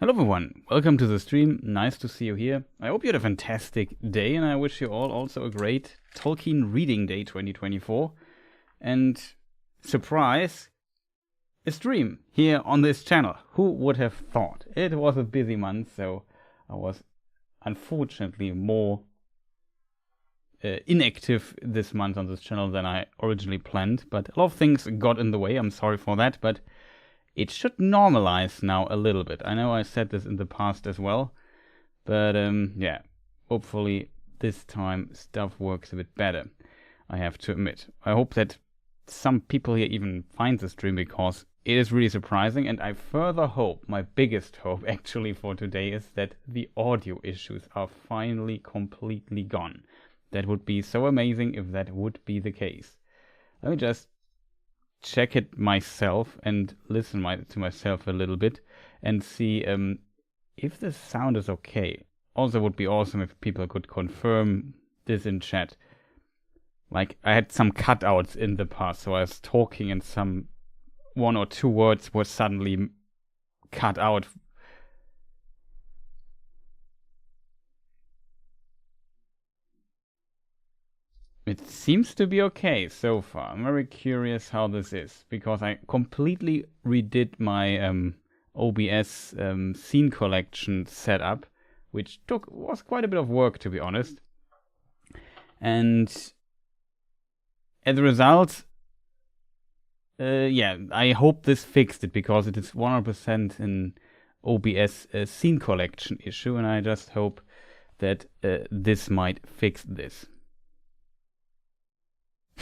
Hello everyone, welcome to the stream, nice to see you here. I hope you had a fantastic day and I wish you all also a great Tolkien Reading Day 2024. And surprise, a stream here on this channel. Who would have thought? It was a busy month, so I was unfortunately more inactive this month on this channel than I originally planned. But a lot of things got in the way, I'm sorry for that, but it should normalize now a little bit. I know I said this in the past as well, but yeah, hopefully this time stuff works a bit better, I have to admit. I hope that some people here even find the stream because it is really surprising, and I further hope, my biggest hope actually for today is that the audio issues are finally completely gone. That would be so amazing if that would be the case. Let me just check it myself and listen to myself a little bit and see if the sound is okay. Also would be awesome if people could confirm this in chat. Like, I had some cutouts in the past, so I was talking and some one or two words were suddenly cut out. It seems to be okay so far. I'm very curious how this is, because I completely redid my OBS scene collection setup, which was quite a bit of work, to be honest. And as a result, yeah, I hope this fixed it, because it is 100% an OBS scene collection issue, and I just hope that this might fix this.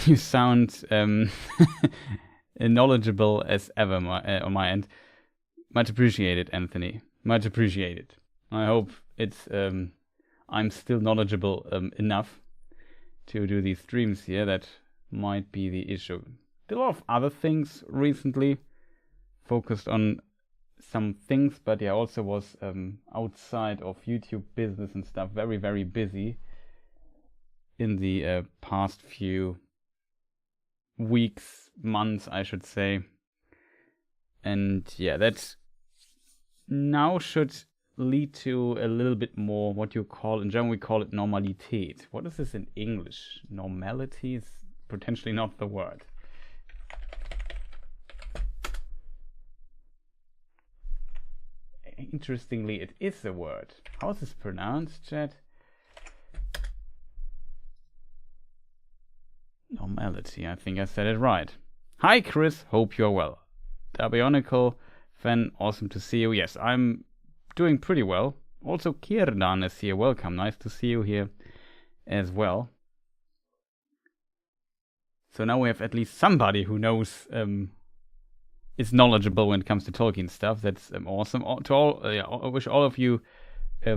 You sound knowledgeable as ever on my end. Much appreciated, Anthony. Much appreciated. I hope it's I'm still knowledgeable enough to do these streams here. That might be the issue. Did a lot of other things recently, focused on some things, but yeah, also was outside of YouTube business and stuff, very, very busy in the past few weeks, months, I should say. And yeah, that now should lead to a little bit more what you call, in German we call it Normalität. What is this in English? Normality is potentially not the word. Interestingly, it is a word. How is this pronounced, chat? Normality, I think I said it right. Hi Chris, hope you're well. Dabionical fan, awesome to see you. Yes, I'm doing pretty well. Also Kirdan is here, welcome, nice to see you here as well. So now we have at least somebody who knows, is knowledgeable when it comes to Tolkien stuff. That's awesome. I wish all of you a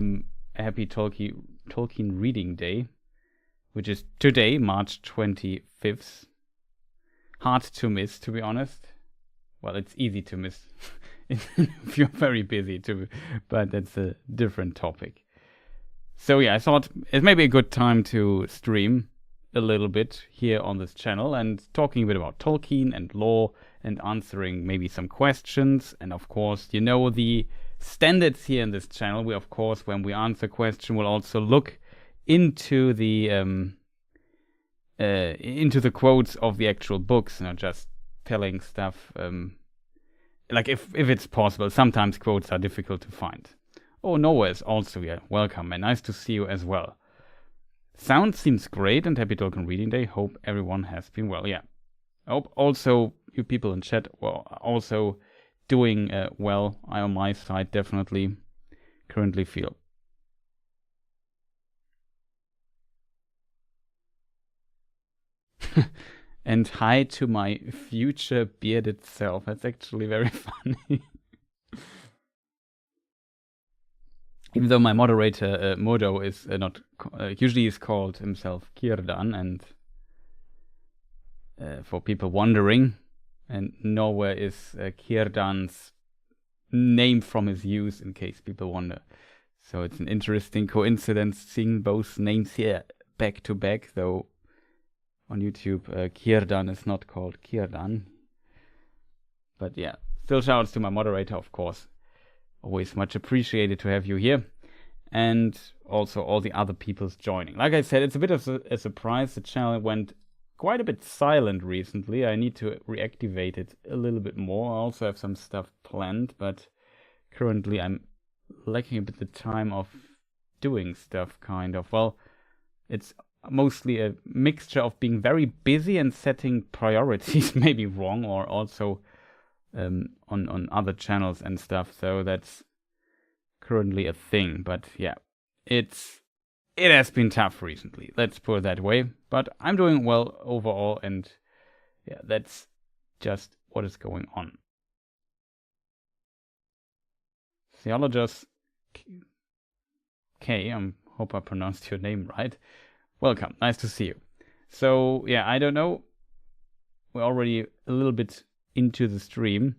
happy Tolkien Reading Day, which is today, March 25th. Hard to miss, to be honest. Well, it's easy to miss if you're very busy too, but that's a different topic. So yeah, I thought it may be a good time to stream a little bit here on this channel and talking a bit about Tolkien and lore and answering maybe some questions. And of course, you know the standards here in this channel. We, of course, when we answer a question, will also look into the quotes of the actual books, not just telling stuff. Like if it's possible, sometimes quotes are difficult to find. Oh, Noah is also here. Welcome and nice to see you as well. Sound seems great and happy Tolkien Reading Day. Hope everyone has been well. Yeah, I hope also you people in chat were also doing well. I on my side definitely currently feel. And hi to my future bearded self. That's actually very funny. Even though my moderator Modo is not usually is called himself Kirdan, and for people wondering, and nowhere is Kirdan's name from his use, in case people wonder. So it's an interesting coincidence seeing both names here back to back, though. On YouTube, Kirdan is not called Kirdan. But yeah, still shoutouts to my moderator, of course. Always much appreciated to have you here. And also all the other people's joining. Like I said, it's a bit of a surprise. The channel went quite a bit silent recently. I need to reactivate it a little bit more. I also have some stuff planned, but currently I'm lacking a bit the time of doing stuff, kind of. Well, it's mostly a mixture of being very busy and setting priorities maybe wrong, or also on other channels and stuff. So that's currently a thing. But yeah, it has been tough recently, let's put it that way. But I'm doing well overall, and yeah, that's just what is going on. Theologist K, I hope I pronounced your name right. Welcome, nice to see you. So yeah, I don't know, we're already a little bit into the stream,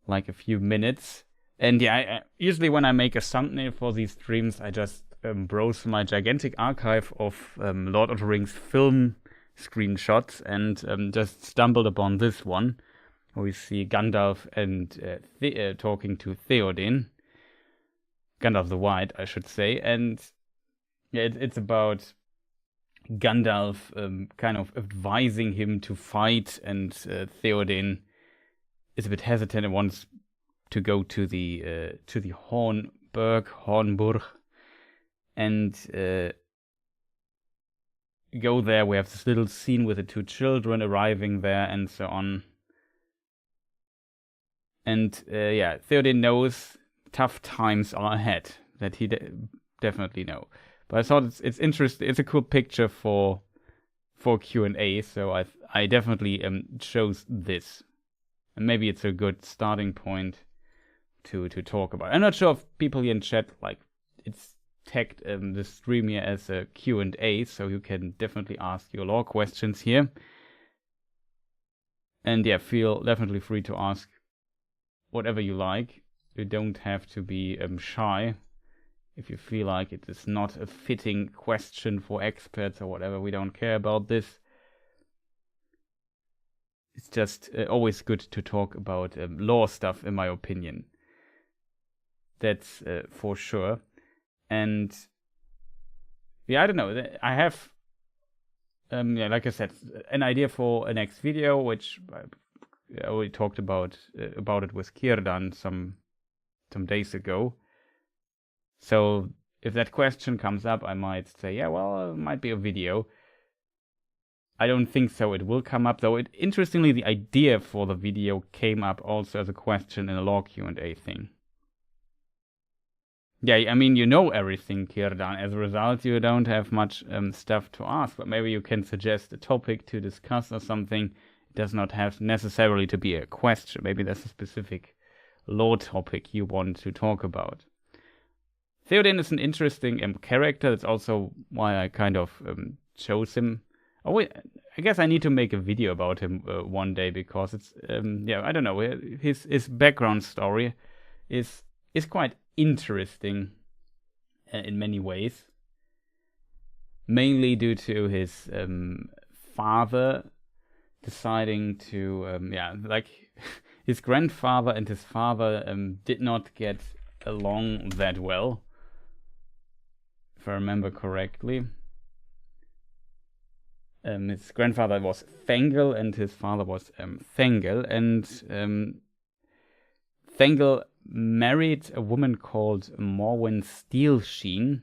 like a few minutes. And yeah, I usually when I make a thumbnail for these streams, I just browse my gigantic archive of Lord of the Rings film screenshots, and just stumbled upon this one, where we see Gandalf and talking to Theoden. Gandalf the White, I should say. And yeah, it's about Gandalf kind of advising him to fight, and Theoden is a bit hesitant and wants to go to the Hornburg, and go there. We have this little scene with the two children arriving there and so on. And yeah, Theoden knows tough times are ahead. That he definitely know. But I thought it's interesting. It's a cool picture for Q&A. So I definitely chose this, and maybe it's a good starting point to talk about. I'm not sure if people here in chat, like, it's tagged the stream here as a Q&A, so you can definitely ask your lore questions here. And yeah, feel definitely free to ask whatever you like. You don't have to be shy if you feel like it is not a fitting question for experts or whatever. We don't care about this. It's just always good to talk about lore stuff, in my opinion. That's for sure. And yeah, I don't know. I have, yeah, like I said, an idea for a next video, which I already talked about it with Kirdan some days ago. So if that question comes up, I might say, yeah, well, it might be a video. I don't think so it will come up, though. Interestingly, the idea for the video came up also as a question in a lore Q&A thing. Yeah, I mean, you know everything, Kirdan. As a result, you don't have much stuff to ask, but maybe you can suggest a topic to discuss or something. It does not have necessarily to be a question. Maybe there's a specific lore topic you want to talk about. Theoden is an interesting character. That's also why I kind of chose him. Oh, wait, I guess I need to make a video about him one day, because it's yeah, I don't know. His background story is quite interesting in many ways. Mainly due to his father deciding to yeah, like his grandfather and his father did not get along that well, if I remember correctly. His grandfather was Thengel and his father was Thengel, and Thengel married a woman called Morwen Steelsheen,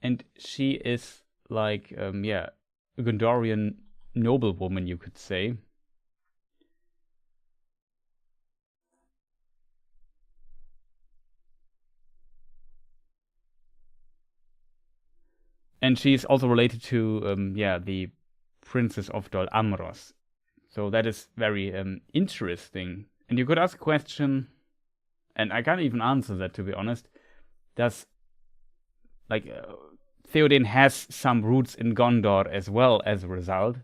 and she is like yeah, a Gondorian noblewoman, you could say. And she's also related to yeah, the Princess of Dol Amros. So that is very interesting. And you could ask a question, and I can't even answer that, to be honest. Does, like, Theoden has some roots in Gondor as well as a result.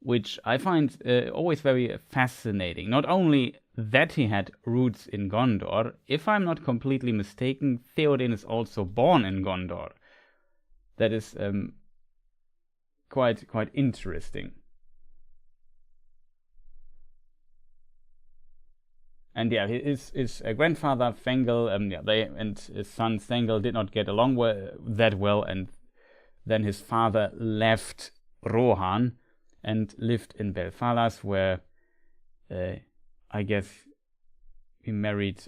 Which I find always very fascinating. Not only that he had roots in Gondor, if I'm not completely mistaken, Theoden is also born in Gondor. That is quite interesting. And yeah, his grandfather Thengel, they and his son Thengel did not get along that well, and then his father left Rohan and lived in Belfalas, where I guess he married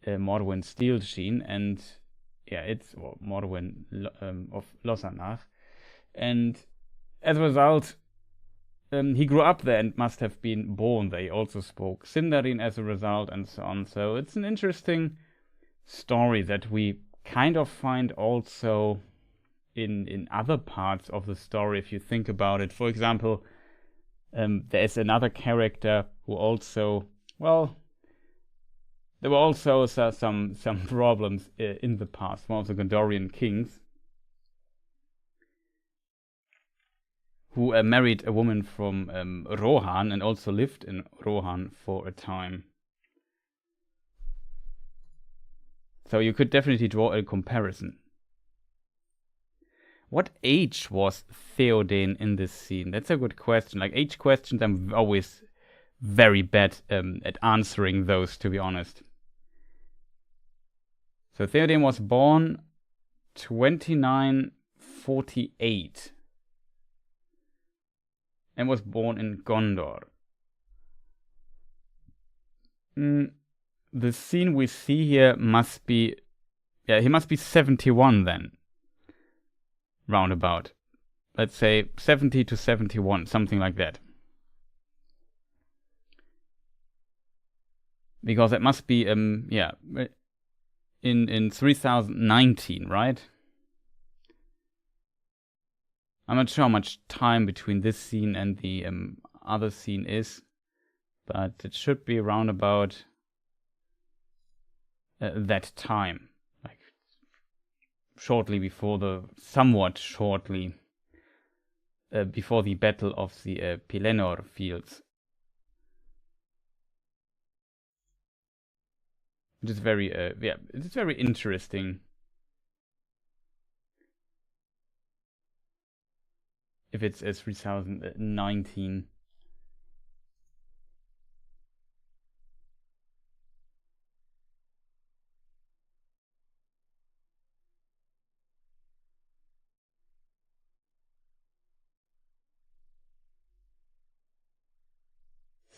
Morwen Steelsheen, and yeah, it's Morwen of Losanach, and as a result, he grew up there and must have been born there. He also spoke Sindarin as a result, and so on. So it's an interesting story that we kind of find also in other parts of the story, if you think about it. For example, there's another character who also, well, there were also some problems in the past. One of the Gondorian kings, who married a woman from Rohan and also lived in Rohan for a time. So you could definitely draw a comparison. What age was Theoden in this scene? That's a good question. Like, age questions, I'm always very bad at answering those, to be honest. So Theoden was born 2948. And was born in Gondor. The scene we see here must be... Yeah, he must be 71 then. Roundabout. Let's say 70 to 71, something like that. Because it must be, in 3019, right? I'm not sure how much time between this scene and the other scene is, but it should be around about that time, like somewhat shortly before the Battle of the Pelennor Fields, which is very, it's very interesting. If it's 3019.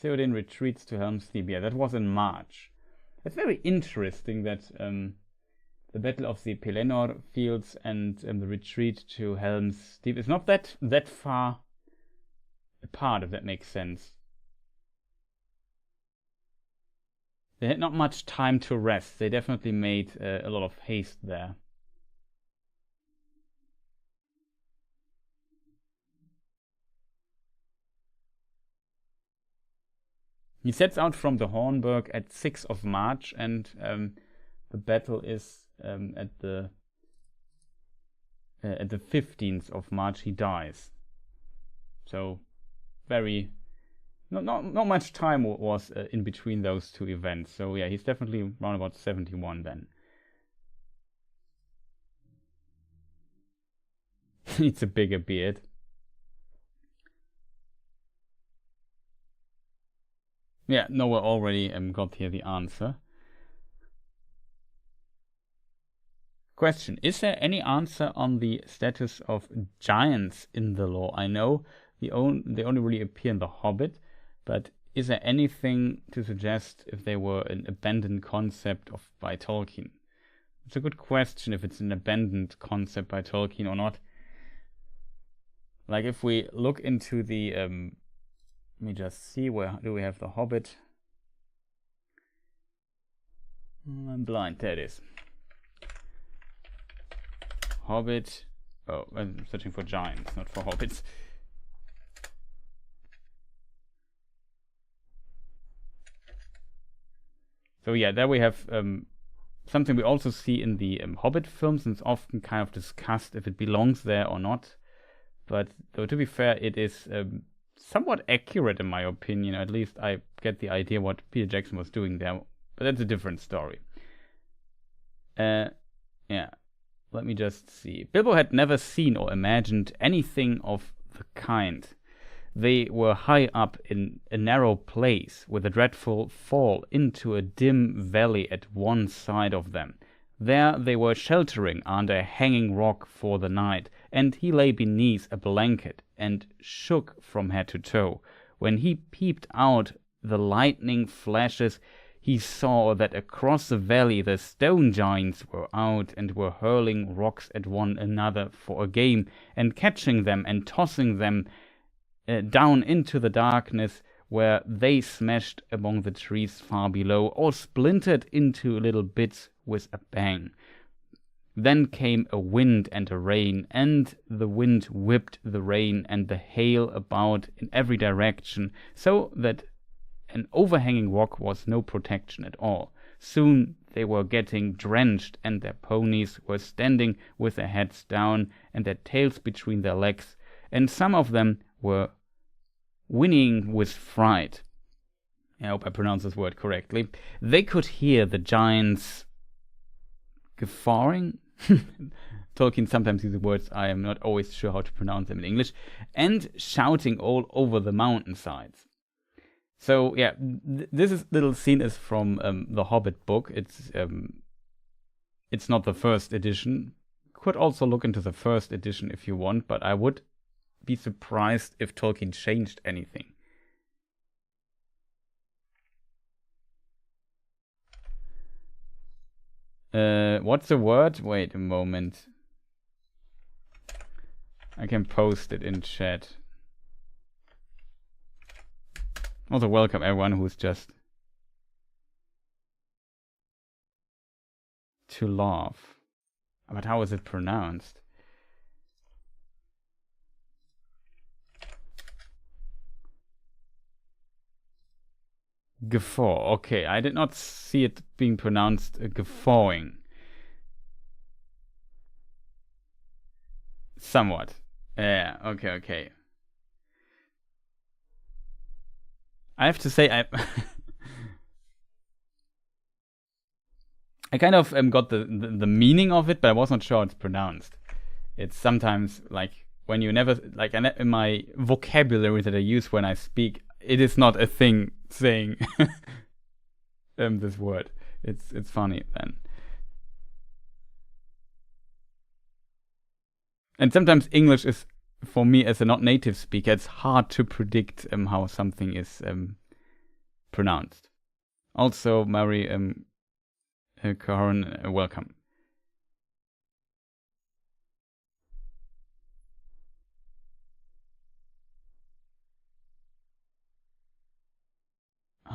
Theoden retreats to Helm's Deep. Yeah, that was in March. It's very interesting that the Battle of the Pelennor Fields and the retreat to Helm's Deep is not that far apart, if that makes sense. They had not much time to rest. They definitely made a lot of haste there. He sets out from the Hornburg at 6th of March, and the battle is at the 15th of March. He dies. So very not much time was in between those two events. So yeah, he's definitely around about 71 then. It's a bigger beard. Yeah, Noah already got here the answer. Question: is there any answer on the status of giants in the lore? I know they only really appear in The Hobbit, but is there anything to suggest if they were an abandoned concept by Tolkien? It's a good question if it's an abandoned concept by Tolkien or not. Like, if we look into the let me just see, where do we have The Hobbit? I'm blind. There it is. Hobbit. Oh, I'm searching for giants, not for hobbits. So yeah, there we have something we also see in the Hobbit films, and it's often kind of discussed if it belongs there or not. But though, to be fair, it is somewhat accurate in my opinion. At least I get the idea what Peter Jackson was doing there, but that's a different story. Yeah, let me just see. Bilbo had never seen or imagined anything of the kind. They were high up in a narrow place, with a dreadful fall into a dim valley at one side of them. There they were sheltering under a hanging rock for the night, and he lay beneath a blanket, and shook from head to toe. When he peeped out the lightning flashes, he saw that across the valley the stone giants were out, and were hurling rocks at one another for a game, and catching them and tossing them down into the darkness, where they smashed among the trees far below, or splintered into little bits with a bang. Then came a wind and a rain, and the wind whipped the rain and the hail about in every direction, so that an overhanging rock was no protection at all. Soon they were getting drenched, and their ponies were standing with their heads down and their tails between their legs, and some of them were whinnying with fright. I hope I pronounce this word correctly. They could hear the giants guffawing. Tolkien sometimes uses words I am not always sure how to pronounce them in English, and shouting all over the mountainsides. So yeah, this little scene is from the Hobbit book. It's not the first edition. Could also look into the first edition if you want, but I would be surprised if Tolkien changed anything. What's the word? Wait a moment. I can post it in chat. Also welcome everyone who's just to laugh. But how is it pronounced? Guffaw. Okay, I did not see it being pronounced guffawing. Somewhat. Yeah, okay. I have to say, I kind of got the meaning of it, but I was not sure how it's pronounced. It's sometimes like when you never, like in my vocabulary that I use when I speak, it is not a thing saying this word. It's funny then. And sometimes English is, for me as a not native speaker, it's hard to predict how something is pronounced. Also, Mary Karan, welcome.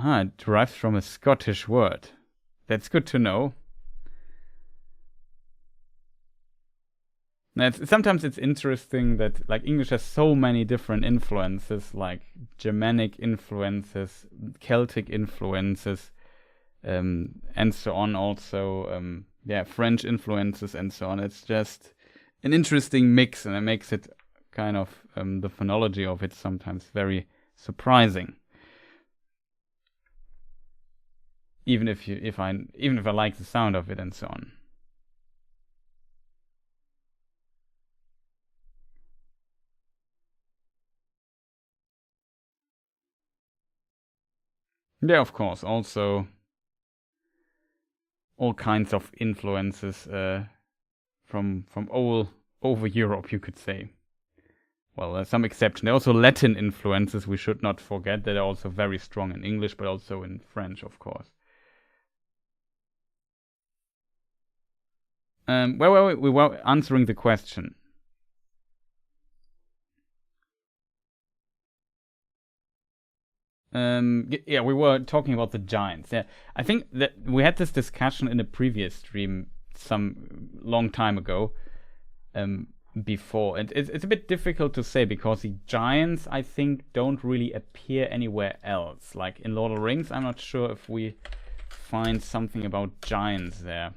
It derives from a Scottish word. That's good to know. Sometimes it's interesting that like English has so many different influences, like Germanic influences, Celtic influences, and so on. Also, French influences and so on. It's just an interesting mix, and it makes it kind of the phonology of it sometimes very surprising. Even if I like the sound of it and so on. Yeah, of course. Also, all kinds of influences from all over Europe, you could say. Well, there's some exception. There are also Latin influences we should not forget that are also very strong in English, but also in French, of course. We were answering the question. We were talking about the giants. Yeah, I think that we had this discussion in a previous stream some long time ago. Before, and it's a bit difficult to say because the giants, I think, don't really appear anywhere else. Like in Lord of the Rings, I'm not sure if we find something about giants there.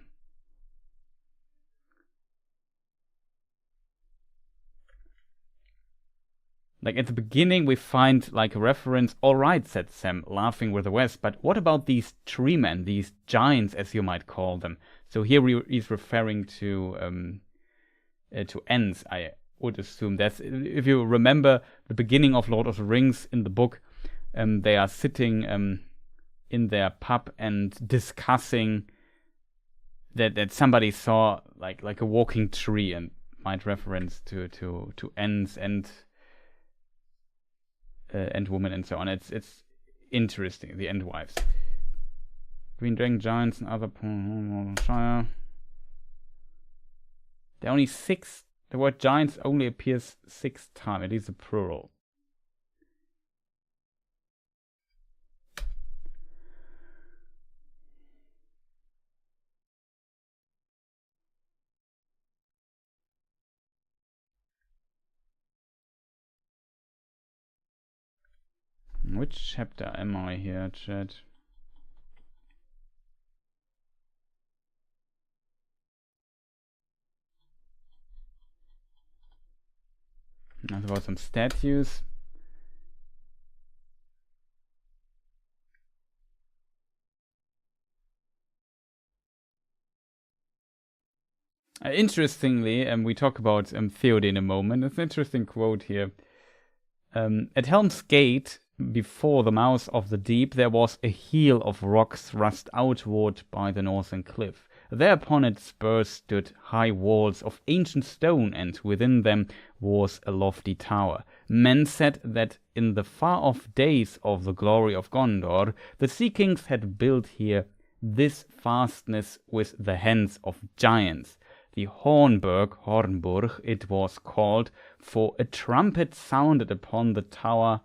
Like at the beginning we find like a reference, alright, said Sam, laughing with the West, but what about these tree men, these giants as you might call them? So here he's referring to Ents, I would assume. If you remember the beginning of Lord of the Rings in the book, they are sitting in their pub and discussing that somebody saw like a walking tree, and might reference to Ents and women and so on. It's interesting, the Endwives. Green Dragon Giants and other Shire. There are only 6. The word giants only appears 6 times. It is a plural. Which chapter am I here, chat? Now there were some statues. Interestingly, we talk about Theoden in a moment. It's an interesting quote here. At Helm's Gate, before the mouth of the deep, there was a heel of rocks thrust outward by the northern cliff. There upon its spurs stood high walls of ancient stone, and within them was a lofty tower. Men said that in the far-off days of the glory of Gondor, the Sea Kings had built here this fastness with the hands of giants. The Hornburg it was called, for a trumpet sounded upon the tower,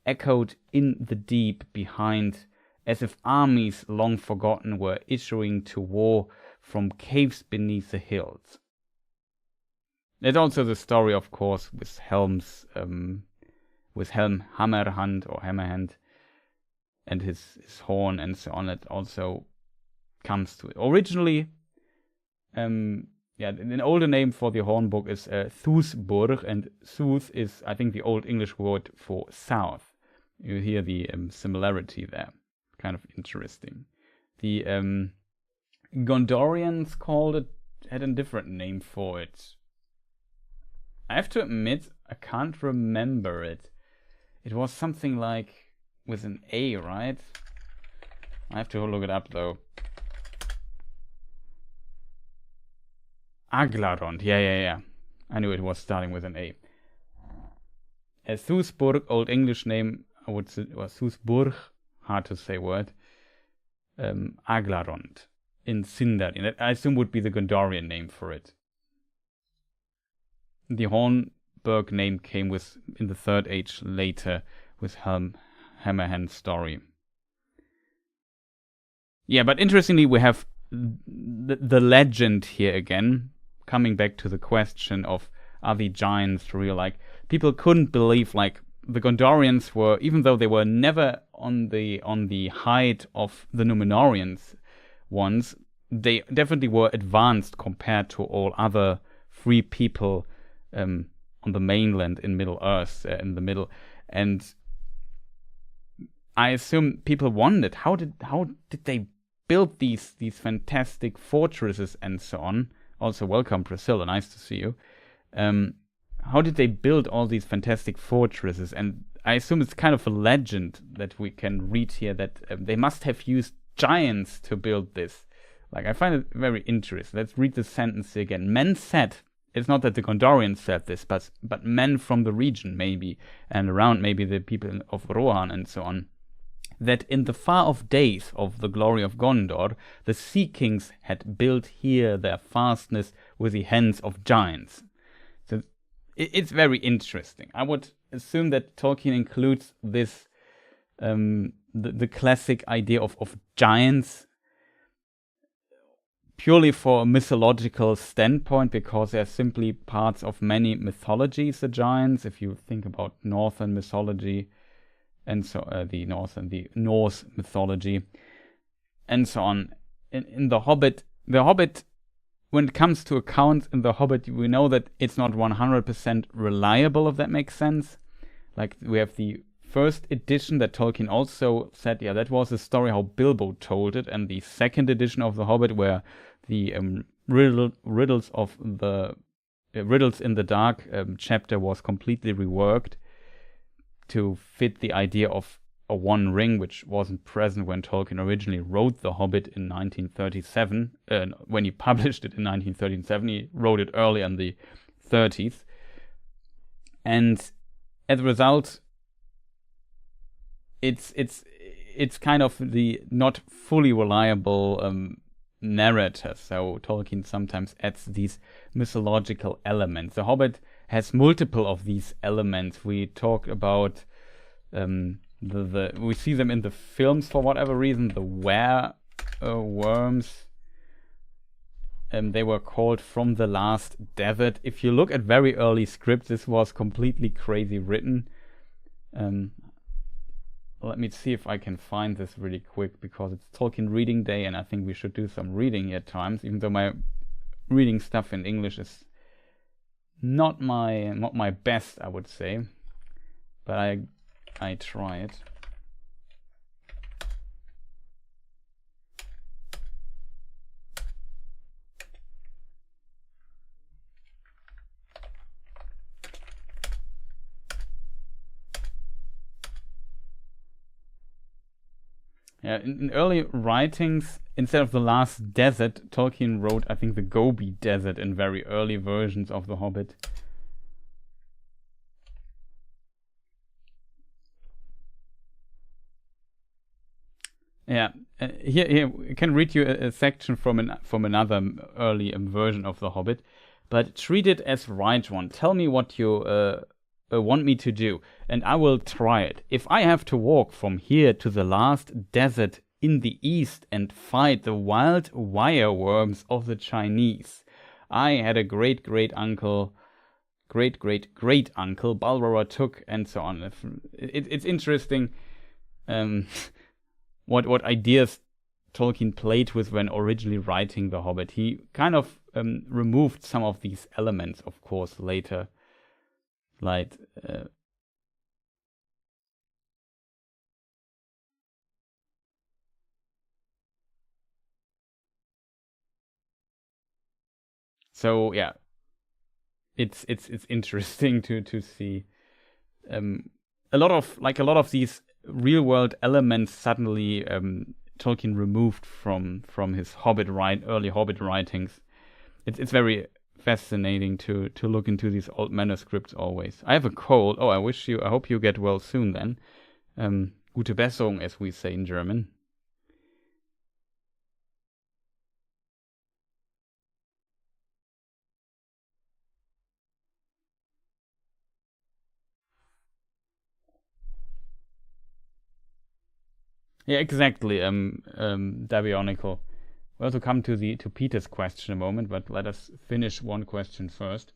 echoed in the deep behind, as if armies long forgotten were issuing to war from caves beneath the hills. There's also the story, of course, with Helm Hammerhand or Hammerhand and his horn and so on. It also comes to it. Originally, an older name for the Hornburg is Thusburg, and Thuth is, I think, the Old English word for south. You hear the similarity there. Kind of interesting. The Gondorians had a different name for it. I have to admit, I can't remember it. It was something like with an A, right? I have to look it up though. Aglarond, yeah. I knew it was starting with an A. Thusburg, Old English name, I would say, was Thusburg, hard to say word. Aglarond in Sindarin. That I assume would be the Gondorian name for it. The Hornburg name came in the Third Age later with Hammerhand's story. Yeah, but interestingly, we have the legend here again, coming back to the question of, are the giants real? Like, people couldn't believe, like, the Gondorians were, even though they were never on the height of the Númenóreans ones, they definitely were advanced compared to all other free people on the mainland in Middle Earth, in the middle. And I assume people wondered, how did they build these fantastic fortresses and so on? Also, welcome Priscilla, nice to see you. How did they build all these fantastic fortresses? And I assume it's kind of a legend that we can read here, that they must have used giants to build this. Like, I find it very interesting. Let's read the sentence again. Men said, it's not that the Gondorians said this, but men from the region maybe, and around maybe the people of Rohan and so on, that in the far-off days of the glory of Gondor, the Sea Kings had built here their fastness with the hands of giants. So it's very interesting. I would assume that Tolkien includes this, the classic idea of giants, purely for a mythological standpoint, because they're simply parts of many mythologies, the giants. If you think about Northern mythology, and so the Norse mythology, and so on. In the Hobbit, when it comes to accounts in the Hobbit, we know that it's not 100% reliable, if that makes sense. Like, we have the first edition that Tolkien also said, yeah, that was a story how Bilbo told it, and the second edition of the Hobbit, where the riddles of the Riddles in the Dark chapter was completely reworked to fit the idea of a one ring, which wasn't present when Tolkien originally wrote The Hobbit in 1937. When he published it in 1937, he wrote it early in the 30s. And as a result, it's kind of the not fully reliable narrator. So Tolkien sometimes adds these mythological elements. The Hobbit has multiple of these elements. We talked about we see them in the films for whatever reason. The worms. They were called from the last desert. If you look at very early scripts, this was completely crazy written. Let me see if I can find this really quick, because it's Tolkien Reading Day, and I think we should do some reading at times, even though my reading stuff in English is not my best, I would say. But I try it. Yeah, in early writings, instead of the last desert, Tolkien wrote, I think, the Gobi Desert in very early versions of The Hobbit. Yeah, here I can read you a section from another early version of The Hobbit, but treat it as right one. Tell me what you want me to do, and I will try it. If I have to walk from here to the last desert in the east and fight the wild wireworms of the Chinese. I had a great-great-uncle, great-great-great-uncle, Balrora took, and so on. It's interesting what ideas Tolkien played with when originally writing The Hobbit. He kind of removed some of these elements, of course, later. Like so yeah, it's interesting to see a lot of these real world elements suddenly Tolkien removed from his early Hobbit writings. It's very fascinating to look into these old manuscripts always. I have a cold. Oh, I hope you get well soon then. Gute Besserung, as we say in German. Yeah, exactly. Dabionical. We'll also come to Peter's question in a moment, but let us finish one question first.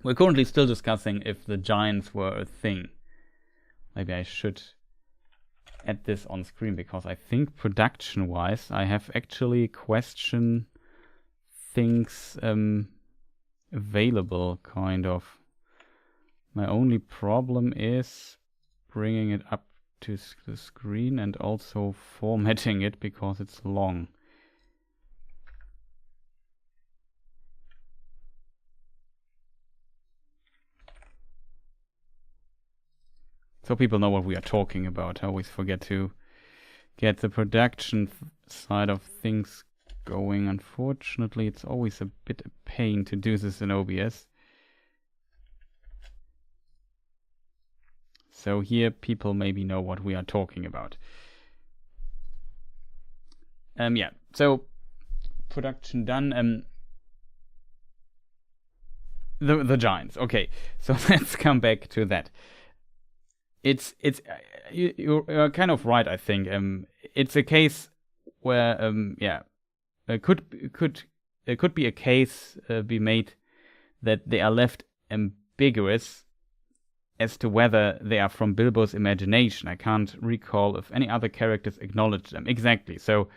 We're currently still discussing if the giants were a thing. Maybe I should add this on screen, because I think production-wise I have actually question things available, kind of. My only problem is bringing it up to the screen and also formatting it, because it's long. So people know what we are talking about. I always forget to get the production side of things going. Unfortunately, it's always a bit a pain to do this in OBS. So here people maybe know what we are talking about. Yeah, so production done. The giants. Okay, so let's come back to that. You're kind of right, I think. It's a case where it could be a case be made that they are left ambiguous as to whether they are from Bilbo's imagination. I can't recall if any other characters acknowledge them. Exactly. So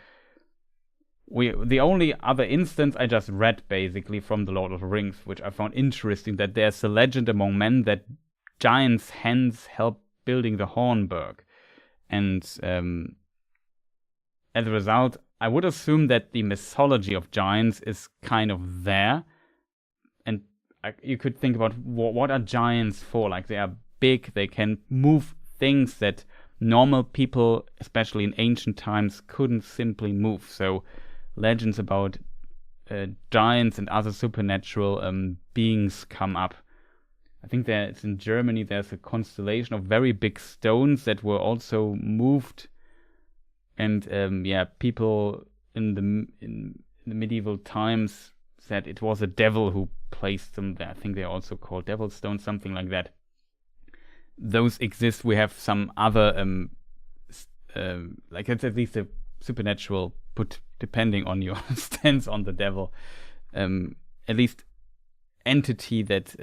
the only other instance I just read basically from the Lord of the Rings, which I found interesting, that there's a legend among men that giants hence help building the Hornburg, and as a result, I would assume that the mythology of giants is kind of there, and like, you could think about what are giants for? Like, they are big, they can move things that normal people, especially in ancient times, couldn't simply move. So legends about giants and other supernatural beings come up. I think it's in Germany. There's a constellation of very big stones that were also moved, and people in the medieval times said it was a devil who placed them there. I think they're also called devil stones, something like that. Those exist. We have some other like, it's at least a supernatural, put depending on your stance on the devil, at least entity that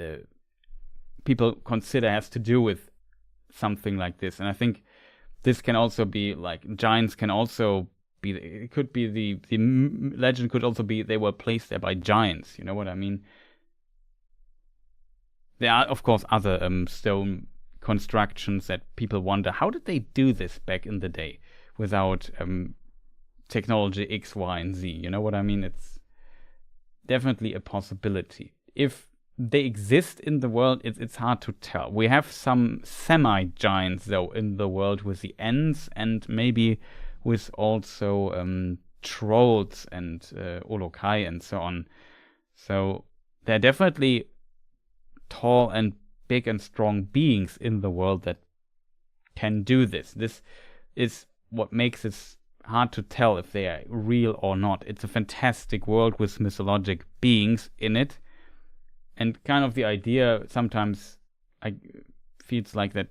people consider has to do with something like this. And I think this can also be like, giants can also be, it could be the legend could also be they were placed there by giants. You know what I mean? There are, of course, other stone constructions that people wonder, how did they do this back in the day without technology X, Y, and Z? You know what I mean? It's definitely a possibility. If they exist in the world, it's hard to tell. We have some semi-giants, though, in the world with the Ents, and maybe with also trolls and Olokai and so on. So they're definitely tall and big and strong beings in the world that can do this. This is what makes it hard to tell if they are real or not. It's a fantastic world with mythologic beings in it, and kind of the idea sometimes feels like that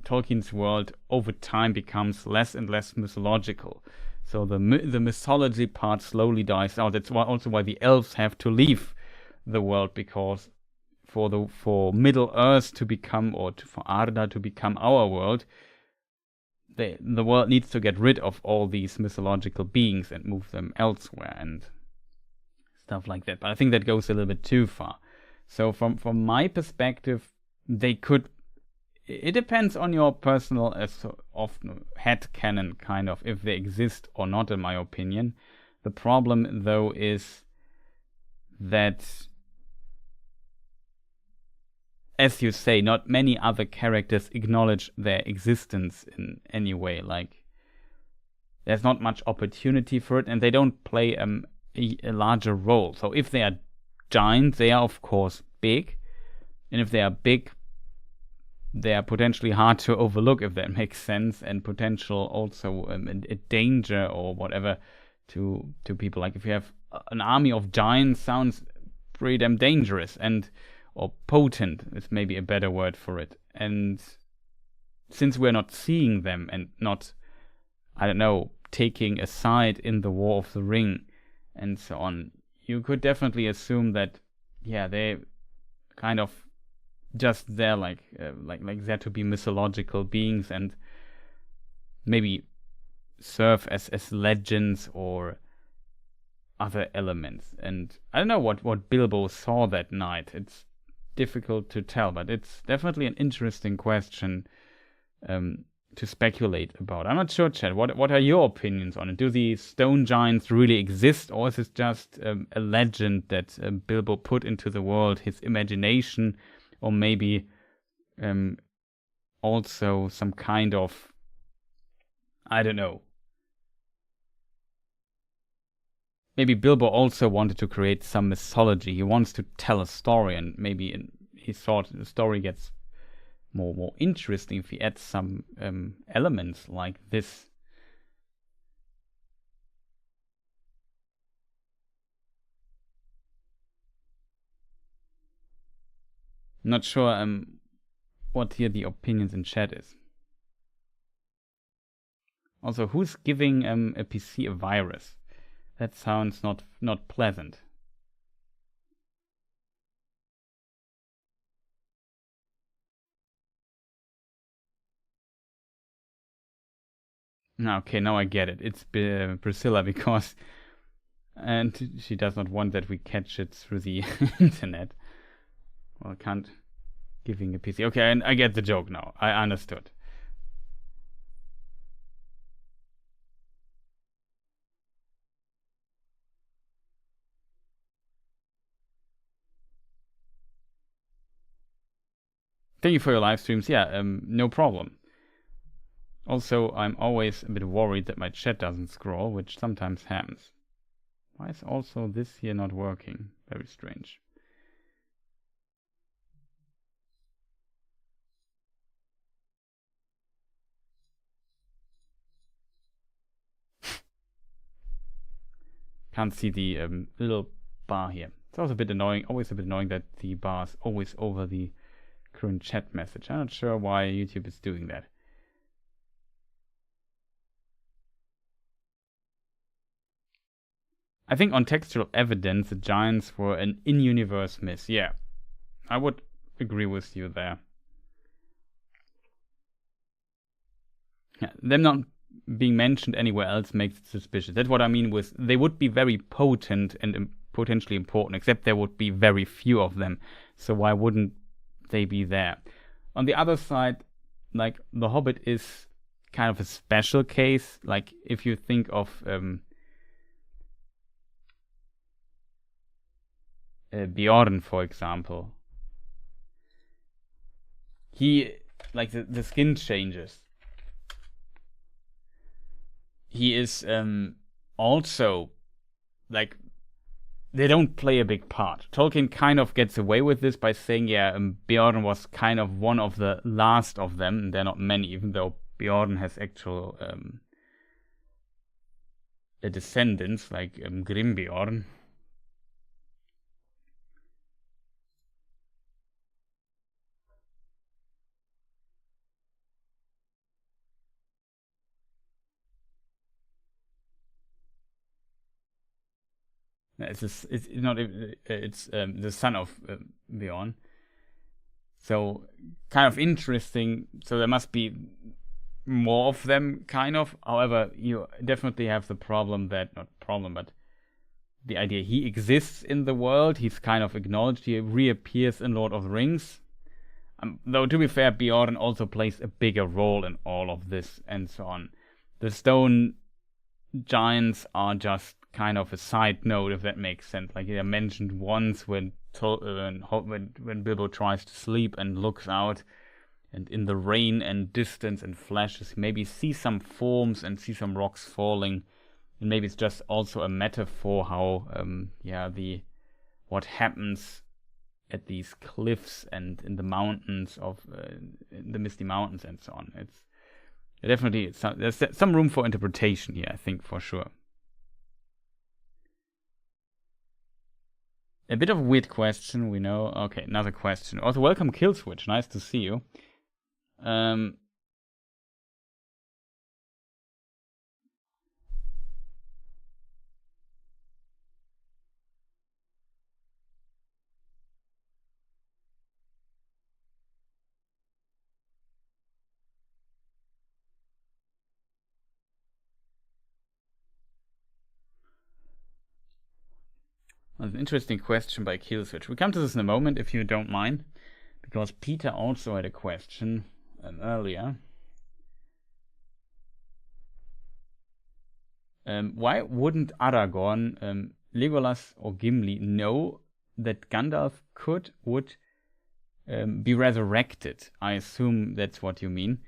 Tolkien's world over time becomes less and less mythological. So the mythology part slowly dies out. That's also why the elves have to leave the world, because for Middle Earth to become, or for Arda to become our world, the world needs to get rid of all these mythological beings and move them elsewhere and stuff like that. But I think that goes a little bit too far. So from my perspective, they could. It depends on your personal, often headcanon kind of, if they exist or not, in my opinion. The problem, though, is that, as you say, not many other characters acknowledge their existence in any way. Like, there's not much opportunity for it, and they don't play a larger role. So if they are giants, they are of course big, and if they are big, they are potentially hard to overlook, if that makes sense, and potential also a danger or whatever to people. Like, if you have an army of giants, sounds pretty damn dangerous, or potent is maybe a better word for it. And since we're not seeing them and not, I don't know, taking a side in the War of the Ring and so on, you could definitely assume that, yeah, they kind of just there, like there to be mythological beings and maybe serve as legends or other elements. And I don't know what Bilbo saw that night. It's difficult to tell, but it's definitely an interesting question to speculate about. I'm not sure, Chad. What are your opinions on it? Do these stone giants really exist, or is it just a legend that Bilbo put into the world, his imagination, or maybe also some kind of, I don't know. Maybe Bilbo also wanted to create some mythology. He wants to tell a story, and maybe he thought the story gets more interesting if he adds some elements like this. Not sure what here the opinions in chat is. Also, who's giving a PC a virus? That sounds not pleasant. Okay, now I get it. It's Priscilla, because and she does not want that we catch it through the internet. Well, I can't giving a PC. Okay, and I get the joke now. I understood. Thank you for your live streams. Yeah, no problem. Also, I'm always a bit worried that my chat doesn't scroll, which sometimes happens. Why is also this here not working? Very strange. Can't see the little bar here. It's also a bit annoying, always a bit annoying that the bar is always over the current chat message. I'm not sure why YouTube is doing that. I think on textual evidence, the Giants were an in-universe miss. Yeah, I would agree with you there. Yeah, them not being mentioned anywhere else makes it suspicious. That's what I mean with they would be very potent and potentially important, except there would be very few of them. So why wouldn't they be there? On the other side, like The Hobbit is kind of a special case. Like if you think of Bjorn, for example, he like the skin changes. He is also like they don't play a big part. Tolkien kind of gets away with this by saying, yeah, Bjorn was kind of one of the last of them. They're not many, even though Bjorn has actual descendants like Grimbjorn. It's not. It's the son of Bjorn. So kind of interesting. So there must be more of them, kind of. However, you definitely have the problem that not problem, but the idea he exists in the world. He's kind of acknowledged. He reappears in Lord of the Rings. Though to be fair, Bjorn also plays a bigger role in all of this and so on. The stone giants are just kind of a side note, if that makes sense. Like they're mentioned once when Bilbo tries to sleep and looks out, and in the rain and distance and flashes, maybe see some forms and see some rocks falling, and maybe it's just also a metaphor how what happens at these cliffs and in the mountains of in the misty mountains and so on. It's definitely there's some room for interpretation here, I think, for sure. A bit of a weird question, we know. Okay, another question. Also, welcome Killswitch. Nice to see you. An interesting question by Killswitch. We come to this in a moment, if you don't mind, because Peter also had a question earlier. Why wouldn't Aragorn, Legolas, or Gimli know that Gandalf would be resurrected? I assume that's what you mean.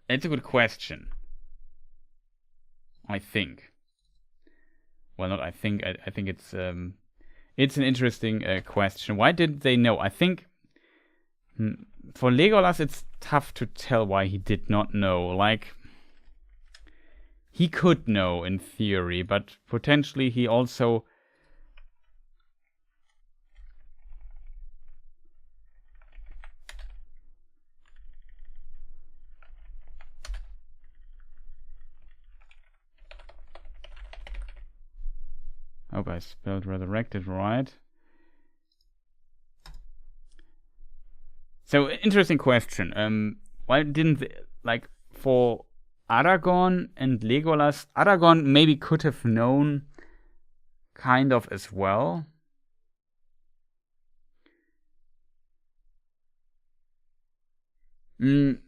It's a good question. I think. Well, not I think. I think it's an interesting question. Why didn't they know? I think for Legolas, it's tough to tell why he did not know. Like, he could know in theory, but potentially he also hope I spelled resurrected right. So, interesting question. Why didn't they, like, for Aragorn and Legolas, Aragorn maybe could have known kind of as well. It's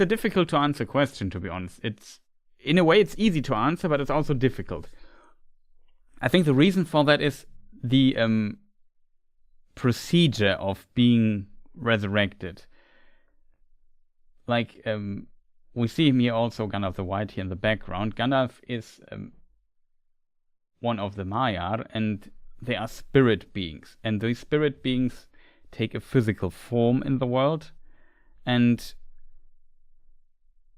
a difficult to answer question, to be honest. It's in a way it's easy to answer, but it's also difficult. I think the reason for that is the procedure of being resurrected. Like, we see him here also, Gandalf the White here in the background. Gandalf is one of the Maiar, and they are spirit beings. And these spirit beings take a physical form in the world, and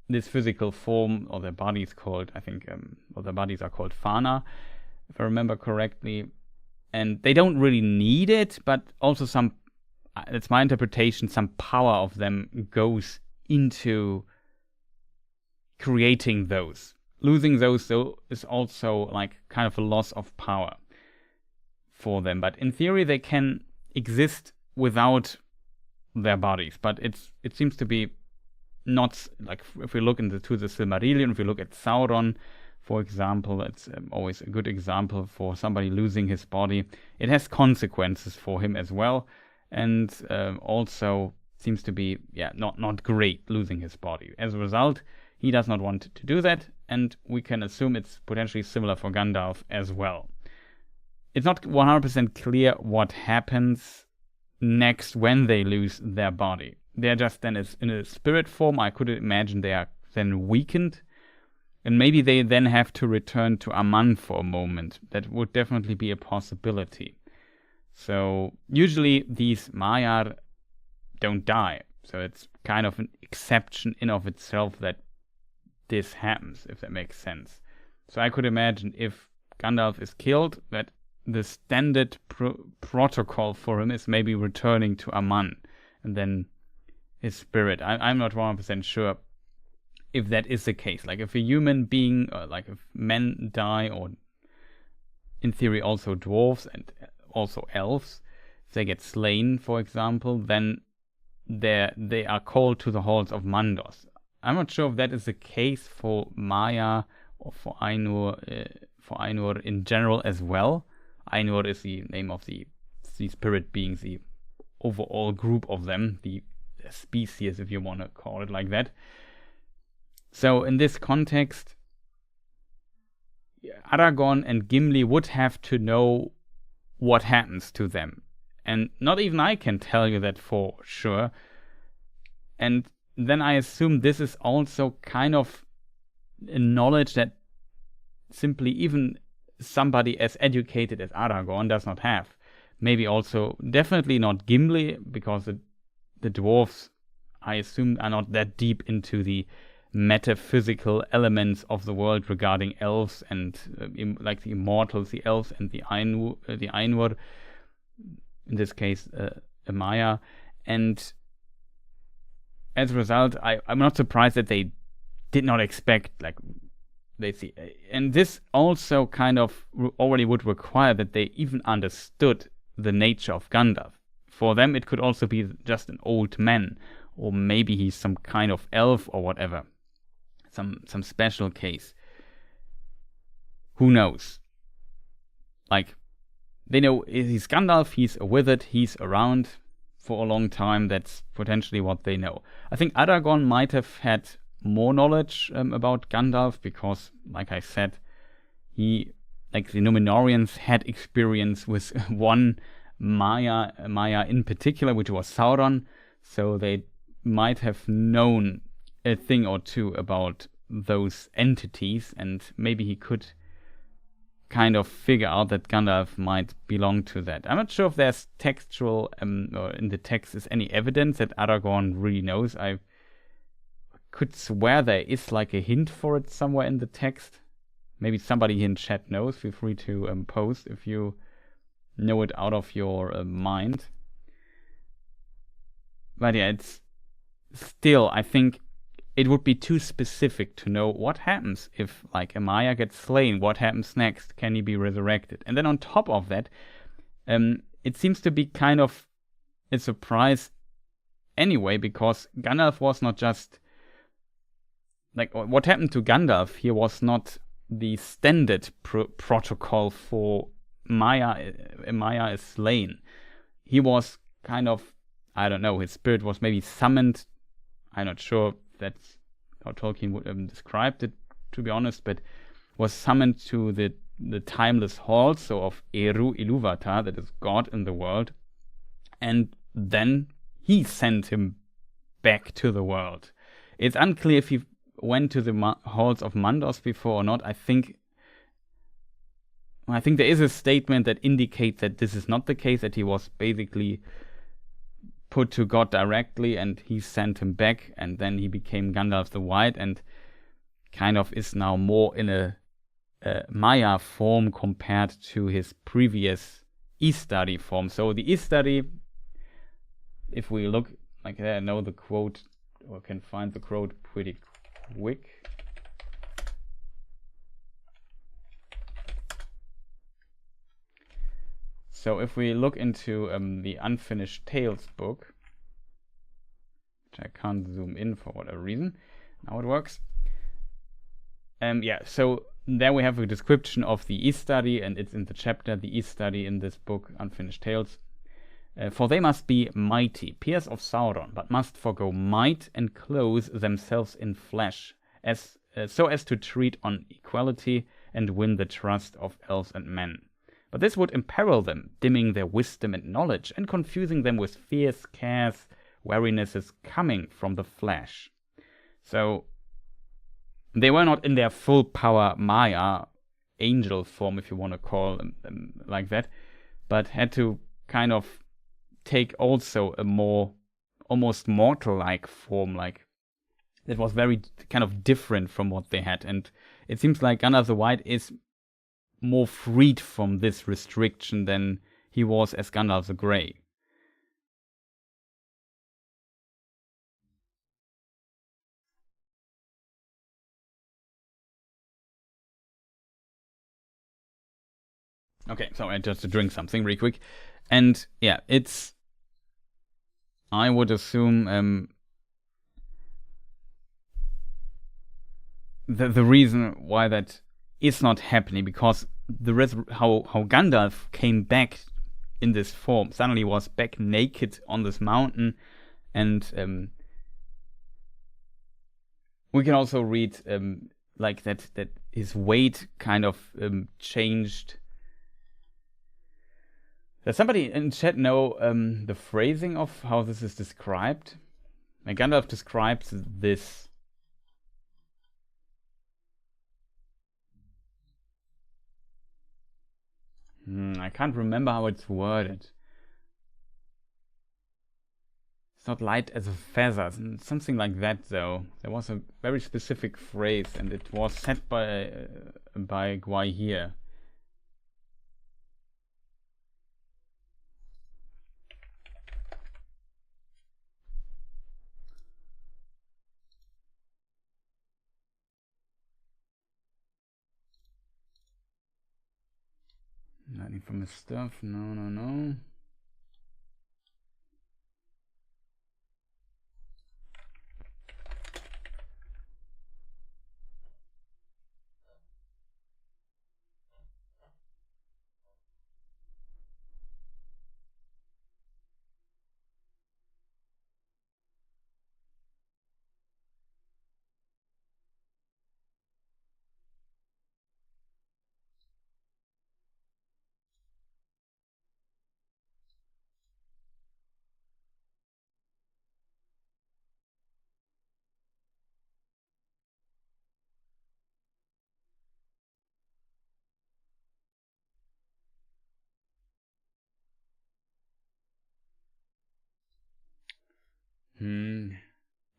this physical form, or their bodies called, I think, or their bodies are called Fana, if I remember correctly. And they don't really need it, but also some, that's my interpretation, some power of them goes into creating those. Losing those, though, is also like kind of a loss of power for them. But in theory, they can exist without their bodies. But it seems to be not, like, if we look to the Silmarillion, if we look at Sauron, for example, it's always a good example for somebody losing his body. It has consequences for him as well, and also seems to be not great losing his body. As a result, he does not want to do that, and we can assume it's potentially similar for Gandalf as well. It's not 100% clear what happens next when they lose their body. They're just then in a spirit form. I could imagine they are then weakened, and maybe they then have to return to Aman for a moment. That would definitely be a possibility. So usually these Maiar don't die. So it's kind of an exception in of itself that this happens, if that makes sense. So I could imagine if Gandalf is killed, that the standard protocol for him is maybe returning to Aman, and then his spirit. I'm not 100% sure if that is the case. Like if a human being, like if men die, or in theory also dwarves and also elves, if they get slain, for example, then they are called to the halls of Mandos. I'm not sure if that is the case for Maya or for Ainur in general as well. Ainur is the name of the spirit beings, the overall group of them, the species, if you want to call it like that. So in this context, Aragorn and Gimli would have to know what happens to them. And not even I can tell you that for sure. And then I assume this is also kind of a knowledge that simply even somebody as educated as Aragorn does not have. Maybe also, definitely not Gimli, because the dwarves, I assume, are not that deep into the metaphysical elements of the world regarding elves and like the immortals, the elves, and the Ainur, in this case, a Maya. And as a result, I'm not surprised that they did not expect, like, they see. And this also kind of already would require that they even understood the nature of Gandalf. For them, it could also be just an old man, or maybe he's some kind of elf or whatever. Some special case. Who knows? Like, they know he's Gandalf, he's a wizard, he's around for a long time. That's potentially what they know. I think Aragorn might have had more knowledge about Gandalf, because, like I said, the Númenóreans had experience with one Maya in particular, which was Sauron, so they might have known a thing or two about those entities, and maybe he could kind of figure out that Gandalf might belong to that. I'm not sure if there's textual or in the text is any evidence that Aragorn really knows. I could swear there is like a hint for it somewhere in the text. Maybe somebody in chat knows. Feel free to post if you know it out of your mind. But yeah, it's still, I think it would be too specific to know what happens if, like, a Maya gets slain. What happens next? Can he be resurrected? And then on top of that, it seems to be kind of a surprise anyway, because Gandalf was not just, like, what happened to Gandalf here was not the standard protocol for Maya. Maya is slain. He was kind of, I don't know, his spirit was maybe summoned. I'm not sure that's how Tolkien would describe it, to be honest, but was summoned to the timeless halls, so of Eru Ilúvatar, that is God in the world, and then he sent him back to the world. It's unclear if he went to the halls of Mandos before or not. I think there is a statement that indicates that this is not the case, that he was basically put to God directly and he sent him back, and then he became Gandalf the White and kind of is now more in a Maya form compared to his previous Istari form. So the Istari, if we look, like I know the quote, or can find the quote pretty quick. So if we look into the Unfinished Tales book, which I can't zoom in for whatever reason, now it works. So there we have a description of the Istari, and it's in the chapter, the Istari in this book, Unfinished Tales. For they must be mighty, peers of Sauron, but must forego might and clothe themselves in flesh, so as to treat on equality and win the trust of elves and men. But this would imperil them, dimming their wisdom and knowledge, and confusing them with fears, cares, wearinesses coming from the flesh. So they were not in their full power Maya, angel form, if you want to call them like that, but had to kind of take also a more almost mortal-like form, like that was very kind of different from what they had. And it seems like Gandalf the White is more freed from this restriction than he was as Gandalf the Grey. Okay, so I just to drink something really quick. And yeah, it's, I would assume the reason why that is not happening, because how Gandalf came back in this form, suddenly was back naked on this mountain, and we can also read like that his weight kind of changed. Does somebody in chat know the phrasing of how this is described? Like Gandalf describes this. I can't remember how it's worded. It's not light as a feather, something like that though. There was a very specific phrase, and it was said by Guay. Nothing from his stuff. No.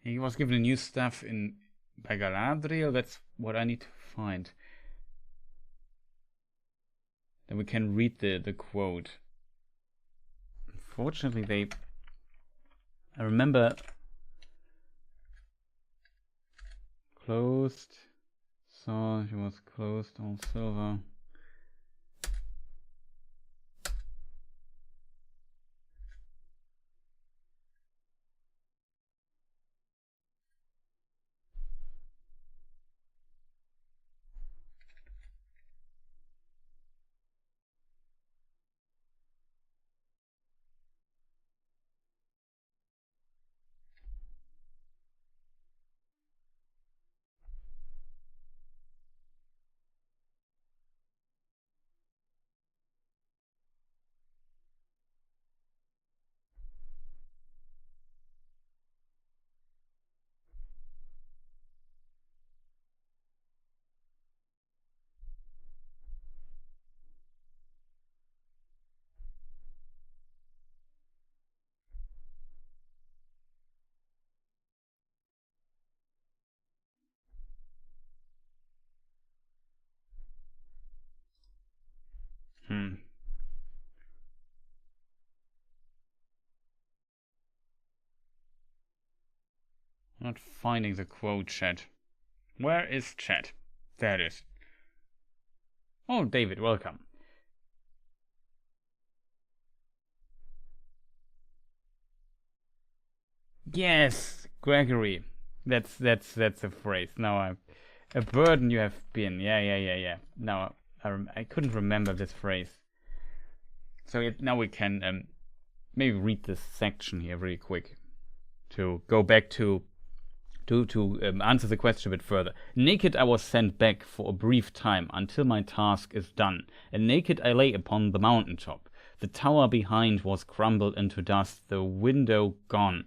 He was given a new staff by Galadriel. That's what I need to find. Then we can read the quote. Unfortunately, I remember closed. So she was closed on silver. Not finding the quote, chat. Where is chat? There it is. Oh, David, welcome. Yes, Gregory. That's a phrase. Now a burden you have been. Yeah. Now I couldn't remember this phrase. So now we can maybe read this section here very quick to go back to answer the question a bit further. Naked I was sent back for a brief time until my task is done, and naked I lay upon the mountain top. The tower behind was crumbled into dust, the window gone.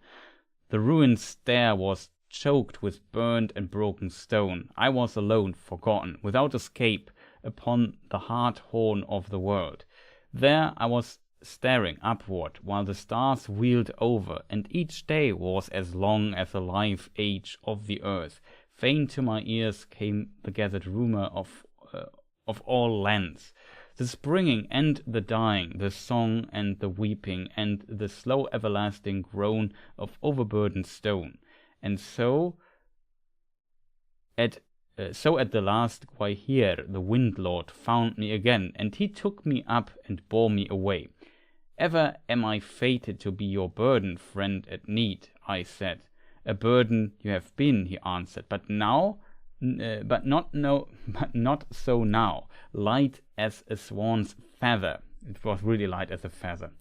The ruined stair was choked with burnt and broken stone. I was alone, forgotten, without escape, upon the hard horn of the world. There I was staring upward, while the stars wheeled over, and each day was as long as the life age of the earth. Faint to my ears came the gathered rumor of all lands, the springing and the dying, the song and the weeping, and the slow everlasting groan of overburdened stone. And so at the last, why here the wind lord found me again, and he took me up and bore me away. Ever am I fated to be your burden, friend at need, I said. A burden you have been, he answered, but now, but not so now. Light as a swan's feather. It was really light as a feather.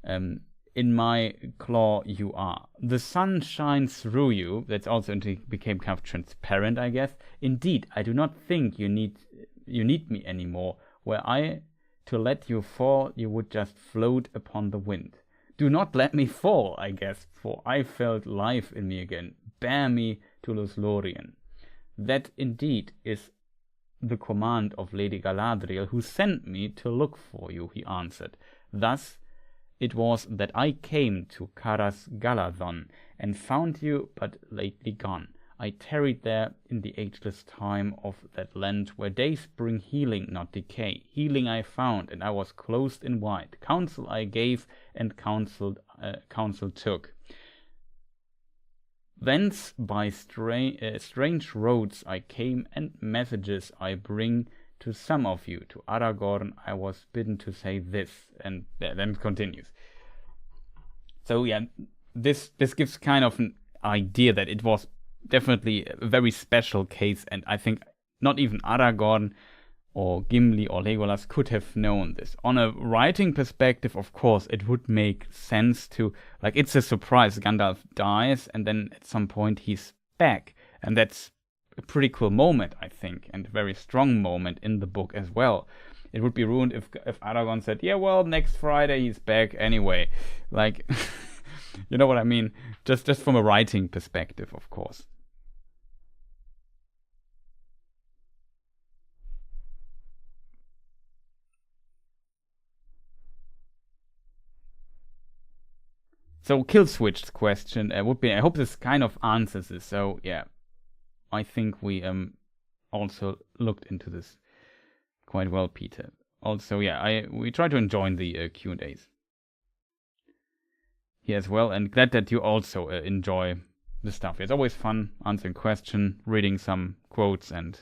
In my claw you are. The sun shines through you. That's also became kind of transparent, I guess. Indeed, I do not think you need me anymore. Were I to let you fall, you would just float upon the wind. Do not let me fall, I guess, for I felt life in me again. Bear me to Lothlorien. That indeed is the command of Lady Galadriel, who sent me to look for you, he answered. Thus it was that I came to Caras Galadhon, and found you but lately gone. I tarried there in the ageless time of that land where days bring healing, not decay. Healing I found, and I was clothed in white. Counsel I gave, and counsel took. Thence by strange roads I came, and messages I bring to some of you. To Aragorn I was bidden to say this, and then it continues. So yeah, this gives kind of an idea that it was definitely a very special case, and I think not even Aragorn or Gimli or Legolas could have known this. On a writing perspective, of course, it would make sense to, like, it's a surprise. Gandalf dies, and then at some point he's back, and that's a pretty cool moment, I think, and a very strong moment in the book as well. It would be ruined if Aragorn said, yeah, well, next Friday he's back anyway. Like, you know what I mean? Just from a writing perspective, of course. So Killswitch's question would be, I hope this kind of answers this. So yeah, I think we also looked into this quite well, Peter. Also, yeah, we try to enjoy the Q&As here as well, and glad that you also enjoy the stuff. It's always fun answering questions, reading some quotes, and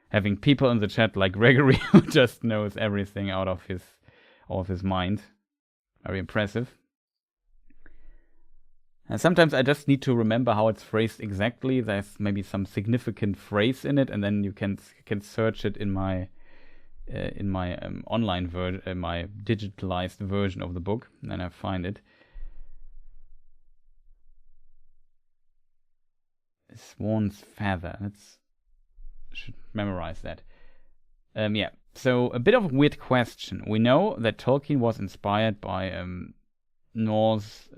having people in the chat like Gregory who just knows everything out of his mind. Very impressive. And sometimes I just need to remember how it's phrased exactly. There's maybe some significant phrase in it, and then you can search it in my online version, my digitalized version of the book, and then I find it. Swan's feather. Should memorize that. Yeah. So a bit of a weird question. We know that Tolkien was inspired by Norse,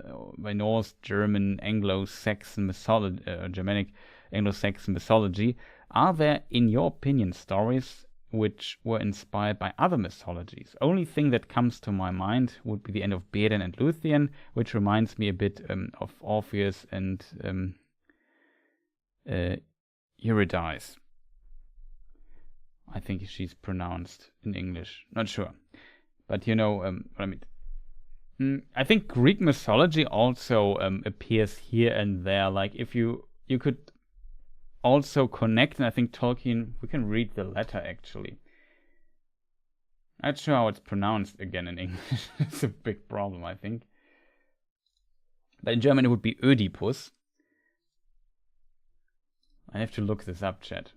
German, Anglo-Saxon mythology, Germanic Anglo-Saxon mythology. Are there, in your opinion, stories which were inspired by other mythologies? Only thing that comes to my mind would be the end of Beren and Luthien, which reminds me a bit of Orpheus and Eurydice. I think she's pronounced in English. Not sure, but you know what I mean. I think Greek mythology also appears here and there. Like if you you could also connect, and I think Tolkien, we can read the letter actually. Not sure how it's pronounced again in English. It's a big problem, I think. But in German it would be Ödipus. I have to look this up, chat,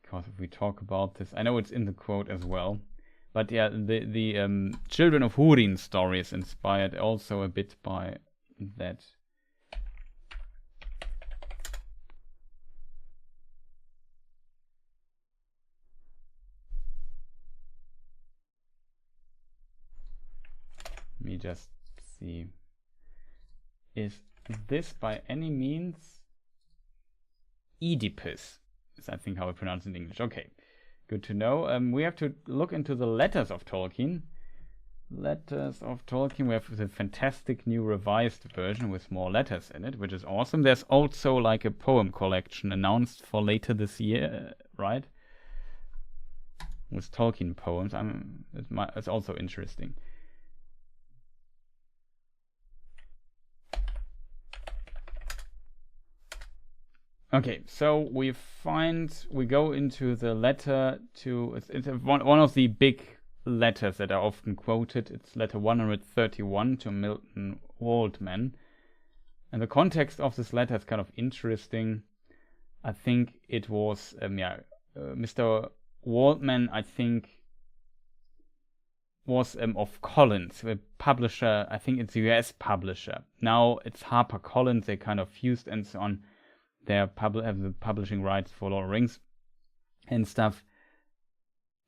because if we talk about this, I know it's in the quote as well. But yeah, the Children of Húrin story is inspired also a bit by that. Let me just see. Is this by any means Oedipus? Is I think how I pronounce it in English. Okay, good to know. We have to look into the letters of Tolkien. Letters of Tolkien. We have the fantastic new revised version with more letters in it, which is awesome. There's also like a poem collection announced for later this year, right? With Tolkien poems. It's also interesting. Okay, so we go into the letter to, it's one of the big letters that are often quoted. It's letter 131 to Milton Waldman. And the context of this letter is kind of interesting. I think it was, Mr. Waldman, I think, was of Collins, a publisher. I think it's a US publisher. Now it's HarperCollins, they kind of fused and so on. They have the publishing rights for Lord of the Rings and stuff.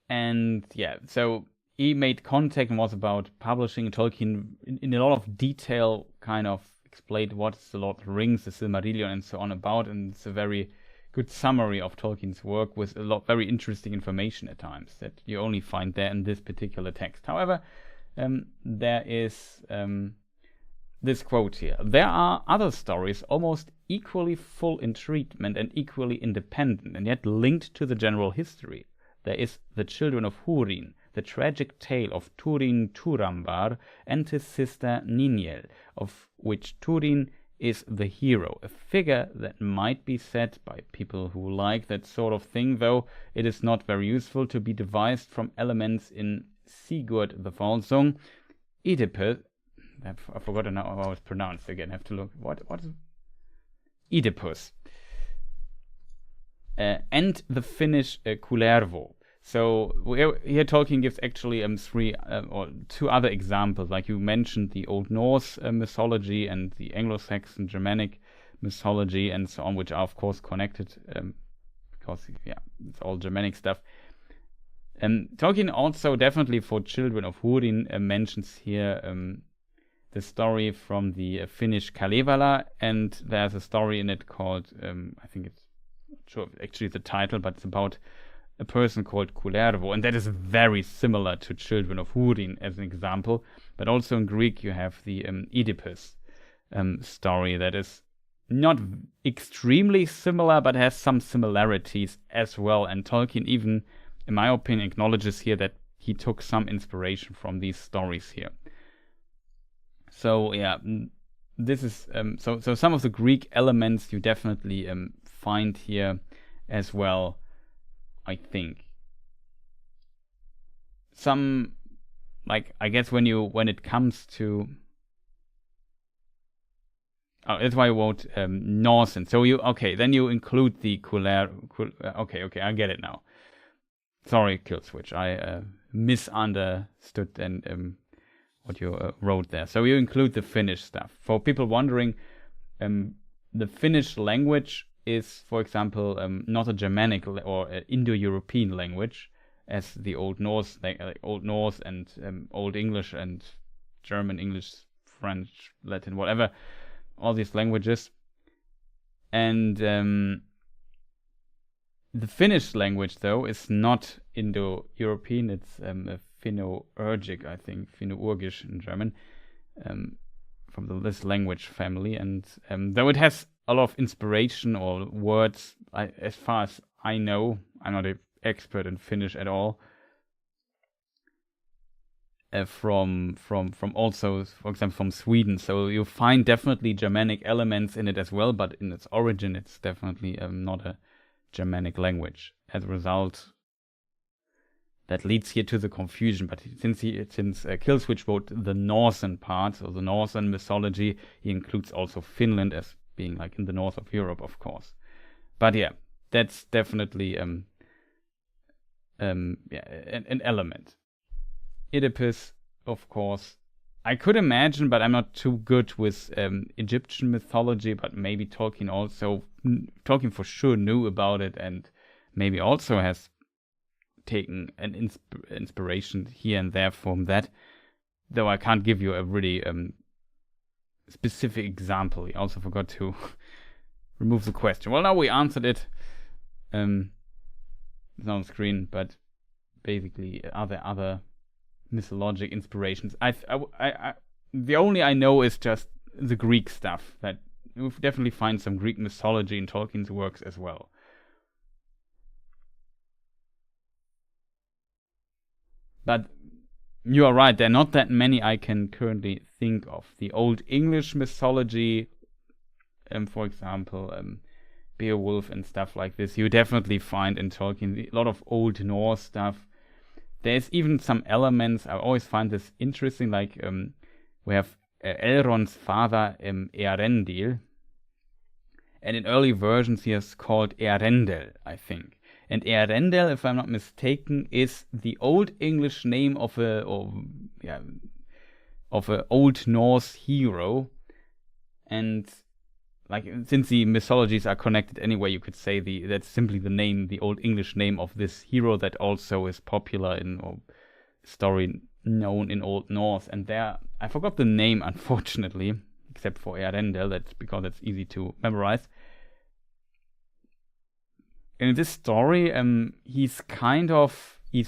And yeah, so he made contact and was about publishing. Tolkien, in a lot of detail, kind of explained what's the Lord of the Rings, the Silmarillion, and so on about. And it's a very good summary of Tolkien's work with a lot very interesting information at times that you only find there in this particular text. However, there is this quote here. There are other stories almost equally full in treatment and equally independent and yet linked to the general history. There is The Children of Húrin, the tragic tale of Túrin Turambar and his sister Níniel, of which Túrin is the hero, a figure that might be said by people who like that sort of thing, though it is not very useful, to be devised from elements in Sigurd the Volsung, Oedipus. I've forgotten how it's pronounced again. I have to look. What is Oedipus? And the Finnish Kullervo. So here Tolkien gives actually three or two other examples. Like you mentioned, the Old Norse mythology and the Anglo-Saxon Germanic mythology and so on, which are of course connected because it's all Germanic stuff. Tolkien also definitely for Children of Húrin mentions here the story from the Finnish Kalevala, and there's a story in it called, I think it's not sure actually the title, but it's about a person called Kullervo, and that is very similar to Children of Húrin as an example. But also in Greek you have the Oedipus story that is not extremely similar, but has some similarities as well. And Tolkien even, in my opinion, acknowledges here that he took some inspiration from these stories here. So yeah, this is so some of the Greek elements you definitely find here as well. I think some, like, I guess when it comes to that's why I wrote Norse, and so then you include the okay, I get it now. Sorry, Killswitch, I misunderstood and what you wrote there. So you include the Finnish stuff. For people wondering, the Finnish language is, for example, not a Germanic or Indo-European language, as the Old Norse, Old Norse and Old English and German, English, French, Latin, whatever, all these languages. And the Finnish language, though, is not Indo-European. It's Finno-Ugric, I think, Finno-Ugric in German, from this language family. And though it has a lot of inspiration or words, as far as I know, I'm not an expert in Finnish at all. from also, for example, from Sweden. So you find definitely Germanic elements in it as well, but in its origin, it's definitely not a Germanic language. As a result, that leads here to the confusion. But since Killswitch wrote the Northern part, or the Northern mythology, he includes also Finland as being like in the north of Europe, of course. But yeah, that's definitely an element. Oedipus, of course, I could imagine, but I'm not too good with Egyptian mythology, but maybe Tolkien for sure knew about it, and maybe also has taken an inspiration here and there from that, though I can't give you a really specific example. I also forgot to remove the question. Well, now we answered it. It's on screen, but basically other mythologic inspirations. The only I know is just the Greek stuff. That you'll definitely find some Greek mythology in Tolkien's works as well. But you are right, there are not that many I can currently think of. The Old English mythology, for example, Beowulf and stuff like this, you definitely find in Tolkien. A lot of Old Norse stuff. There's even some elements, I always find this interesting, like we have Elrond's father, Earendil, and in early versions he is called Earendel, I think. And Earendel, if I'm not mistaken, is the Old English name of a Old Norse hero. And like, since the mythologies are connected anyway, you could say that's simply the Old English name of this hero that also is popular in, or story known in Old Norse. And there, I forgot the name, unfortunately, except for Earendel. That's because it's easy to memorize. In this story, he's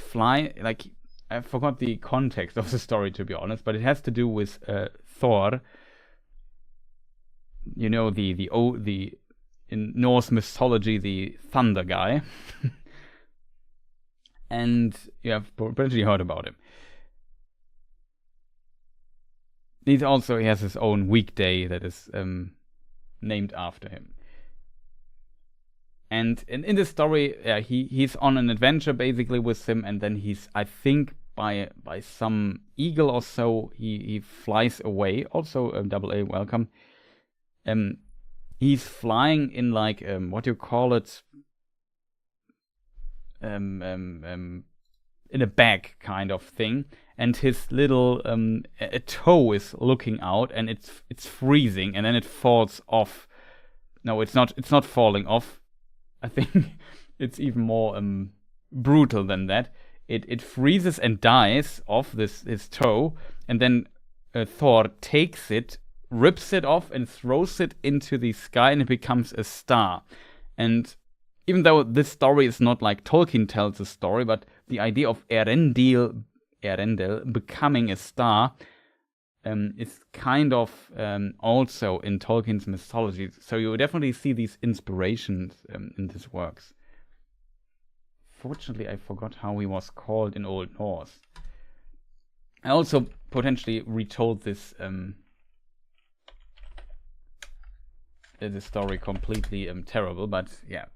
flying, like, I forgot the context of the story, to be honest, but it has to do with Thor. You know, the in Norse mythology, the thunder guy. And you have potentially heard about him. He has his own weekday that is named after him. And in this story, he's on an adventure basically with him, and then he's, I think, by some eagle or so, he flies away. Also, double A, welcome. He's flying in like what do you call it? In a bag kind of thing, and his little a toe is looking out, and it's freezing, and then it falls off. No, it's not falling off. I think it's even more brutal than that. It freezes and dies off his toe, and then Thor takes it, rips it off, and throws it into the sky, and it becomes a star. And even though this story is not like Tolkien tells the story, but the idea of Earendel becoming a star is kind of also in Tolkien's mythology. So you definitely see these inspirations in his works. Fortunately, I forgot how he was called in Old Norse. I also potentially retold this this story completely terrible, but yeah.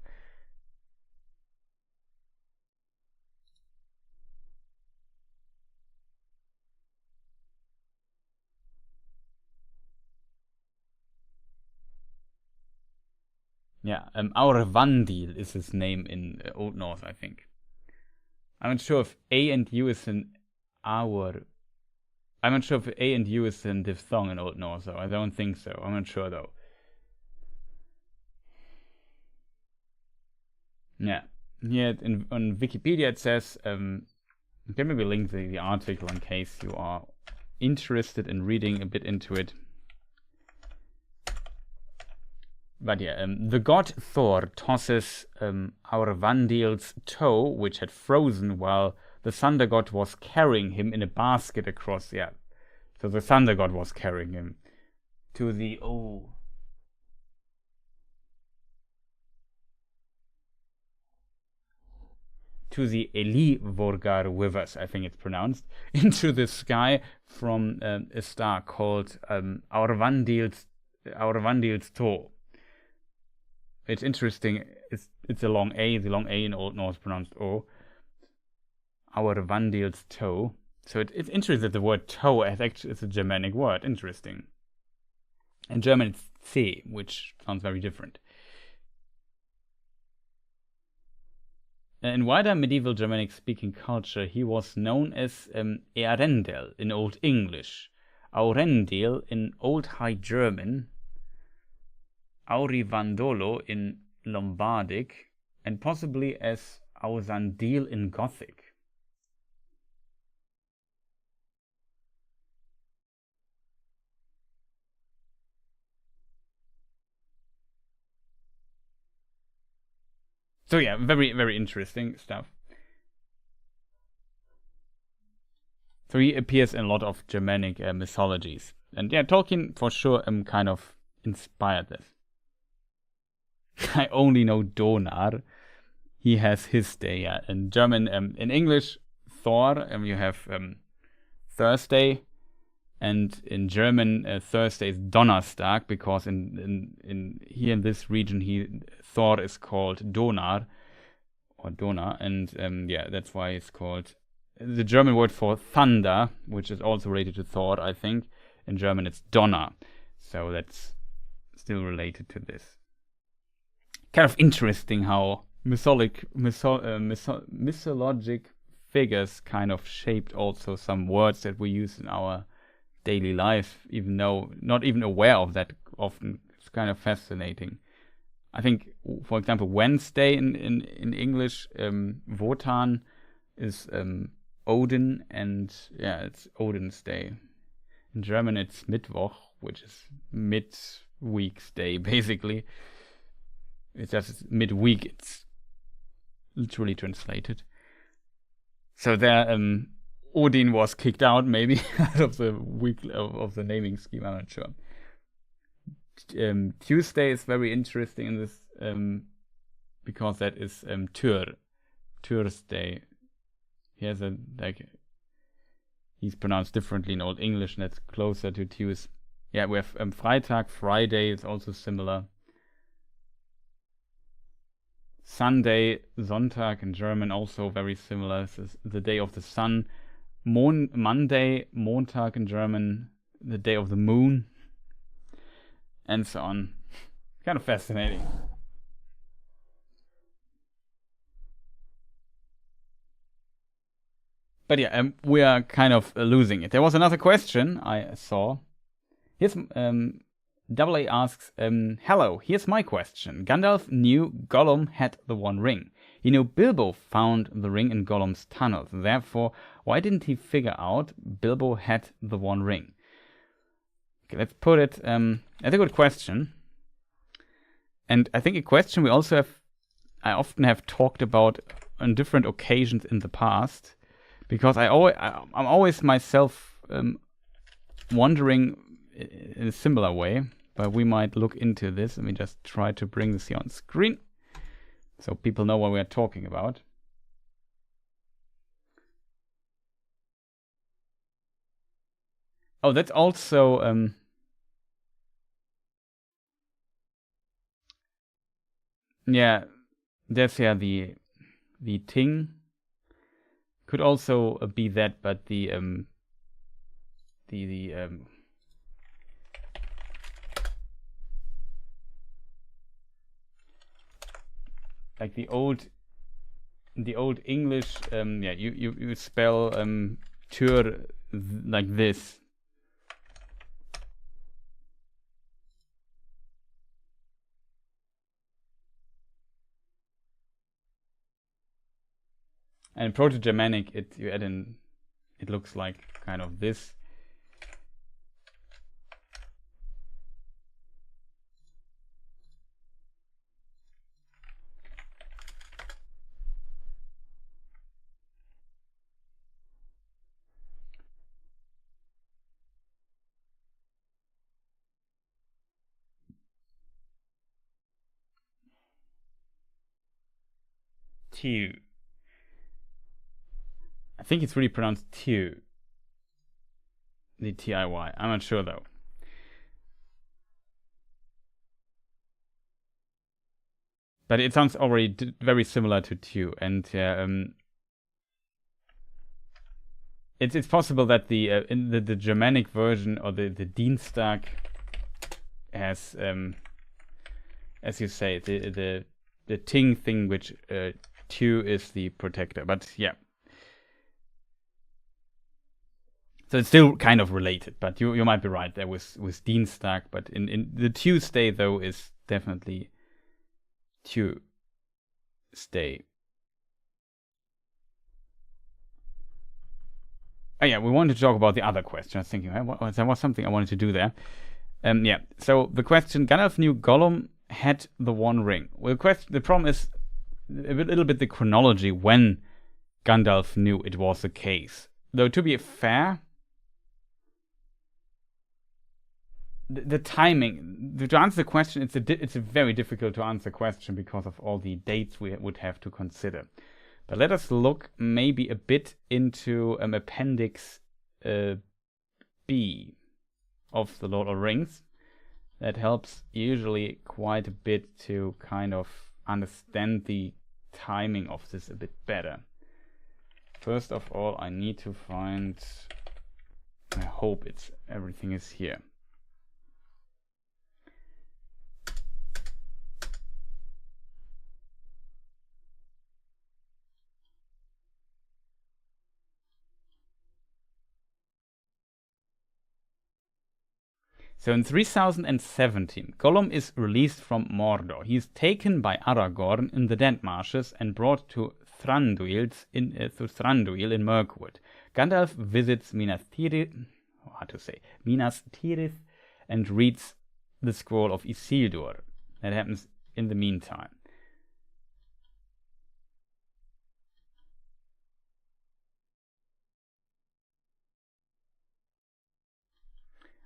Yeah, Aurvandil is his name in Old Norse, I think. I'm not sure if A and U is an Aur. I'm not sure if A and U is in diphthong in Old Norse, though. I don't think so. I'm not sure, though. Yeah. Here on Wikipedia it says, can maybe link the article in case you are interested in reading a bit into it. But yeah, the god Thor tosses Aurvandil's toe, which had frozen, while the thunder god was carrying him in a basket across. Yeah, so the thunder god was carrying him to the to the Elivorgar rivers, I think it's pronounced, into the sky from a star called Aurvandil's Toe. It's interesting. It's a long A. The long A in Old Norse pronounced O. Aurvandil's Toe. So it's interesting that the word toe is a Germanic word. Interesting. In German it's C, which sounds very different. In wider medieval Germanic-speaking culture, he was known as Earendel in Old English, Aurendil in Old High German, Aurivandolo in Lombardic, and possibly as Ausandil in Gothic. So yeah, very, very interesting stuff. So he appears in a lot of Germanic mythologies. And yeah, Tolkien for sure kind of inspired this. I only know Donar. He has his day, yeah. In German, in English, Thor, you have Thursday. And in German, Thursday is Donnerstag, because in here in this region, Thor is called Donar, or Dona, and yeah, that's why it's called. The German word for thunder, which is also related to Thor, I think, in German it's Donner, so that's still related to this. Kind of interesting how mythologic figures kind of shaped also some words that we use in our daily life, even though not even aware of that often. It's kind of fascinating. I think, for example, Wednesday in English, Wotan is Odin, and yeah, it's Odin's day. In German, it's Mittwoch, which is mid-week's day, basically. It's just midweek, it's literally translated. So there, Odin was kicked out, maybe, out of the week of the naming scheme. I'm not sure. Tuesday is very interesting in this, because that is Tyr's day. He has he's pronounced differently in Old English, and that's closer to Tuesday. Yeah, we have Freitag, Friday is also similar. Sunday, Sonntag in German, also very similar. This is the day of the sun. Monday, Montag in German, the day of the moon, and so on. Kind of fascinating. But yeah, we are kind of losing it. There was another question I saw. Here's Double A asks, hello, here's my question. Gandalf knew Gollum had the One Ring. He knew Bilbo found the ring in Gollum's tunnels. Therefore, why didn't he figure out Bilbo had the One Ring? Okay, let's put it as a good question. And I think a question we also I often have talked about on different occasions in the past. Because I'm always myself wondering in a similar way, but we might look into this. Let me just try to bring this here on screen so people know what we're talking about. Oh, that's also yeah, that's the thing. Could also be that, but the like the old English, yeah, you spell Tür like this. And in Proto-Germanic, you add in, it looks like kind of this. Two. think it's really pronounced Tew. The T-I-Y. I'm not sure though. But it sounds already very similar to Tew, and it's possible that the in the Germanic version, or the Dienstag has, as you say, the Ting thing, which Tew is the protector. But yeah, so it's still kind of related. But you might be right there with Dienstag. But in the Tuesday though is definitely Tuesday. Oh yeah, we wanted to talk about the other question. I was thinking, there was something I wanted to do there. Yeah, so the question, Gandalf knew Gollum had the One Ring. Well, the problem is a little bit the chronology when Gandalf knew it was the case. Though to be fair, the timing, to answer the question, it's a very difficult to answer question because of all the dates we would have to consider. But let us look maybe a bit into Appendix B of the Lord of the Rings. That helps usually quite a bit to kind of understand the timing of this a bit better. First of all, I need to find, I hope everything is here. So in 3017, Gollum is released from Mordor. He is taken by Aragorn in the Dead Marshes and brought to Thranduil in Mirkwood. Gandalf visits Minas Tirith and reads the scroll of Isildur. That happens in the meantime.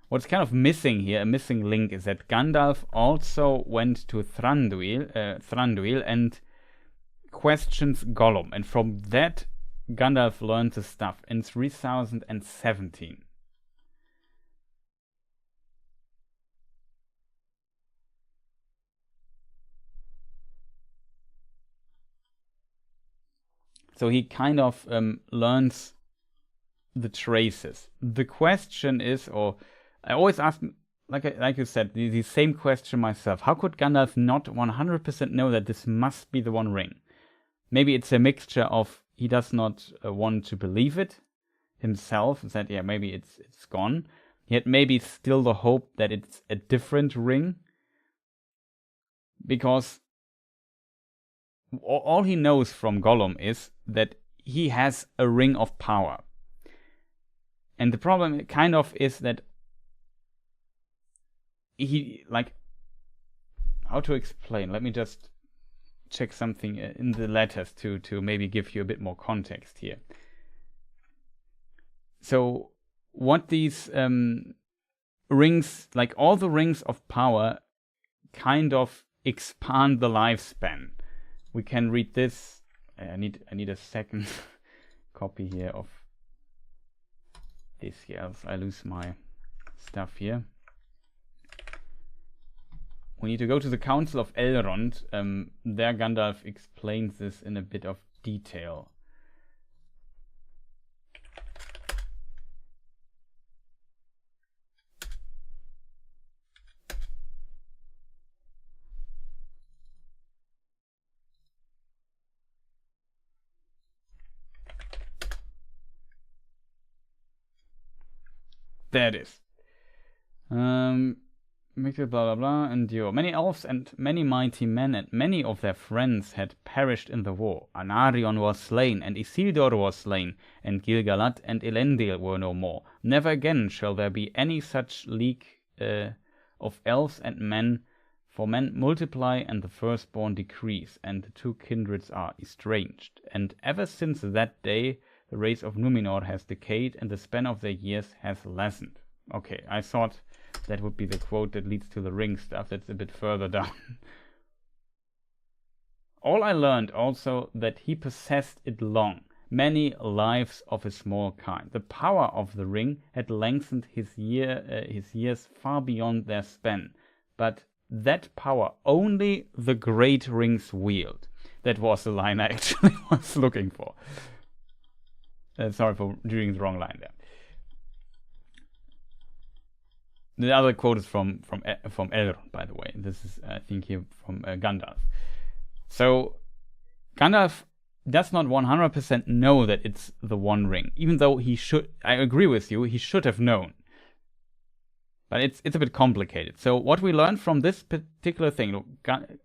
What's kind of missing here, a missing link, is that Gandalf also went to Thranduil and questions Gollum. And from that, Gandalf learned the stuff in 3017. So he kind of learns the traces. The question is, or I always ask, like you said, the same question myself. How could Gandalf not 100% know that this must be the One Ring? Maybe it's a mixture of he does not want to believe it himself, that yeah, maybe it's gone. Yet maybe still the hope that it's a different ring. Because all he knows from Gollum is that he has a ring of power. And the problem kind of is that he, like, how to explain? Let me just check something in the letters to maybe give you a bit more context here. So what these rings, like all the rings of power, kind of expand the lifespan. We can read this. I need a second copy here of this here, else I lose my stuff here. We need to go to the Council of Elrond. There Gandalf explains this in a bit of detail. There it is. Blah blah blah, endure. Many elves and many mighty men and many of their friends had perished in the war. Anarion was slain, and Isildur was slain, and Gil-galad and Elendil were no more. Never again shall there be any such league of elves and men, for men multiply and the firstborn decrease, and the two kindreds are estranged. And ever since that day the race of Numenor has decayed, and the span of their years has lessened. Okay, I thought that would be the quote that leads to the ring stuff. That's a bit further down. All I learned also that he possessed it long, many lives of a small kind. The power of the ring had lengthened his years far beyond their span, but that power only the great rings wield. That was the line I actually was looking for. Sorry for doing the wrong line there. The other quote is from Elrond, by the way. This is, I think, here from Gandalf. So Gandalf does not 100% know that it's the One Ring, even though he should. I agree with you. He should have known. But it's a bit complicated. So what we learned from this particular thing,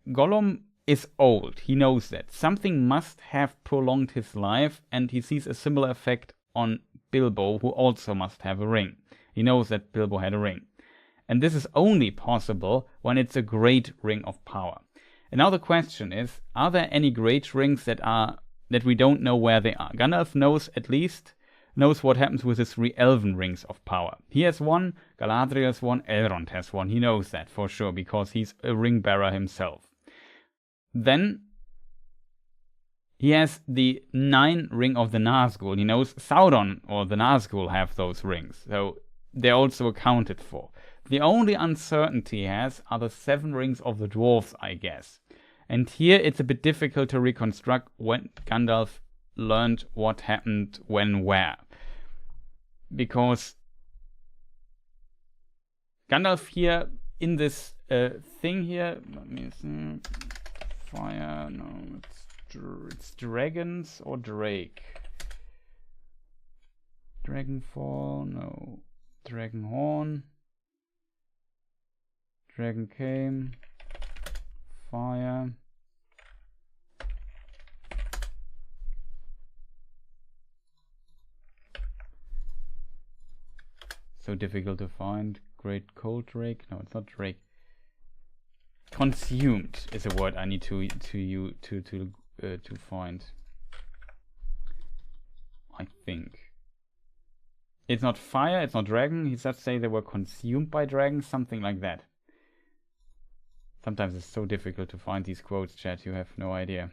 Gollum is old. He knows that. Something must have prolonged his life, and he sees a similar effect on Bilbo, who also must have a ring. He knows that Bilbo had a ring. And this is only possible when it's a great ring of power. And now the question is, are there any great rings that we don't know where they are? Gandalf knows what happens with his 3 elven rings of power. He has one, Galadriel has one, Elrond has one. He knows that for sure because he's a ring bearer himself. Then he has the 9 ring of the Nazgul. He knows Sauron or the Nazgul have those rings. So they're also accounted for. The only uncertainty he has are the 7 rings of the dwarves, I guess. And here it's a bit difficult to reconstruct when Gandalf learned what happened when where. Because Gandalf here, in this thing here, let me see, fire, no, it's dragons or Drake. Dragonfall, no, Dragonhorn. Dragon came. Fire. So difficult to find. Great cold drake. No, it's not drake. Consumed is a word I need to find. I think. It's not fire. It's not dragon. He does say they were consumed by dragons. Something like that. Sometimes it's so difficult to find these quotes, chat, you have no idea.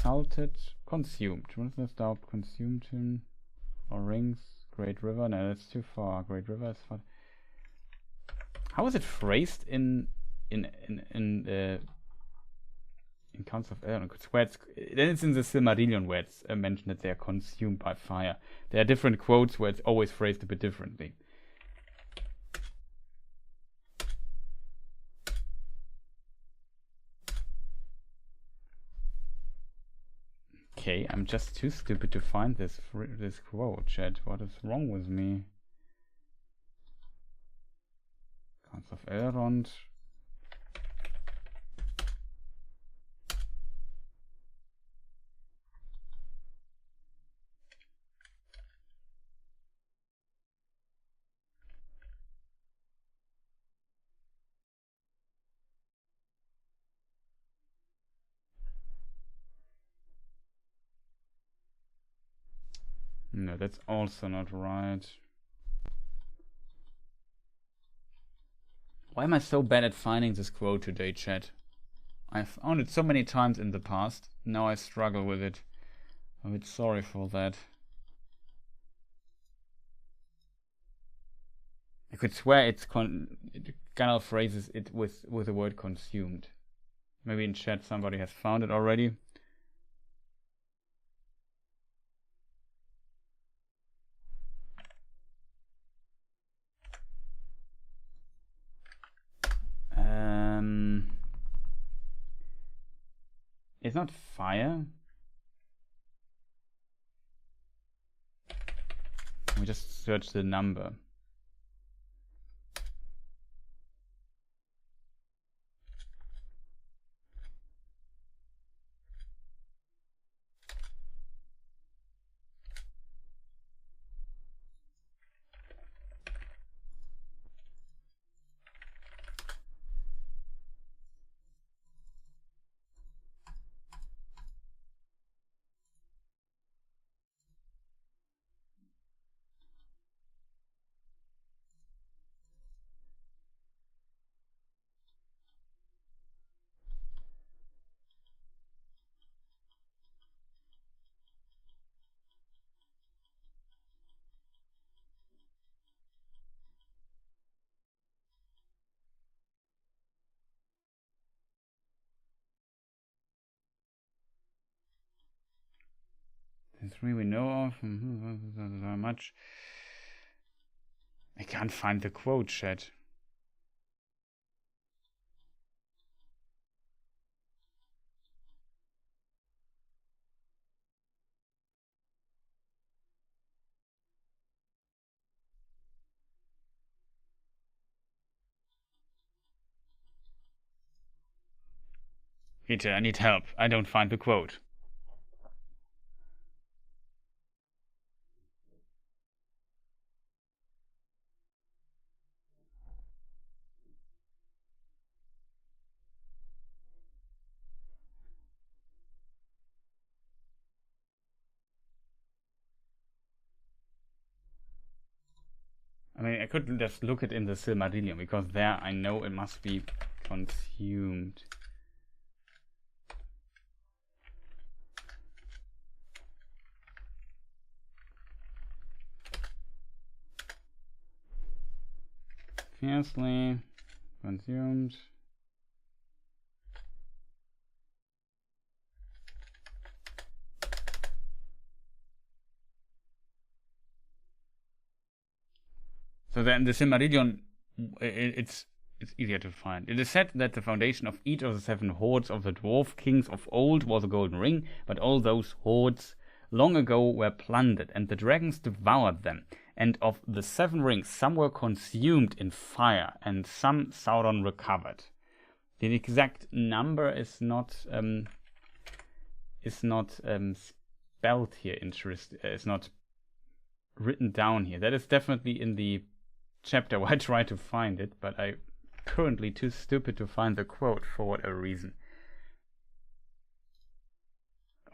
Salted, consumed. Once they stopped, consumed him. Or rings, Great River. No, that's too far. Great River is far. How is it phrased in Counts of Elrond? Then it's in the Silmarillion where it's mentioned that they are consumed by fire. There are different quotes where it's always phrased a bit differently. Okay, I'm just too stupid to find this quote, chat. What is wrong with me? Counts of Elrond. No, that's also not right. Why am I so bad at finding this quote today, chat? I've found it so many times in the past. Now I struggle with it. I'm a bit sorry for that. I could swear it's Gandalf phrases it with the word consumed. Maybe in chat somebody has found it already. It's not fire. We just search the number. The 3 we know of. Very much. I can't find the quote, chat. Peter, I need help. I don't find the quote. I mean, I could just look it in the Silmarillion, because there I know it must be consumed. Fiercely consumed. So then the Silmarillion, it's easier to find. It is said that the foundation of each of the 7 hordes of the dwarf kings of old was a golden ring, but all those hordes long ago were plundered, and the dragons devoured them. And of the 7 rings, some were consumed in fire, and some Sauron recovered. The exact number is not spelled here. It's not written down here. That is definitely in the chapter where I try to find it, but I'm currently too stupid to find the quote for whatever reason.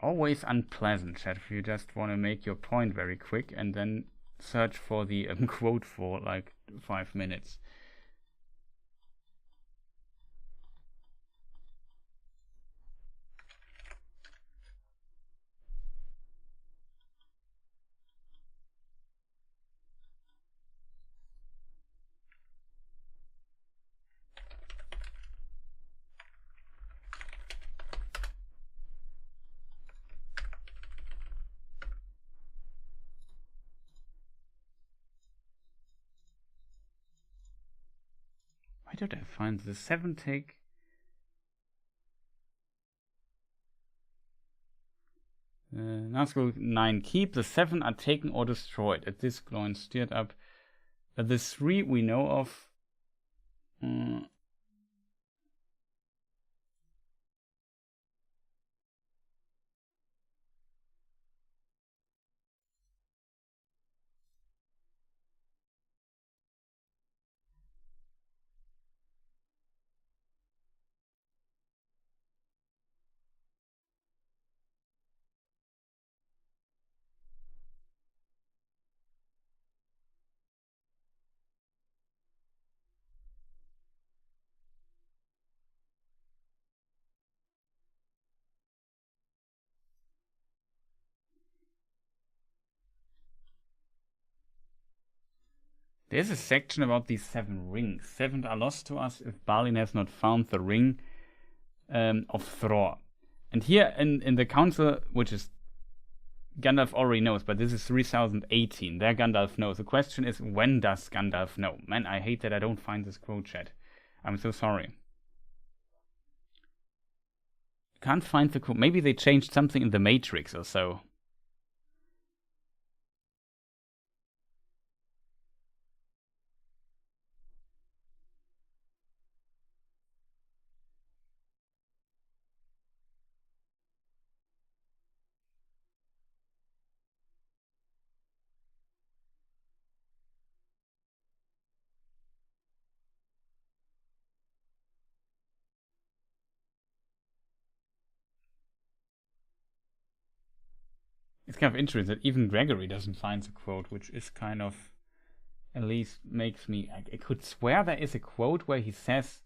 Always unpleasant, chat, if you just want to make your point very quick and then search for the quote for like 5 minutes. Where did I find the 7 take? Nazgul 9 keep. The 7 are taken or destroyed. At this Gloin steered up. The 3 we know of. There's a section about these 7 rings. 7 are lost to us if Balin has not found the ring of Thror. And here in the council, which is Gandalf already knows, but this is 3018. There Gandalf knows. The question is, when does Gandalf know? Man, I hate that I don't find this quote, chat. I'm so sorry. Can't find the quote. Maybe they changed something in the Matrix or so. It's kind of interesting that even Gregory doesn't find the quote, which is kind of, at least makes me, I could swear there is a quote where he says,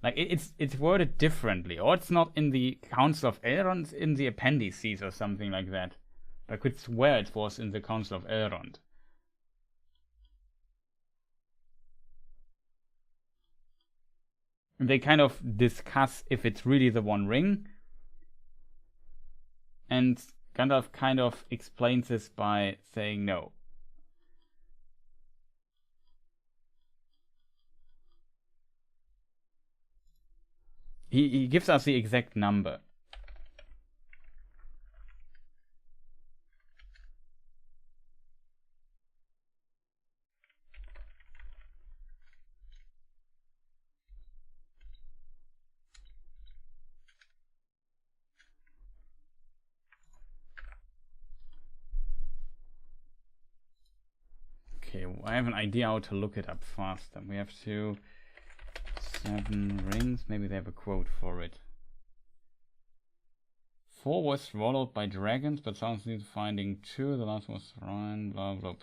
like, it's worded differently, or it's not in the Council of Elrond, it's in the appendices or something like that. I could swear it was in the Council of Elrond. And they kind of discuss if it's really the One Ring, and Gandalf kind of explains this by saying no. He gives us the exact number. Okay, I have an idea how to look it up faster. We have to 7 rings. Maybe they have a quote for it. 4 was swallowed by dragons, but sounds need finding 2. The last was Ryan, blah blah.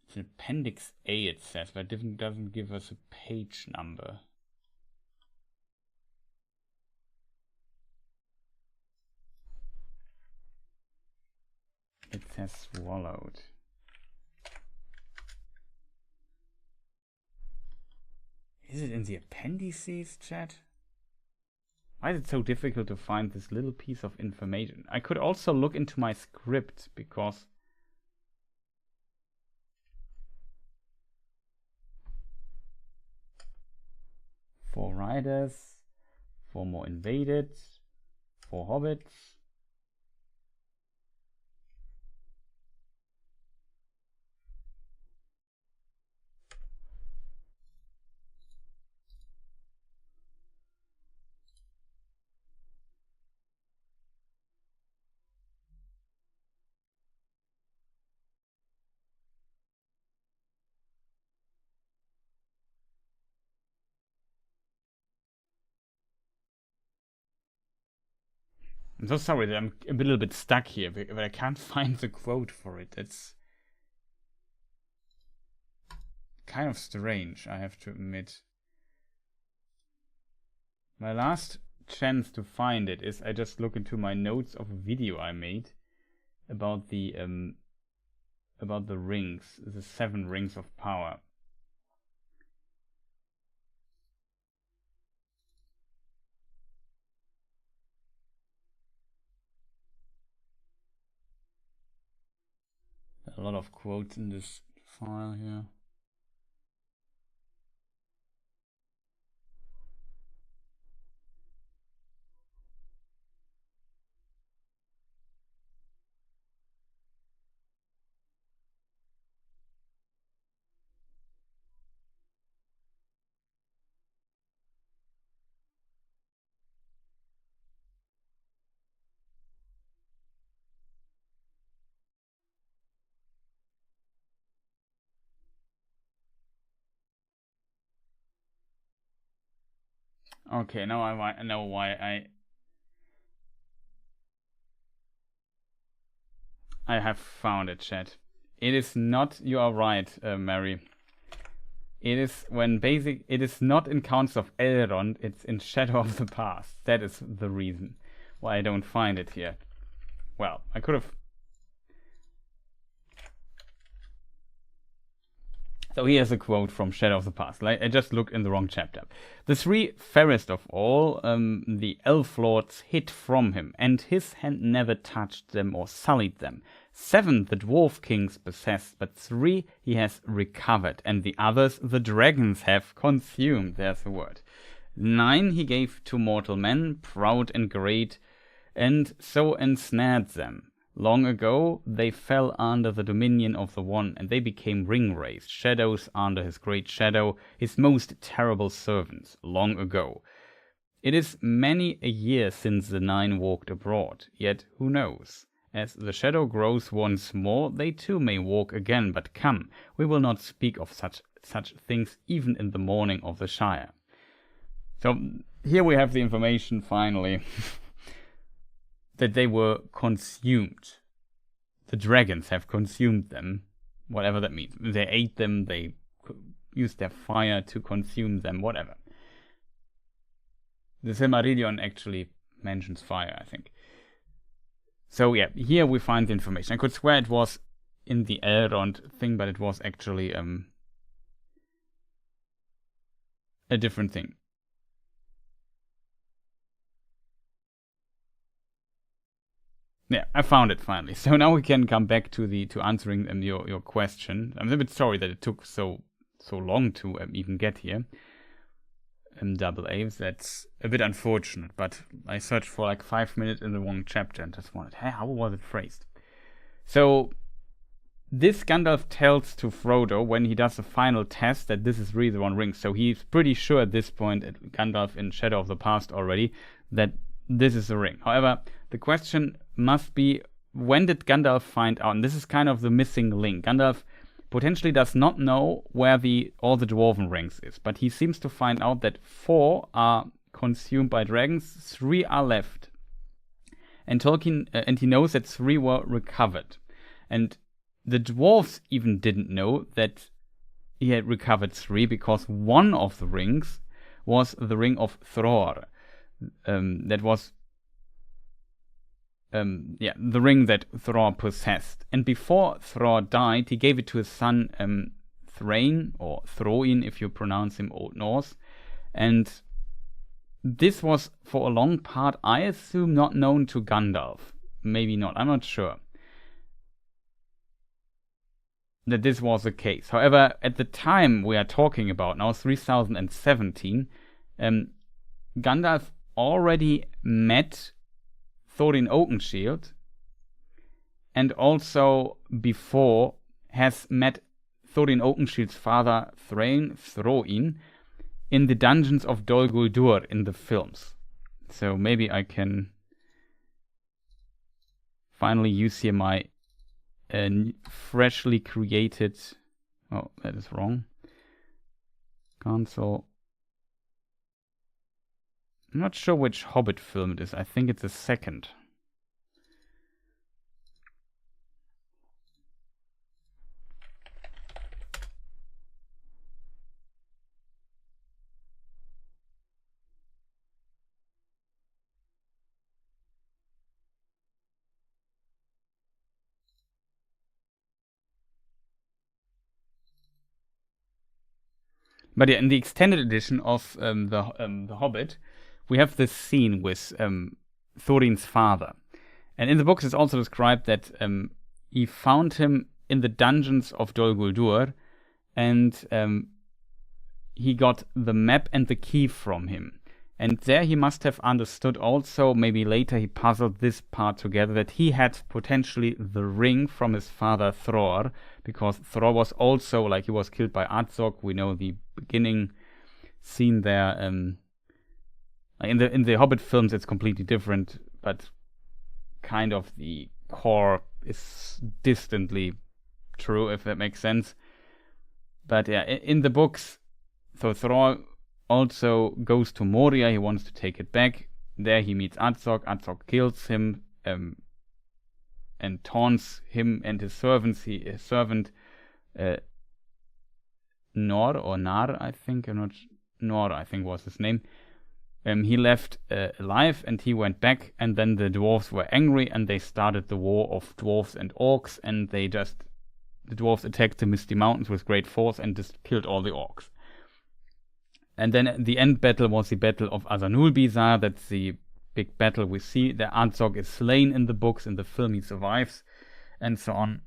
It's Appendix A, it says, but it doesn't give us a page number. It says swallowed. Is it in the appendices, chat? Why is it so difficult to find this little piece of information? I could also look into my script, because four riders, 4 more invaded, 4 hobbits. I'm so sorry that I'm a little bit stuck here, but I can't find the quote for it. It's kind of strange, I have to admit. My last chance to find it is I just look into my notes of a video I made about the rings, the 7 rings of power. A lot of quotes in this file here. Okay, now I know why I have found it, chat. It is not, you are right, Mary. It is it is not in Council of Elrond, it's in Shadow of the Past. That is the reason why I don't find it here. Well, I could have. So here's a quote from Shadow of the Past. I just looked in the wrong chapter. The 3 fairest of all, the elf lords, hid from him, and his hand never touched them or sullied them. 7 the dwarf kings possessed, but 3 he has recovered, and the others the dragons have consumed. There's the word. 9 he gave to mortal men, proud and great, and so ensnared them. Long ago they fell under the dominion of the One, and they became ring-wraiths, shadows under his great shadow, his most terrible servants, long ago. It is many a year since the 9 walked abroad, yet who knows? As the shadow grows once more, they too may walk again, but come, we will not speak of such things even in the morning of the Shire. So here we have the information finally. That they were consumed. The dragons have consumed them, whatever that means. They ate them, they used their fire to consume them, whatever. The Silmarillion actually mentions fire, I think. So yeah, here we find the information. I could swear it was in the Elrond thing, but it was actually a different thing. Yeah, I found it finally. So now we can come back to answering your question. I'm a bit sorry that it took so long to even get here. Double A's. That's a bit unfortunate, but I searched for like 5 minutes in the wrong chapter and just wanted, hey, how was it phrased? So this Gandalf tells to Frodo when he does the final test that this is really the One Ring. So he's pretty sure at this point, at Gandalf in Shadow of the Past already, that this is the ring. However, the question must be, when did Gandalf find out? And this is kind of the missing link. Gandalf potentially does not know where all the dwarven rings is, but he seems to find out that 4 are consumed by dragons, 3 are left. And and he knows that 3 were recovered. And the dwarves even didn't know that he had recovered 3, because one of the rings was the ring of Thror. That was the ring that Thror possessed. And before Thror died, he gave it to his son Thrain, or Throin if you pronounce him Old Norse. And this was for a long part, I assume, not known to Gandalf. Maybe not, I'm not sure that this was the case. However, at the time we are talking about now, 3017, Gandalf already met Thorin Oakenshield, and also before has met Thorin Oakenshield's father Throin in the dungeons of Dol Guldur in the films. So maybe I can finally use here my freshly created... Oh, that is wrong. Console. I'm not sure which Hobbit film it is. I think it's the second. But yeah, in the extended edition of the Hobbit, we have this scene with Thorin's father. And in the books it's also described that he found him in the dungeons of Dol Guldur, and he got the map and the key from him. And there he must have understood also, maybe later he puzzled this part together, that he had potentially the ring from his father Thror, because Thror was also, like, he was killed by Azog. We know the beginning scene there. In the Hobbit films it's completely different, but kind of the core is distantly true, if that makes sense. But yeah, in the books, so Thror also goes to Moria. He wants to take it back. There he meets Azog. Azog kills him and taunts him and his servants. His servant Nor or Nar, I think. Nor, I think was his name. He left alive and he went back, and then the dwarves were angry and they started the war of dwarves and orcs, and the dwarves attacked the Misty Mountains with great force and just killed all the orcs. And then the end battle was the Battle of Azanul-Bizar. That's the big battle we see. The Azog is slain in the books. In the film he survives, and so on.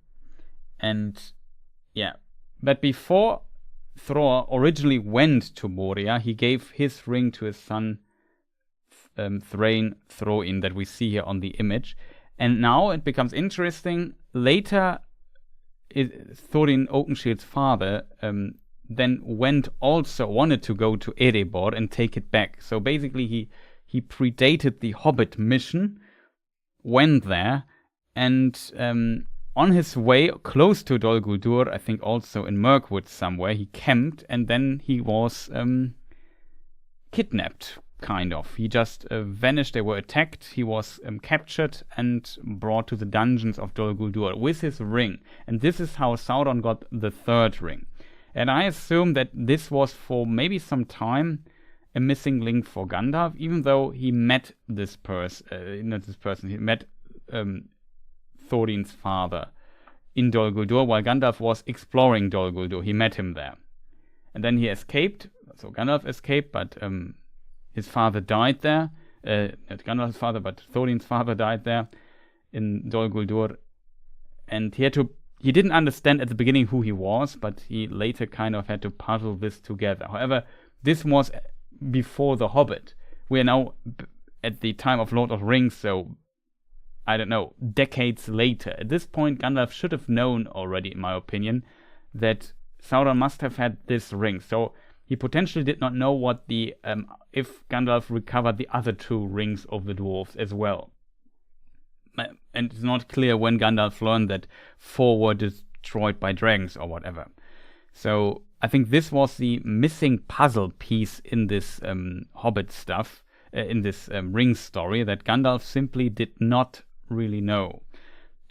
And yeah, but before Thror originally went to Moria, he gave his ring to his son Throin that we see here on the image. And now it becomes interesting. Later, Thorin Oakenshield's father then wanted to go to Erebor and take it back. So basically he predated the Hobbit mission, went there, and on his way close to Dol Guldur, I think also in Mirkwood somewhere, he camped, and then he was kidnapped, kind of. He just vanished. They were attacked. He was captured and brought to the dungeons of Dol Guldur with his ring. And this is how Sauron got the third ring. And I assume that this was for maybe some time a missing link for Gandalf, even though he met this person, he met Thorin's father in Dol Guldur while Gandalf was exploring Dol Guldur. He met him there. And then he escaped. So Gandalf escaped, but his father died there. Not Gandalf's father, but Thorin's father died there. in Dol Guldur, and he didn't understand at the beginning who he was, but he later kind of had to puzzle this together. However, this was before The Hobbit. We are now at the time of Lord of the Rings, so I don't know, decades later. At this point, Gandalf should have known already, in my opinion, that Sauron must have had this ring. So he potentially did not know what the if Gandalf recovered the other 2 rings of the dwarves as well. And it's not clear when Gandalf learned that 4 were destroyed by dragons or whatever. So I think this was the missing puzzle piece in this Hobbit stuff, in this ring story, that Gandalf simply did not really know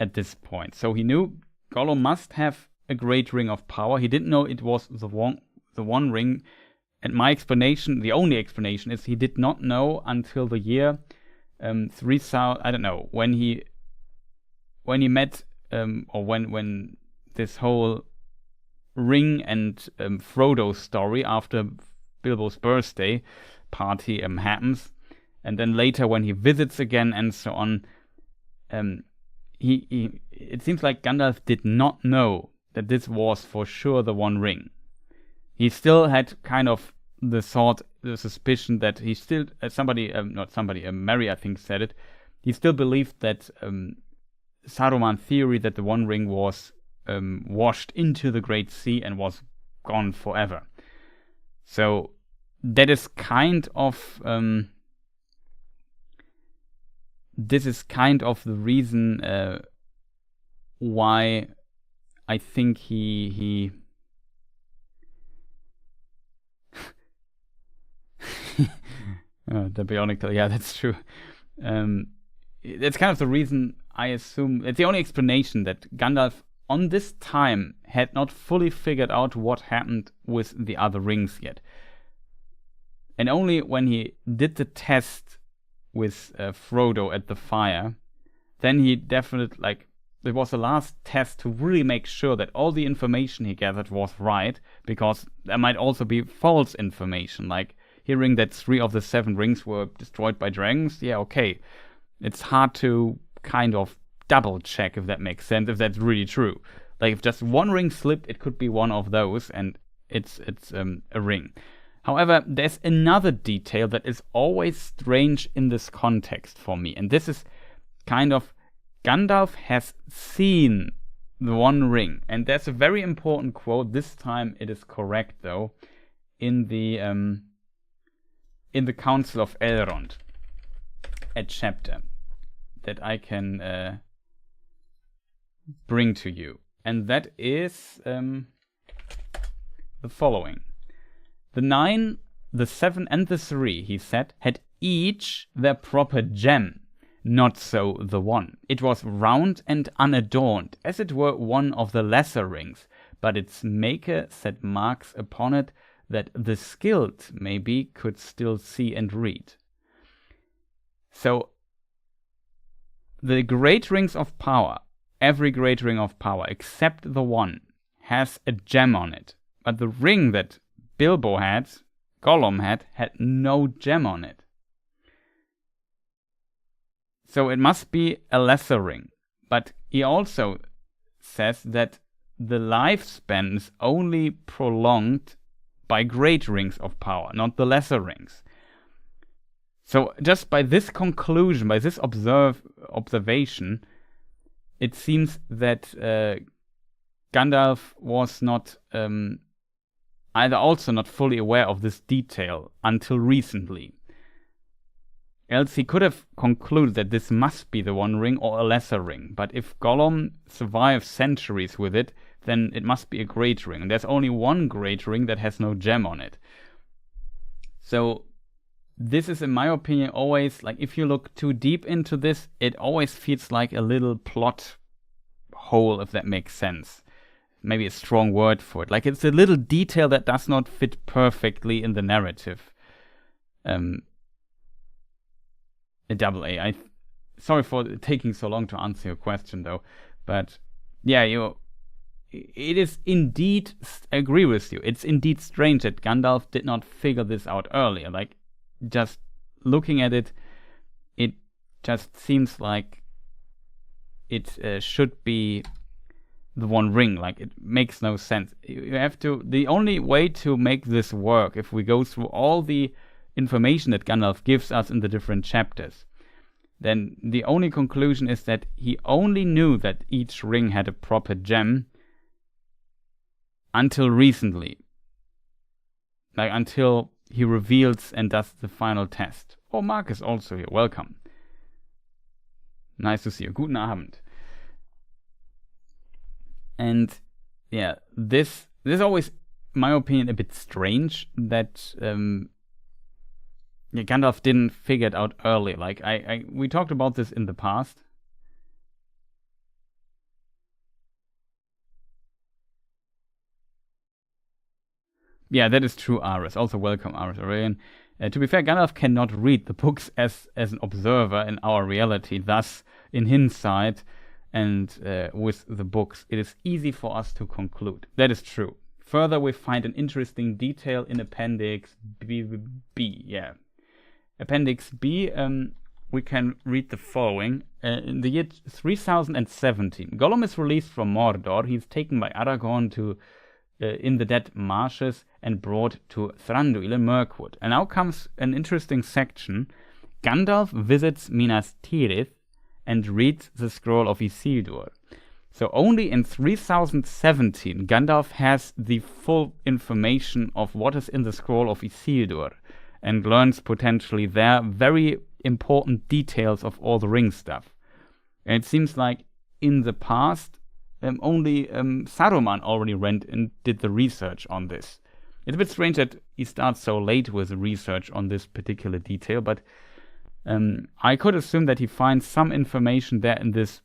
at this point. So he knew Gollum must have a great ring of power. He didn't know it was the one ring. And my explanation, the only explanation, is he did not know until the year 3000. I don't know when he met or when this whole ring and Frodo story after Bilbo's birthday party happens, and then later when he visits again and so on. It seems like Gandalf did not know that this was for sure the One Ring. He still had kind of the suspicion that he still, Mary I think said it, he still believed that Saruman theory that the One Ring was washed into the Great Sea and was gone forever. So that is kind of this is kind of the reason why I think he the Bionicle, yeah, that's true. That's kind of the reason I assume, it's the only explanation, that Gandalf on this time had not fully figured out what happened with the other rings yet. And only when he did the test with Frodo at the fire, then he definitely, it was the last test to really make sure that all the information he gathered was right, because there might also be false information, like hearing that 3 of the 7 rings were destroyed by dragons. Yeah, okay. It's hard to kind of double check if that makes sense, if that's really true. Like if just 1 ring slipped, it could be one of those, and it's a ring. However, there's another detail that is always strange in this context for me, and this is kind of, Gandalf has seen the One Ring, and there's a very important quote. This time it is correct though, in the Council of Elrond, a chapter that I can bring to you, and that is the following. The 9, the 7, and the 3, he said, had each their proper gem. Not so the one. It was round and unadorned, as it were one of the lesser rings, but its maker set marks upon it that the skilled, maybe, could still see and read. So, the great rings of power, every great ring of power, except the one, has a gem on it. But the ring that Bilbo had, Gollum had no gem on it. So it must be a lesser ring. But he also says that the lifespan is only prolonged by great rings of power, not the lesser rings. So just by this conclusion, by this observation, it seems that Gandalf was not either also not fully aware of this detail until recently. Else he could have concluded that this must be the One Ring or a lesser ring. But if Gollum survives centuries with it, then it must be a great ring. And there's only one great ring that has no gem on it. So this is, in my opinion, always, like, if you look too deep into this, it always feels like a little plot hole, if that makes sense. Maybe a strong word for it. Like, it's a little detail that does not fit perfectly in the narrative. A double A. Sorry for taking so long to answer your question, though. But yeah, it is indeed, I agree with you, it's indeed strange that Gandalf did not figure this out earlier. Like, just looking at it, it just seems like it should be the One Ring. Like, it makes no sense. You have to. The only way to make this work, if we go through all the information that Gandalf gives us in the different chapters, then the only conclusion is that he only knew that each ring had a proper gem until recently. Like, until he reveals and does the final test. Oh, Mark is also here. Welcome. Nice to see you. Guten Abend. And yeah, this is always, in my opinion, a bit strange that Gandalf didn't figure it out early. Like, we talked about this in the past. Yeah, that is true, Aris. Also, welcome, Aris Aurelian. To be fair, Gandalf cannot read the books as an observer in our reality. Thus, in hindsight and with the books, it is easy for us to conclude. That is true. Further, we find an interesting detail in Appendix B. Yeah. Appendix B, we can read the following. In the year 3017, Gollum is released from Mordor. He is taken by Aragorn to in the Dead Marshes and brought to Thranduil in Mirkwood. And now comes an interesting section. Gandalf visits Minas Tirith and reads the Scroll of Isildur. So only in 3017 Gandalf has the full information of what is in the Scroll of Isildur and learns potentially there very important details of all the ring stuff. And it seems like in the past only Saruman already went and did the research on this. It's a bit strange that he starts so late with the research on this particular detail, but I could assume that he finds some information there in this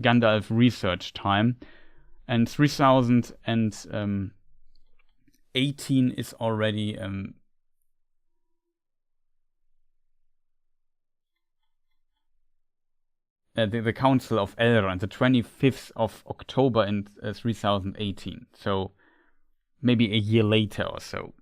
Gandalf research time, and 3018 is already the Council of Elrond, the 25th of October in 3018. So maybe a year later or so.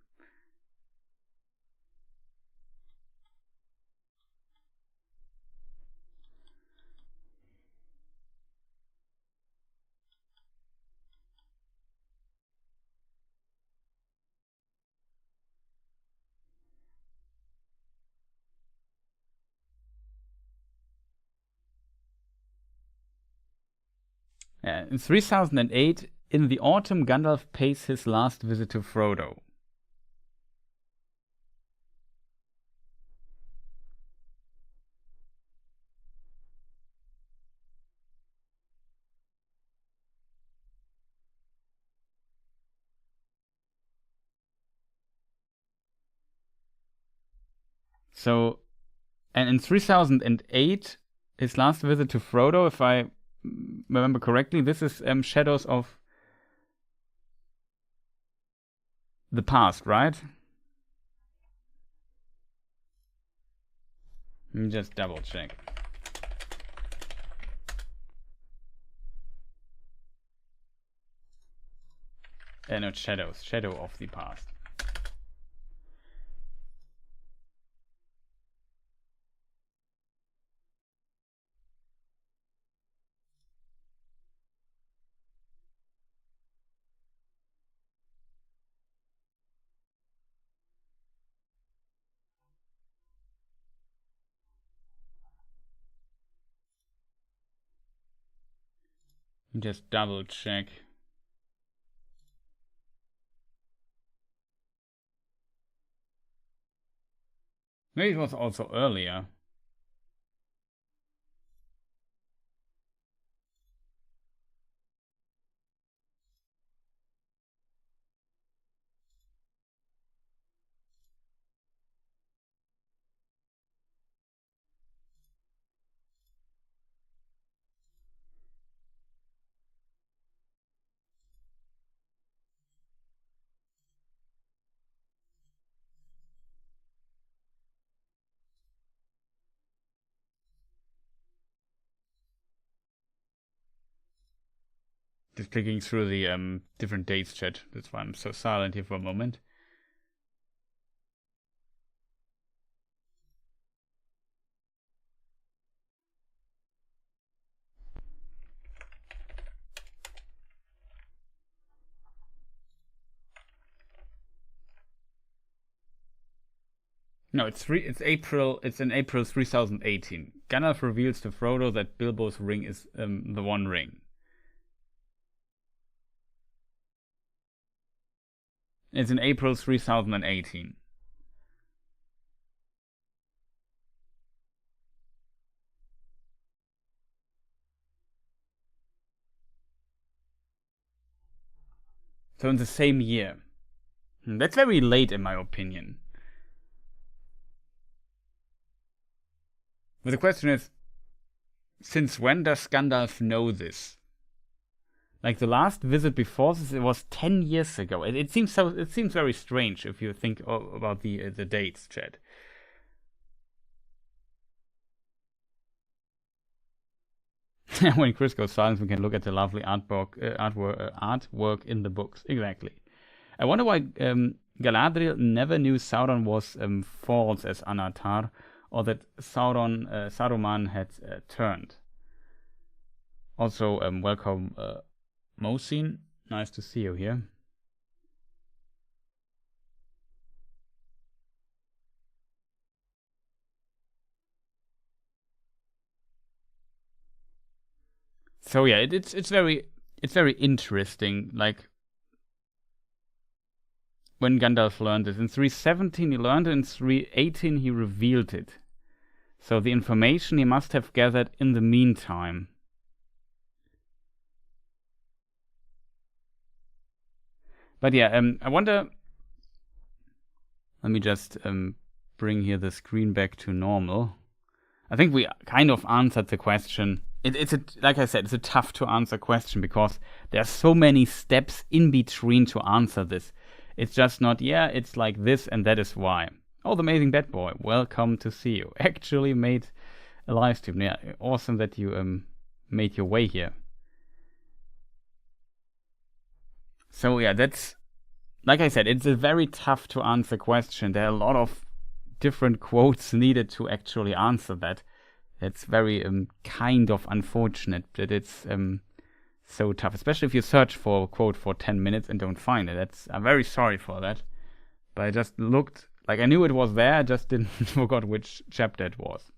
In 3008, in the autumn, Gandalf pays his last visit to Frodo. So, and in 3008, his last visit to Frodo, if I remember correctly, this is Shadows of the Past, right? Let me just double check. No, Shadows. Shadow of the Past. Just double check. Maybe it was also earlier. Just clicking through the different dates chat. That's why I'm so silent here for a moment. No, it's April. It's in April 3018. Gandalf reveals to Frodo that Bilbo's ring is the One Ring. It's in April 3018. So in the same year. That's very late in my opinion. But the question is, since when does Gandalf know this? Like the last visit before this, it was 10 years ago. It seems very strange if you think about the dates, Chad. When Chris goes silent, we can look at the lovely artwork in the books. Exactly. I wonder why Galadriel never knew Sauron was false as Anatar, or that Saruman had turned. Also, welcome, Mosin. Nice to see you here. So yeah, it's very interesting. Like when Gandalf learned it in 317, he learned it. In 318, he revealed it. So the information he must have gathered in the meantime. But yeah, I wonder. Let me just bring here the screen back to normal. I think we kind of answered the question. Like I said, it's a tough to answer question because there are so many steps in between to answer this. It's just not, it's like this and that is why. Oh, the amazing Bad Boy, welcome to see you. Actually made a live stream. Yeah, awesome that you made your way here. So yeah, that's, like I said, it's a very tough to answer question. There are a lot of different quotes needed to actually answer that. It's very kind of unfortunate that it's so tough, especially if you search for a quote for 10 minutes and don't find it. I'm very sorry for that. But I just looked, like I knew it was there, I just didn't forgot which chapter it was.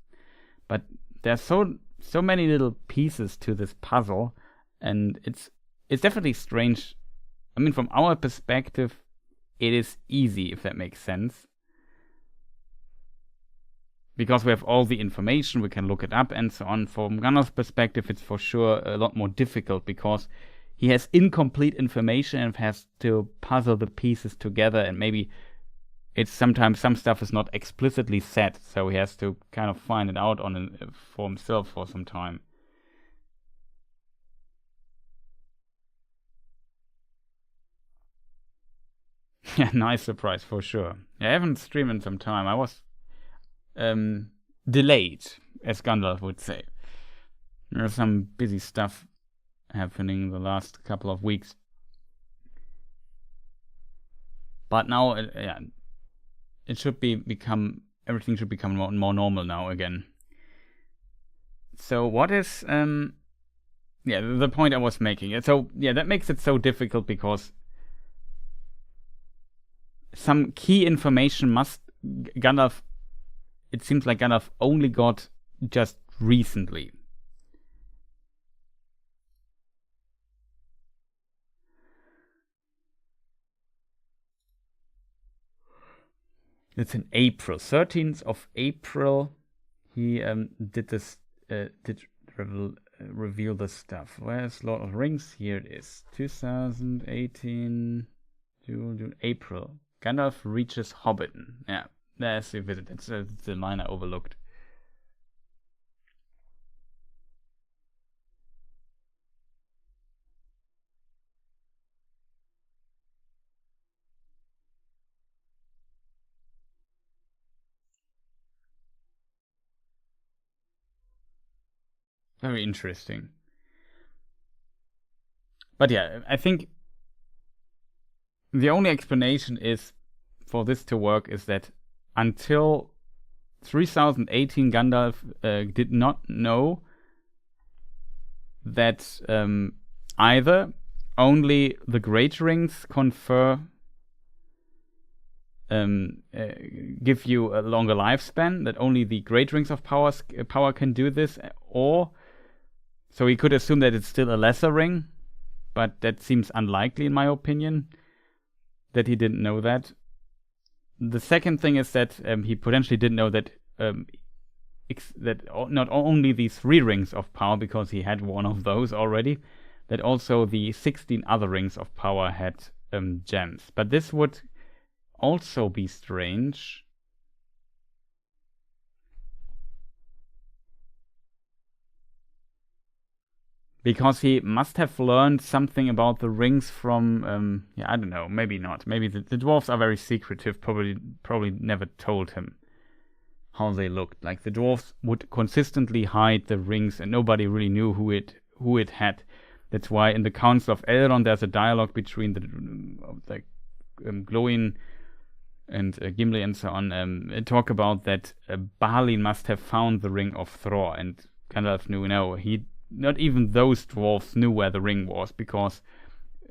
But there's so many little pieces to this puzzle, and it's definitely strange. I mean, from our perspective, it is easy, if that makes sense. Because we have all the information, we can look it up and so on. From Gandalf's perspective, it's for sure a lot more difficult because he has incomplete information and has to puzzle the pieces together, and maybe it's sometimes some stuff is not explicitly said, so he has to kind of find it out for himself for some time. Yeah, nice surprise for sure. Yeah, I haven't streamed in some time. I was delayed, as Gandalf would say. There's some busy stuff happening the last couple of weeks. But now, it should everything should become more normal now again. So what is, the point I was making. So, yeah, that makes it so difficult because some key information it seems like Gandalf only got just recently. It's in April, 13th of April. He did this, reveal the stuff. Where's Lord of the Rings? Here it is, 2018, June, April. Gandalf reaches Hobbiton. Yeah. There's the visit. That's the line I overlooked. Very interesting. But yeah, I think the only explanation is for this to work is that until 3018, Gandalf did not know that either only the Great Rings confer give you a longer lifespan, that only the great rings of power can do this, or so we could assume that it's still a lesser ring, but that seems unlikely in my opinion, that he didn't know that. The second thing is that he potentially didn't know that that not only the 3 rings of power, because he had one of those already, that also the 16 other rings of power had gems. But this would also be strange. Because he must have learned something about the rings from, I don't know, maybe not. Maybe the dwarves are very secretive, probably never told him how they looked. Like, the dwarves would consistently hide the rings and nobody really knew who it had. That's why in the Council of Elrond there's a dialogue between the Glowin and Gimli and so on. Talk about that Balin must have found the ring of Thror, and Gandalf knew, no, not even those dwarves knew where the ring was, because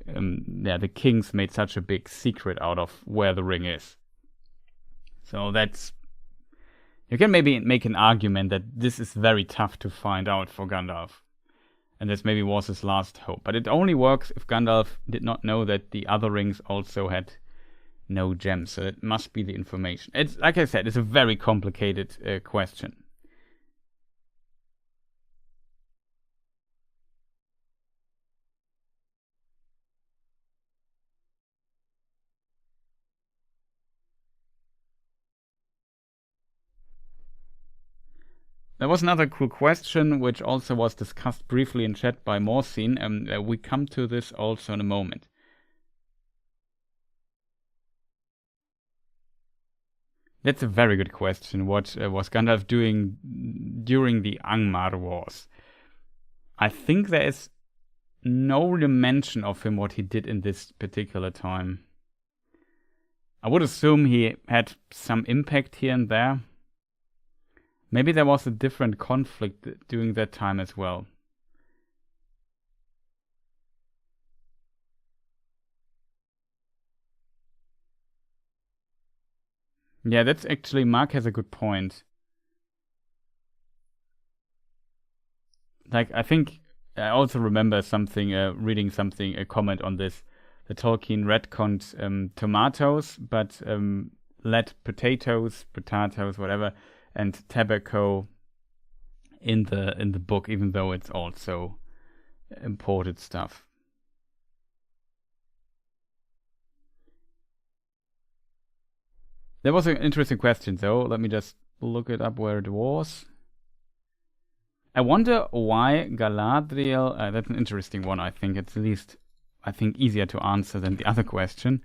the kings made such a big secret out of where the ring is. So that's, you can maybe make an argument that this is very tough to find out for Gandalf, and this maybe was his last hope. But it only works if Gandalf did not know that the other rings also had no gems, so it must be the information. It's, like I said, it's a very complicated question. There was another cool question, which also was discussed briefly in chat by Morsin, and we come to this also in a moment. That's a very good question. What was Gandalf doing during the Angmar Wars? I think there is no real mention of him, what he did in this particular time. I would assume he had some impact here and there. Maybe there was a different conflict during that time as well. Yeah, that's actually, Mark has a good point. Like, I think I also remember something, reading something, a comment on this. The Tolkien retconned tomatoes, but let potatoes, whatever, and tobacco in the book, even though it's also imported stuff. That was an interesting question, though. Let me just look it up where it was. I wonder why Galadriel. That's an interesting one. I think it's at least, easier to answer than the other question.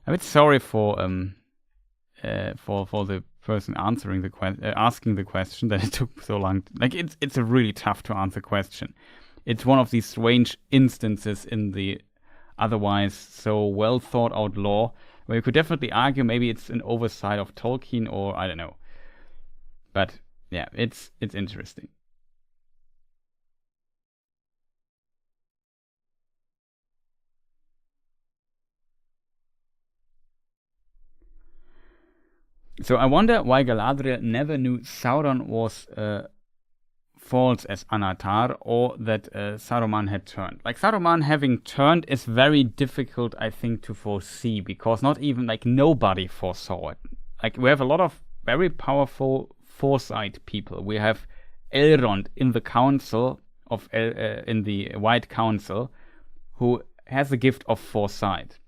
I'm a bit sorry for the person answering asking the question, that it took so long. Like, it's a really tough to answer question. It's one of these strange instances in the otherwise so well thought out lore, where you could definitely argue maybe it's an oversight of Tolkien, or I don't know. But yeah, it's interesting. So I wonder why Galadriel never knew Sauron was false as Anatar, or that Saruman had turned. Like, Saruman having turned is very difficult, I think, to foresee, because not even, like, nobody foresaw it. Like, we have a lot of very powerful foresight people. We have Elrond in the council of in the White Council, who has the gift of foresight.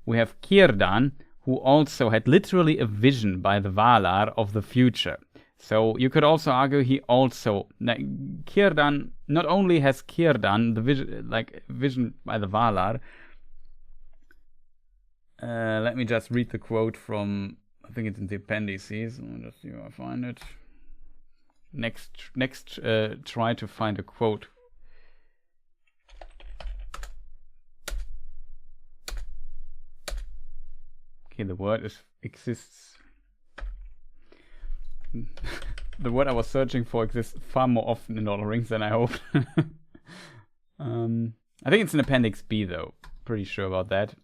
We have Círdan, who also had literally a vision by the Valar of the future. So you could also argue he also, Círdan, not only has Círdan the vision by the Valar. Let me just read the quote from, I think it's in the appendices. Let me just see if I find it. Next, try to find a quote. Okay, the word exists. The word I was searching for exists far more often in Lord of the Rings than I hoped. I think it's in Appendix B, though. Pretty sure about that.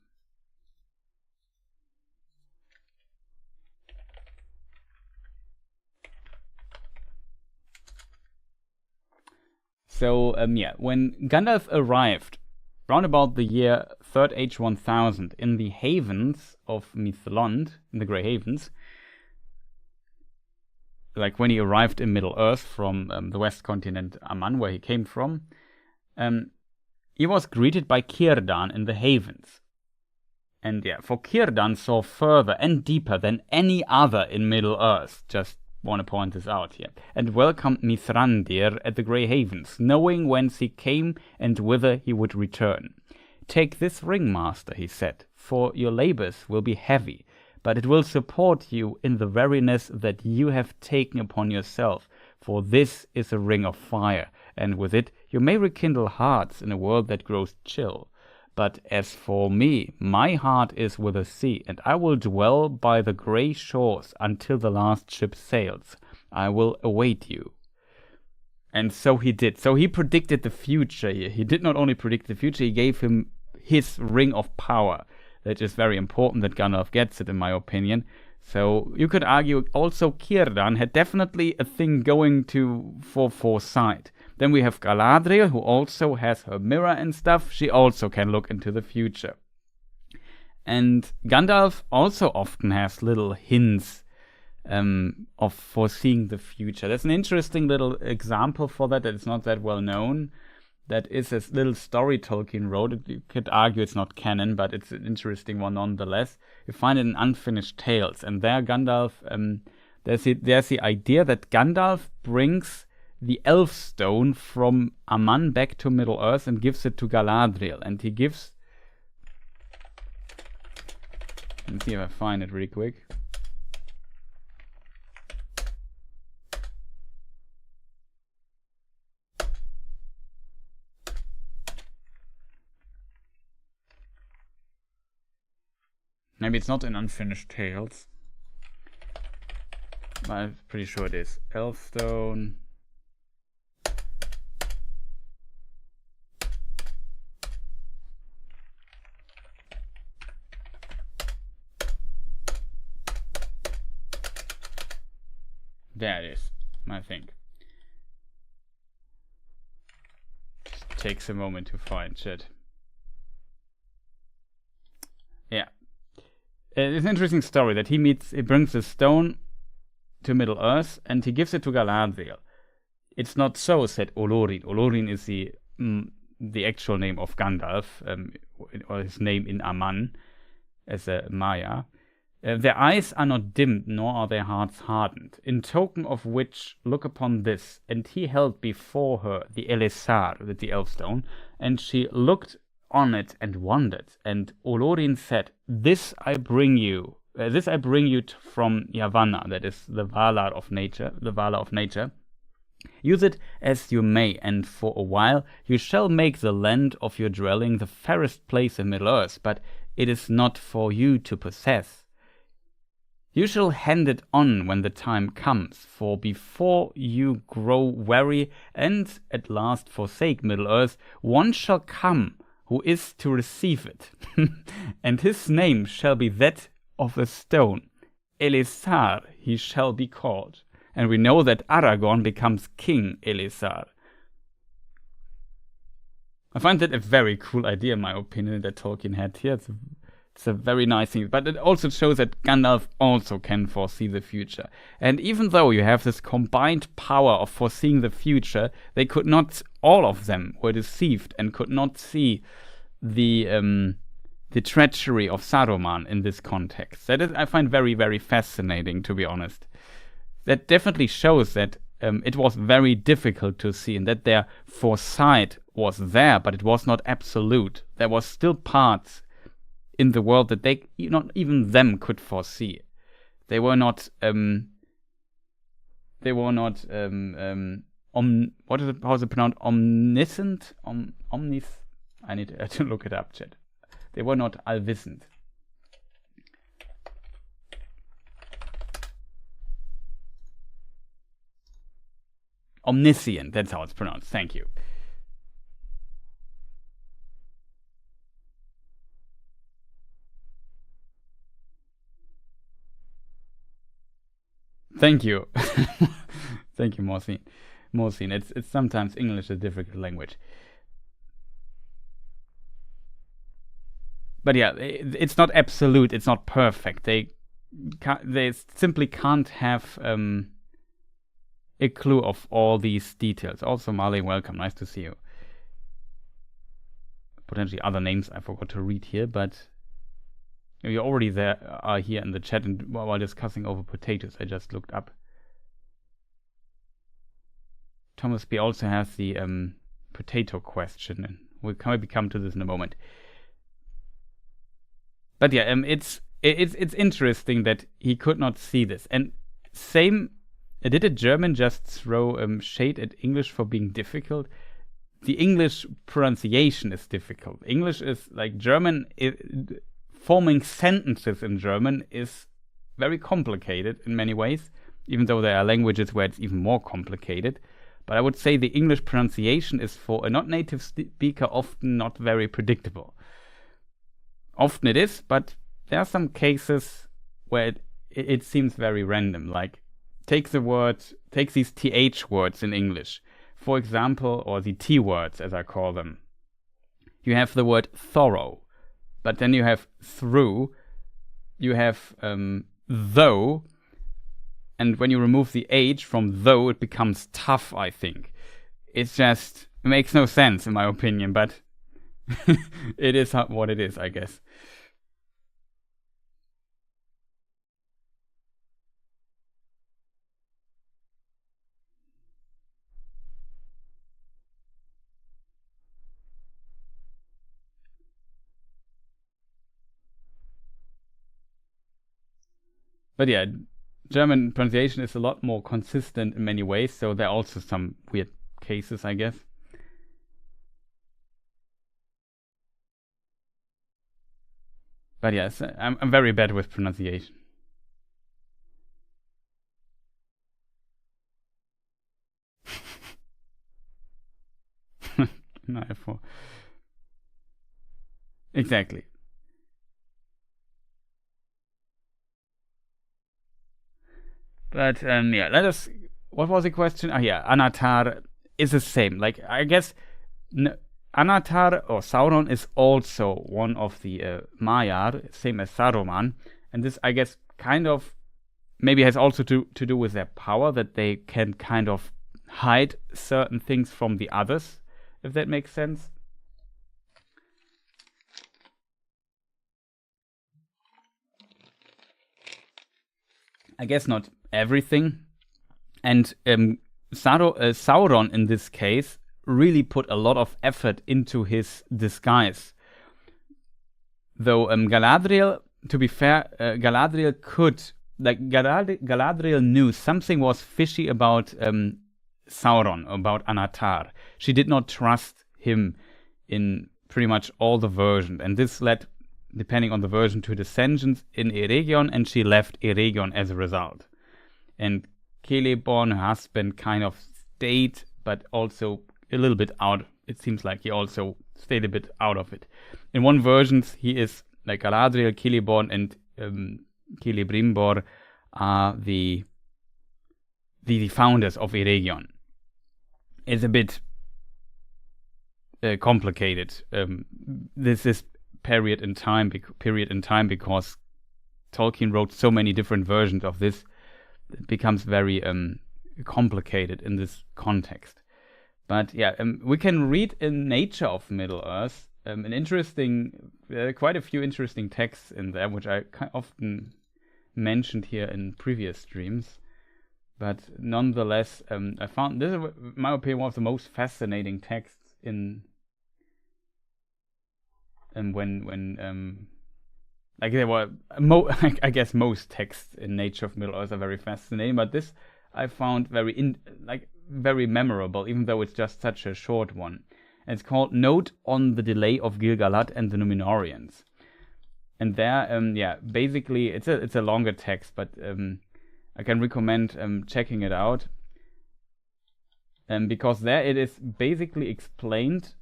So, yeah, when Gandalf arrived round about the year 3rd Age 1000 in the havens of Mithlond, in the Grey Havens, like when he arrived in Middle-earth from the west continent Aman, where he came from, he was greeted by Círdan in the havens. And yeah, for Círdan saw further and deeper than any other in Middle-earth, just want to point this out here, and welcomed Mithrandir at the Grey Havens, knowing whence he came and whither he would return. "Take this ring, master," he said, "for your labors will be heavy, but it will support you in the weariness that you have taken upon yourself, for this is a ring of fire, and with it you may rekindle hearts in a world that grows chill. But as for me, my heart is with the sea, and I will dwell by the grey shores until the last ship sails. I will await you." And so he did. So he predicted the future here. He did not only predict the future, he gave him his ring of power. That is very important that Gandalf gets it, in my opinion. So you could argue also Círdan had definitely a thing going for foresight. Then we have Galadriel, who also has her mirror and stuff. She also can look into the future. And Gandalf also often has little hints of foreseeing the future. There's an interesting little example for that is not that well known. That is a little story Tolkien wrote. You could argue it's not canon, but it's an interesting one nonetheless. You find it in Unfinished Tales. And there Gandalf, there's the idea that Gandalf brings the Elf Stone from Aman back to Middle-earth and gives it to Galadriel. And he gives... Let me see if I find it really quick. Maybe it's not in Unfinished Tales, but I'm pretty sure it is. Elfstone. There it is, I think. Just takes a moment to find shit. Yeah. It's an interesting story that he brings the stone to Middle-earth and he gives it to Galadriel. It's not so, said Olorin. Olorin is the actual name of Gandalf, or his name in Aman as a Maya. Their eyes are not dimmed, nor are their hearts hardened. In token of which, look upon this. And he held before her the Elessar, the Elfstone, and she looked on it and wondered. And Olorin said, This I bring you from Yavanna, that is the Valar of nature. Use it as you may, and for a while you shall make the land of your dwelling the fairest place in Middle-earth, but it is not for you to possess. You shall hand it on when the time comes, for before you grow weary and at last forsake Middle-earth, one shall come who is to receive it, and his name shall be that of a stone. Elessar he shall be called. And we know that Aragorn becomes King Elessar. I find that a very cool idea, in my opinion, that Tolkien had here. It's a very nice thing. But it also shows that Gandalf also can foresee the future. And even though you have this combined power of foreseeing the future, they could not, all of them were deceived and could not see the treachery of Saruman in this context. That is, I find very, very fascinating, to be honest. That definitely shows that it was very difficult to see, and that their foresight was there, but it was not absolute. There was still parts in the world that they, not even them, could foresee. They were not. What is it? How is it pronounced? Omniscient. I need to look it up, chat. They were not allwissend. Omniscient, that's how it's pronounced. Thank you. Thank you. Thank you, Morsi. more seen. It's sometimes English a difficult language. But yeah, it's not absolute. It's not perfect. They simply can't have a clue of all these details. Also, Marley, welcome. Nice to see you. Potentially other names I forgot to read here, but you already are here in the chat, and while discussing over potatoes, I just looked up. Thomas B also has the potato question, and we'll maybe come to this in a moment. But yeah, it's interesting that he could not see this. And same, did a German just throw shade at English for being difficult? The English pronunciation is difficult. English is like German. Forming sentences in German is very complicated in many ways, even though there are languages where it's even more complicated. But I would say the English pronunciation is, for a not native speaker, often not very predictable. Often it is, but there are some cases where it seems very random. Like, take these TH words in English, for example, or the T words as I call them. You have the word thorough, but then you have through, you have though, and when you remove the H from though, it becomes tough, I think. It makes no sense in my opinion, but it is what it is, I guess. But yeah, German pronunciation is a lot more consistent in many ways, so there are also some weird cases, I guess. But yes, I'm very bad with pronunciation. No, exactly. But yeah, what was the question? Oh yeah, Anatar is the same. Like, I guess Anatar or Sauron is also one of the Maiar, same as Saruman. And this, I guess, kind of maybe has also to do with their power, that they can kind of hide certain things from the others, if that makes sense. I guess not everything. And Sauron, in this case, really put a lot of effort into his disguise. Though Galadriel, to be fair, Galadriel knew something was fishy about Sauron, about Anatar. She did not trust him in pretty much all the versions, and this led, depending on the version, to dissensions in Eregion, and she left Eregion as a result. And Celeborn, her husband, kind of stayed, but also a little bit out. It seems like he also stayed a bit out of it. In one version, he is like Galadriel, Celeborn, and Celebrimbor are the founders of Eregion. It's a bit complicated. This is period in time because Tolkien wrote so many different versions of this. It becomes very complicated in this context. But yeah, we can read in Nature of Middle-earth quite a few interesting texts in there, which I often mentioned here in previous streams. But nonetheless, I found this, in my opinion, one of the most fascinating texts in like there were I guess most texts in Nature of Middle-earth are very fascinating, but this I found very memorable, even though it's just such a short one. And it's called Note on the Delay of Gil-galad and the Númenóreans. And there, basically it's a longer text, but I can recommend checking it out. Because there it is basically explained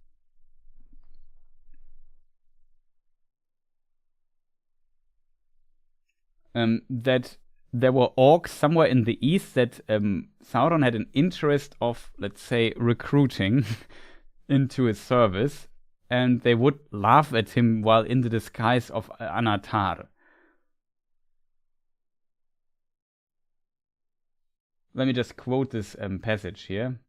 that there were orcs somewhere in the east that Sauron had an interest of, let's say, recruiting into his service, and they would laugh at him while in the disguise of Anatar. Let me just quote this passage here.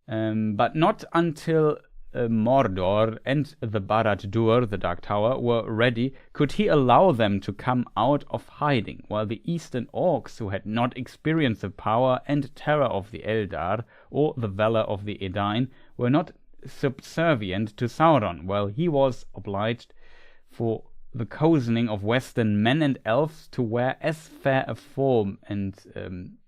But not until Mordor and the Barad-dûr, the Dark Tower, were ready could he allow them to come out of hiding, while the eastern orcs, who had not experienced the power and terror of the Eldar or the valor of the Edain, were not subservient to Sauron, while he was obliged for the cozening of western men and elves to wear as fair a form and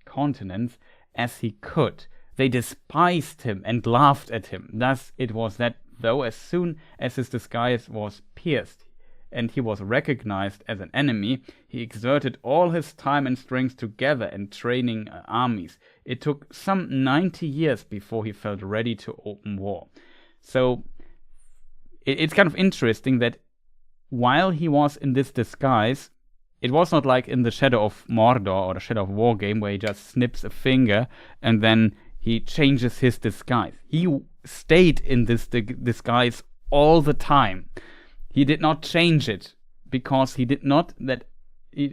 countenance as he could. They despised him and laughed at him. Thus it was that, though as soon as his disguise was pierced and he was recognized as an enemy, he exerted all his time and strength together in training armies. It took some 90 years before he felt ready to open war. So it's kind of interesting that while he was in this disguise, it was not like in the Shadow of Mordor or the Shadow of War game where he just snips a finger and then he changes his disguise. He stayed in this disguise all the time. He did not change it because he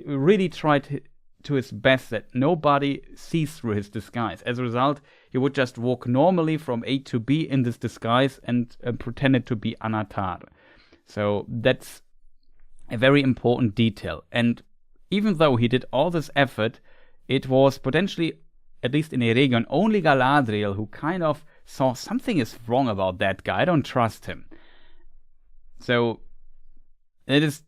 really tried to his best that nobody sees through his disguise. As a result, he would just walk normally from A to B in this disguise and pretended to be Anatar. So that's a very important detail. And even though he did all this effort, it was potentially, at least in Eregion, only Galadriel who kind of saw something is wrong about that guy. I don't trust him. So it is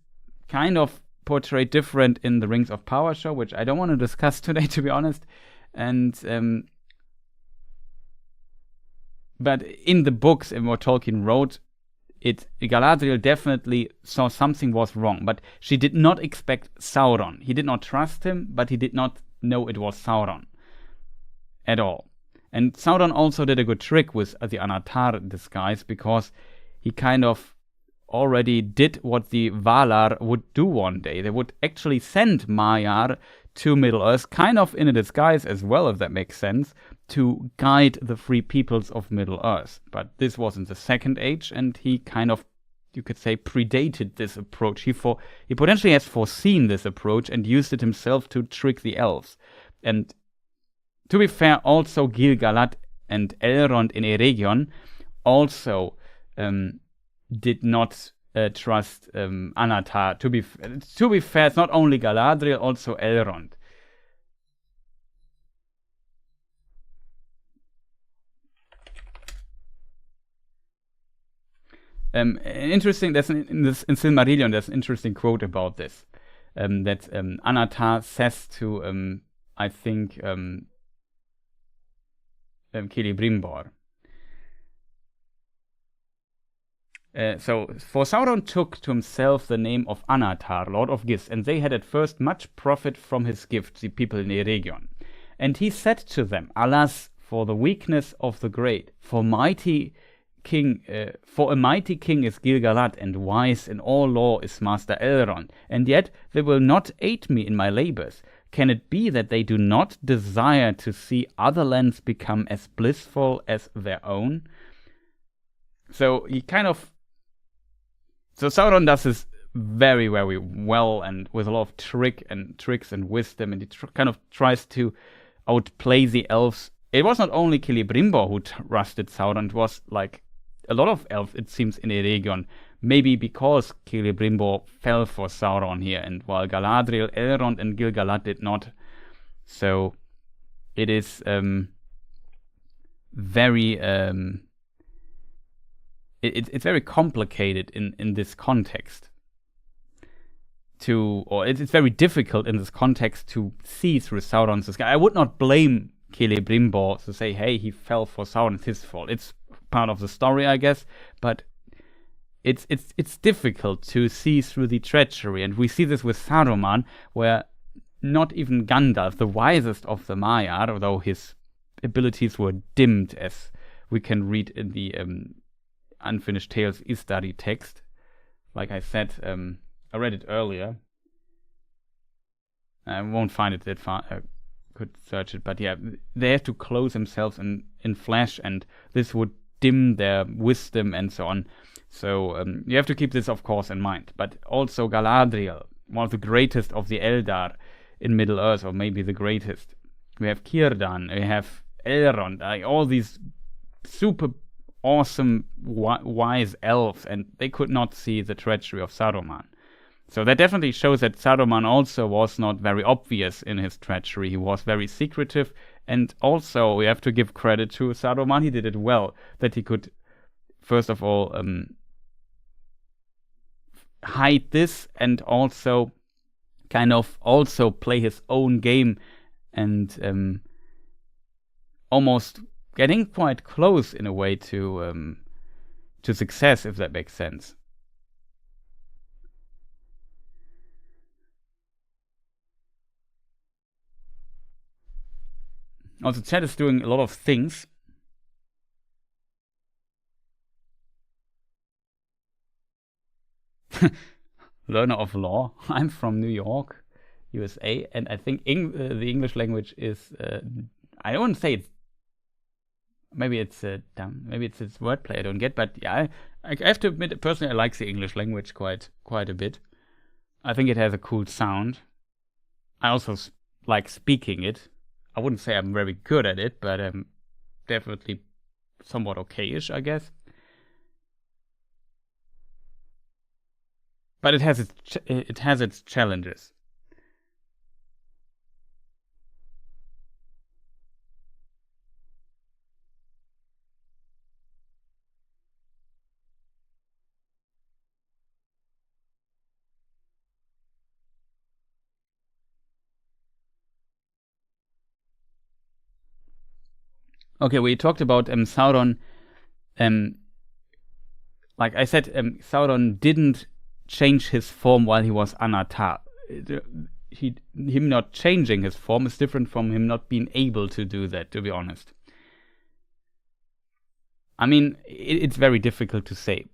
kind of portrayed different in the Rings of Power show, which I don't want to discuss today, to be honest. And but in the books and what Tolkien wrote, Galadriel definitely saw something was wrong, but she did not expect Sauron. He did not trust him, but he did not know it was Sauron at all. And Sauron also did a good trick with the Anatar disguise, because he kind of already did what the Valar would do one day. They would actually send Maiar to Middle-earth, kind of in a disguise as well, if that makes sense, to guide the free peoples of Middle-earth. But this was in the Second Age, and he kind of, you could say, predated this approach. He potentially has foreseen this approach and used it himself to trick the elves. And to be fair, also Gil-galad and Elrond in Eregion also did not trust Anatar. To be fair, it's not only Galadriel, also Elrond. Interesting. In Silmarillion, there's an interesting quote about this. That Anatar says to I think Celebrimbor. So, for Sauron took to himself the name of Anatar, Lord of Gifts, and they had at first much profit from his gifts, the people in Eregion. And he said to them, Alas, for the weakness of the great, for a mighty king is Gil-galad, and wise in all law is Master Elrond, and yet they will not aid me in my labors. Can it be that they do not desire to see other lands become as blissful as their own? So he kind of... So Sauron does this very, very well, and with a lot of tricks and wisdom, and he kind of tries to outplay the elves. It was not only Celebrimbor who trusted Sauron, it was like a lot of elves, it seems, in Eregion. Maybe because Celebrimbor fell for Sauron here, and while Galadriel, Elrond, and Gil-galad did not. So it is very... It's very complicated in this context. It's very difficult in this context to see through Sauron's disguise. I would not blame Celebrimbor to say, hey, he fell for Sauron, it's his fault. It's part of the story, I guess, but it's difficult to see through the treachery, and we see this with Saruman, where not even Gandalf, the wisest of the Maiar, although his abilities were dimmed, as we can read in the Unfinished Tales Istari text. Like I said, I read it earlier. I won't find it that far. Could search it, but yeah, they have to clothe themselves in flesh, and this would dim their wisdom and so on. So you have to keep this, of course, in mind. But also Galadriel, one of the greatest of the Eldar in Middle-earth, or maybe the greatest. We have Círdan, we have Elrond, all these super awesome, wise elves, and they could not see the treachery of Saruman. So that definitely shows that Saruman also was not very obvious in his treachery. He was very secretive, and also we have to give credit to Saruman. He did it well, that he could, first of all, hide this, and also kind of also play his own game, and almost getting quite close in a way to success, if that makes sense. Also, chat is doing a lot of things. Learner of law. I'm from New York, USA, and I think the English language is. I don't say it's. Maybe it's dumb. Maybe it's wordplay I don't get. But yeah, I have to admit, personally, I like the English language quite a bit. I think it has a cool sound. I also like speaking it. I wouldn't say I'm very good at it, but I'm definitely somewhat okay-ish, I guess. But it has its challenges. Okay, we talked about Sauron. Like I said, Sauron didn't change his form while he was Anatar. Him not changing his form is different from him not being able to do that, to be honest. I mean, it's very difficult to say.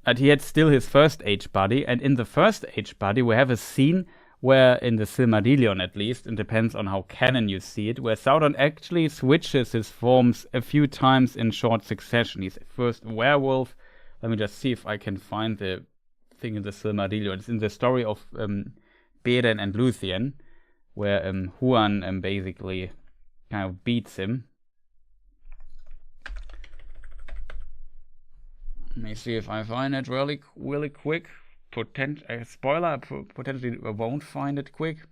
But he had still his first age body, and in the first age body we have a scene where, in the Silmarillion at least, it depends on how canon you see it, where Sauron actually switches his forms a few times in short succession. He's first a werewolf. Let me just see if I can find the thing in the Silmarillion. It's in the story of Beren and Luthien, where Huan basically kind of beats him. Let me see if I find it really quick. Spoiler, potentially I won't find it quick.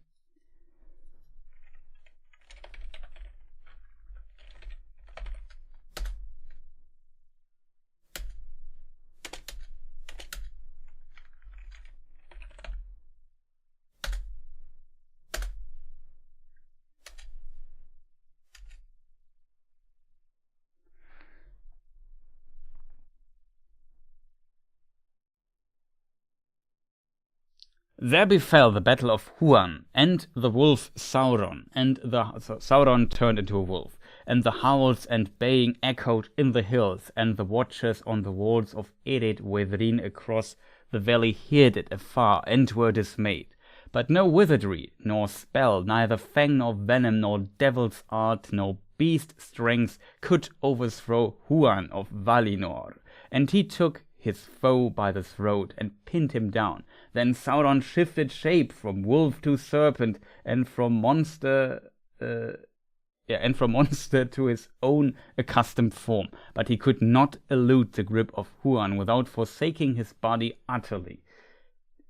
There befell the battle of Huan, and the wolf Sauron, and Sauron turned into a wolf, and the howls and baying echoed in the hills, and the watchers on the walls of Ered Wedrin across the valley heard it afar, and were dismayed. But no wizardry, nor spell, neither fang nor venom, nor devil's art, nor beast strength could overthrow Huan of Valinor, and he took his foe by the throat and pinned him down. Then Sauron shifted shape from wolf to serpent, and from monster to his own accustomed form. But he could not elude the grip of Huan without forsaking his body utterly.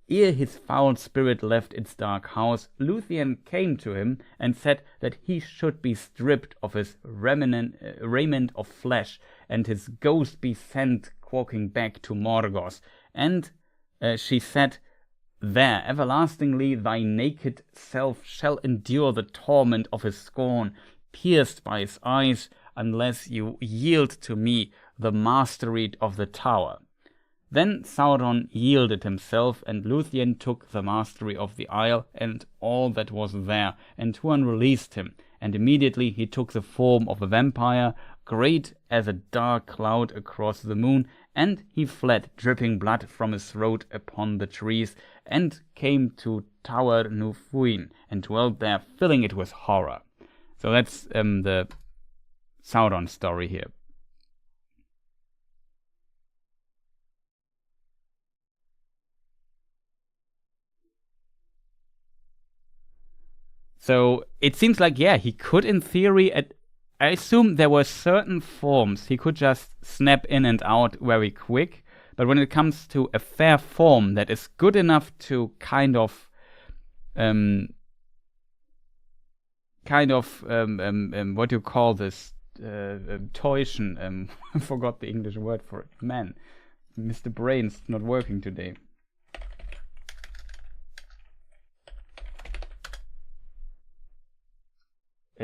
Ere his foul spirit left its dark house, Luthien came to him and said that he should be stripped of his raiment of flesh, and his ghost be sent walking back to Morgoth. And she said, there everlastingly thy naked self shall endure the torment of his scorn, pierced by his eyes, unless you yield to me the mastery of the tower. Then Sauron yielded himself, and Luthien took the mastery of the isle and all that was there, and Huan released him, and immediately he took the form of a vampire, great as a dark cloud across the moon, and he fled, dripping blood from his throat upon the trees, and came to Tower Nufuin, and dwelt there, filling it with horror. So that's the Sauron story here. So it seems like, yeah, he could in theory, I assume there were certain forms he could just snap in and out very quick, but when it comes to a fair form that is good enough to kind of what do you call this? Täuschen. I forgot the English word for it. Man, Mr. Brain's not working today.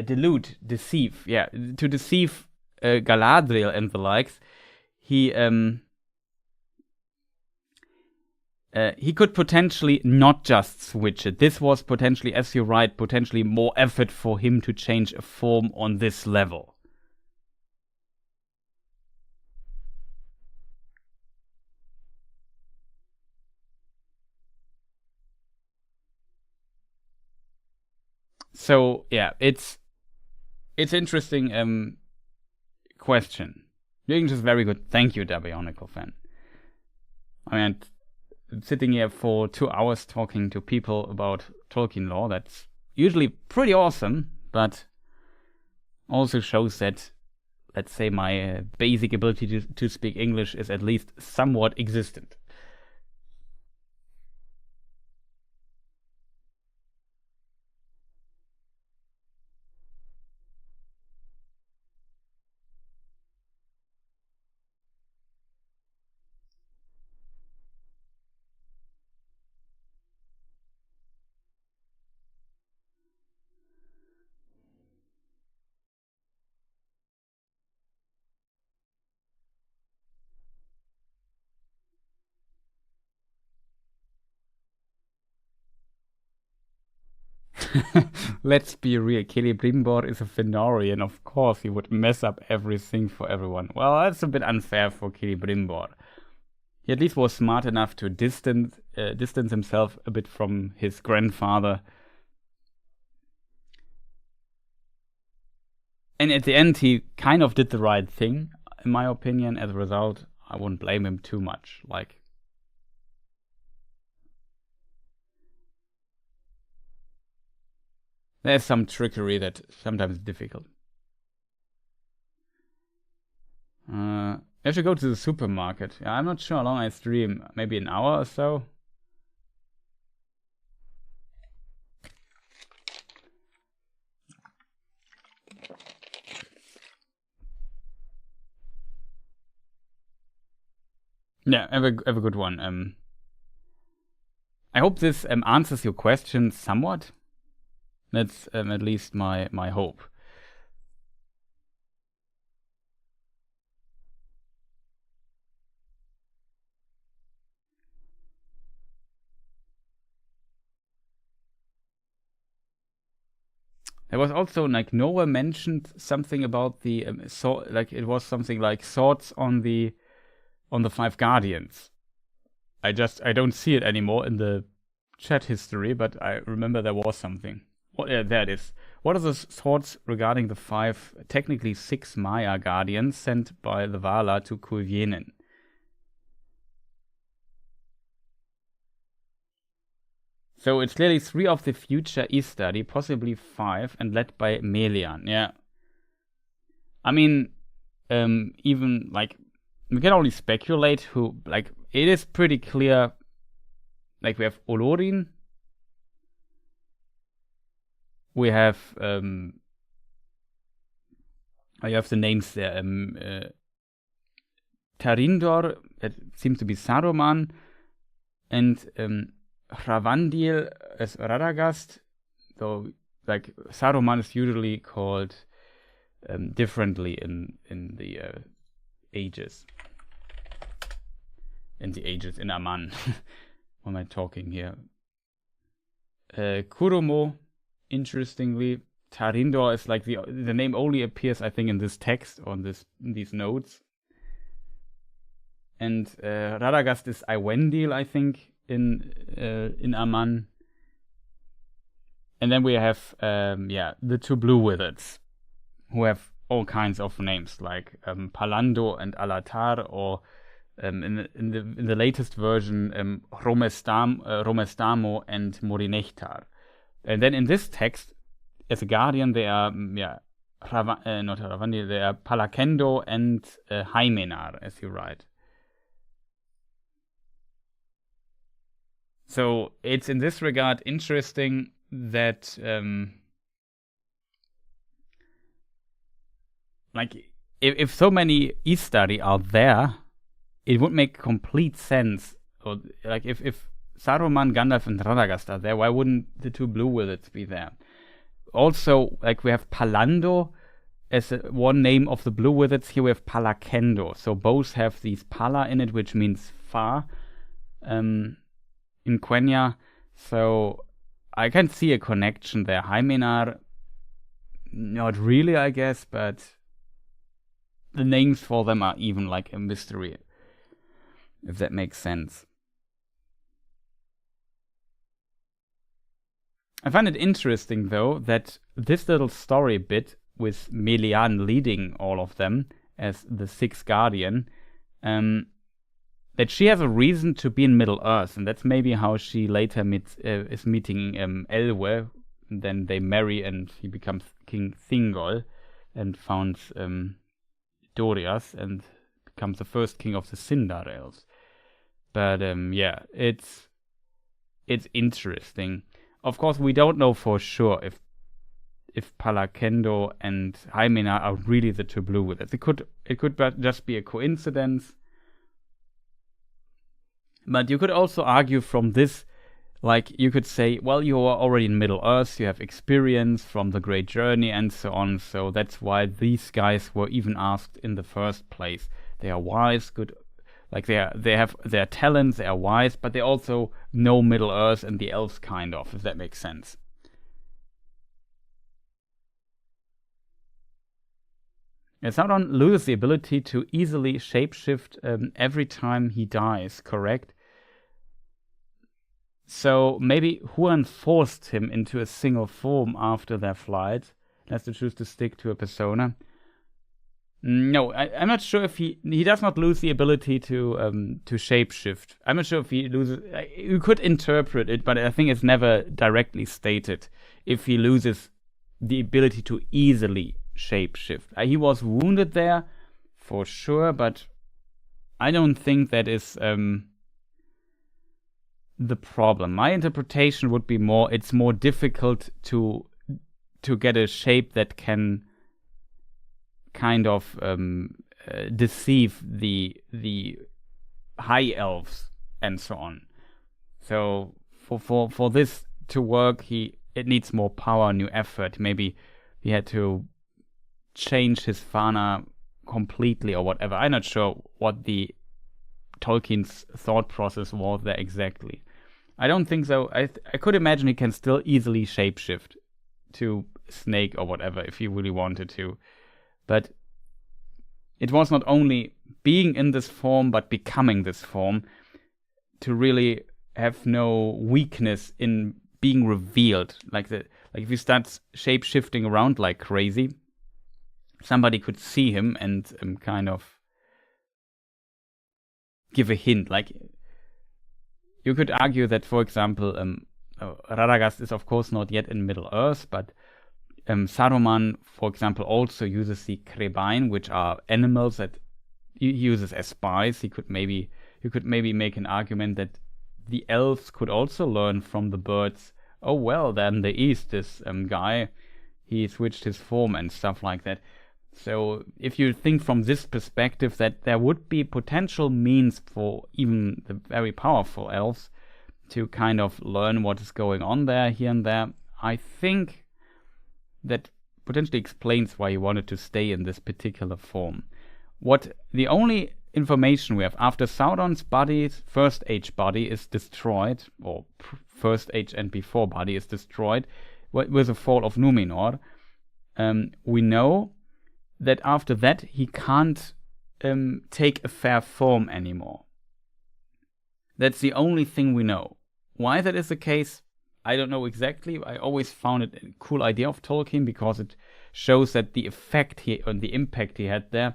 Delude, deceive, yeah, to deceive Galadriel and the likes. He could potentially not just switch it. This was potentially, as you write, potentially more effort for him to change a form on this level. So yeah, it's interesting question. The English is very good. Thank you, Dabionicle fan. I mean, sitting here for 2 hours talking to people about Tolkien lore, that's usually pretty awesome, but also shows that, let's say, my basic ability to speak English is at least somewhat existent. Let's be real, Celebrimbor is a Fëanorian. Of course he would mess up everything for everyone. Well, that's a bit unfair for Celebrimbor. He at least was smart enough to distance himself a bit from his grandfather. And at the end he kind of did the right thing, in my opinion. As a result, I wouldn't blame him too much. Like, there's some trickery that sometimes is difficult. I have to go to the supermarket. Yeah, I'm not sure how long I stream. Maybe an hour or so. Yeah, have a good one. I hope this answers your question somewhat. That's at least my hope. There was also, like, Noah mentioned something about the it was something like thoughts on the 5 Guardians. I don't see it anymore in the chat history, but I remember there was something. There it is. What are the thoughts regarding the 5, technically 6 Maya Guardians sent by the Valar to Kulvienin? So it's clearly 3 of the future Istari, possibly 5, and led by Melian. Yeah. I mean, even, like, we can only speculate who, like, it is pretty clear. Like, we have Olorin. We have, you have the names there. Tarindor, that seems to be Saruman, and Hravandil as Radagast. So, like, Saruman is usually called differently in the ages. In Aman. What am I talking here? Kuromo, interestingly, Tarindor is like the name only appears, I think, in this text or in these notes. And Radagast is Iwendil, I think, in Aman. And then we have the two Blue Wizards, who have all kinds of names like Palando and Alatar, or in the latest version Romestamo and Morinechtar. And then in this text, as a guardian, they are not Ravandi, they are Palakendo and Hymenar, as you write. So it's in this regard interesting that if so many Istari are there, it would make complete sense. Or like if Saruman, Gandalf, and Radagast are there, why wouldn't the two Blue Wizards be there? Also, like we have Palando as one name of the Blue Wizards. Here we have Palakendo. So both have these Pala in it, which means far in Quenya. So I can see a connection there. Hymenar, not really, I guess, but the names for them are even like a mystery, if that makes sense. I find it interesting, though, that this little story bit with Melian leading all of them as the sixth guardian, that she has a reason to be in Middle-earth, and that's maybe how she later is meeting Elwë. Then they marry, and he becomes King Thingol, and founds Doriath, and becomes the first king of the Sindar elves. But it's interesting. Of course, we don't know for sure if Palakendo and Hymenar are really the two Blue Wizards. It could just be a coincidence. But you could also argue from this, like you could say, well, you are already in Middle-earth, you have experience from the Great Journey and so on, so that's why these guys were even asked in the first place. They are wise, good, like they have their talents, they are wise, but they also know Middle-earth and the elves, kind of, if that makes sense. Sauron loses the ability to easily shapeshift every time he dies, correct? So maybe Huan forced him into a single form after their flight, and has to choose to stick to a persona. No, I'm not sure if he does not lose the ability to shapeshift. I'm not sure if he loses. You could interpret it, but I think it's never directly stated if he loses the ability to easily shapeshift. He was wounded there, for sure, but I don't think that is the problem. My interpretation would be it's more difficult to get a shape that can kind of deceive the high elves and so on. So for this to work, it needs more power, new effort. Maybe he had to change his Fana completely or whatever. I'm not sure what the Tolkien's thought process was there exactly. I don't think so. I could imagine he can still easily shapeshift to Snake or whatever if he really wanted to. But it was not only being in this form, but becoming this form, to really have no weakness in being revealed. Like if he starts shape-shifting around like crazy, somebody could see him and kind of give a hint. Like you could argue that, for example, Radagast is of course not yet in Middle-earth, but Saruman, for example, also uses the Krebain, which are animals that he uses as spies. You could maybe make an argument that the elves could also learn from the birds. Oh well, then the east, this guy, he switched his form and stuff like that. So if you think from this perspective that there would be potential means for even the very powerful elves to kind of learn what is going on there, here and there, I think that potentially explains why he wanted to stay in this particular form. The only information we have after Sauron's first age body is destroyed, or first age and before body is destroyed with the fall of Numenor, we know that after that he can't take a fair form anymore. That's the only thing we know. Why that is the case, I don't know exactly. I always found it a cool idea of Tolkien because it shows that the effect and the impact he had there,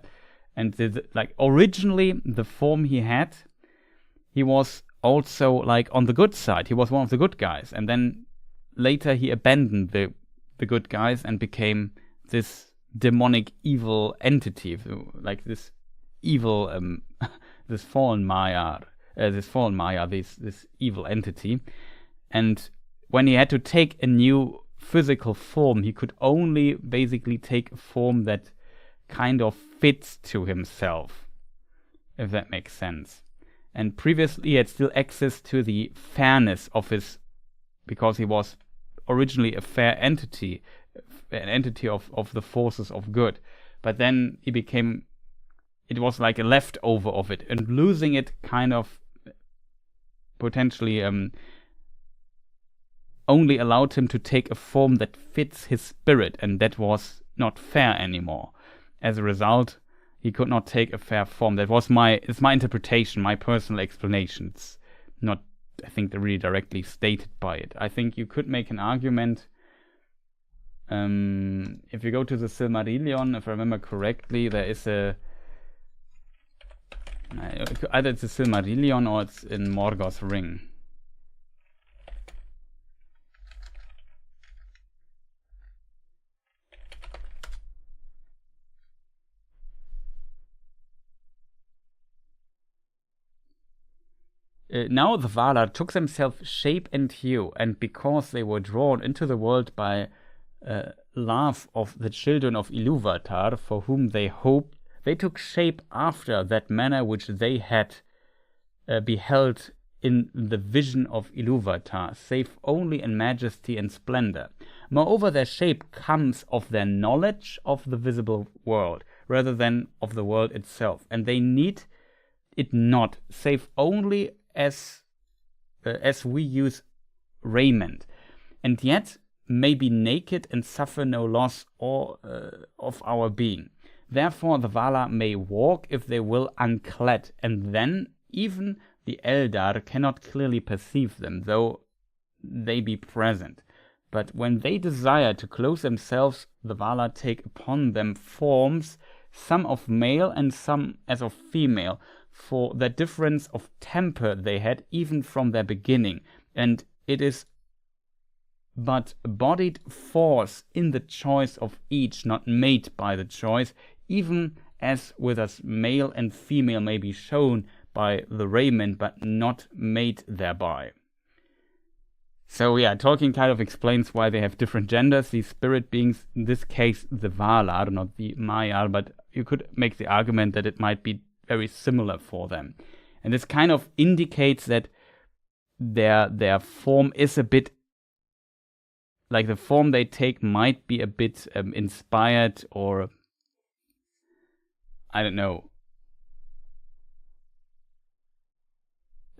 and like originally the form he had, he was also like on the good side. He was one of the good guys, and then later he abandoned the good guys and became this demonic evil entity, like this evil this fallen Maiar, this evil entity. And when he had to take a new physical form, he could only basically take a form that kind of fits to himself, if that makes sense. And previously he had still access to the fairness of his, because he was originally a fair entity, an entity of the forces of good. But then it was like a leftover of it, and losing it kind of potentially only allowed him to take a form that fits his spirit, and that was not fair anymore. As a result, he could not take a fair form. It's my interpretation, my personal explanation. It's not, I think, really directly stated by it. I think you could make an argument, if you go to the Silmarillion, if I remember correctly, there is either it's the Silmarillion or it's in Morgoth's ring. Now the Valar took themselves shape and hue, and because they were drawn into the world by love of the children of Ilúvatar, for whom they hoped, they took shape after that manner which they had beheld in the vision of Ilúvatar, save only in majesty and splendor. Moreover, their shape comes of their knowledge of the visible world, rather than of the world itself, and they need it not, save only as we use raiment, and yet may be naked and suffer no loss of our being. Therefore the Valar may walk, if they will, unclad, and then even the Eldar cannot clearly perceive them, though they be present. But when they desire to clothe themselves, the Valar take upon them forms, some of male and some as of female, for the difference of temper they had even from their beginning, and it is but embodied force in the choice of each, not made by the choice, even as with us male and female may be shown by the raiment, but not made thereby. So yeah, Tolkien kind of explains why they have different genders, these spirit beings, in this case the Valar, not the Maiar, but you could make the argument that it might be very similar for them. And this kind of indicates that their form is a bit, like the form they take might be a bit inspired, or I don't know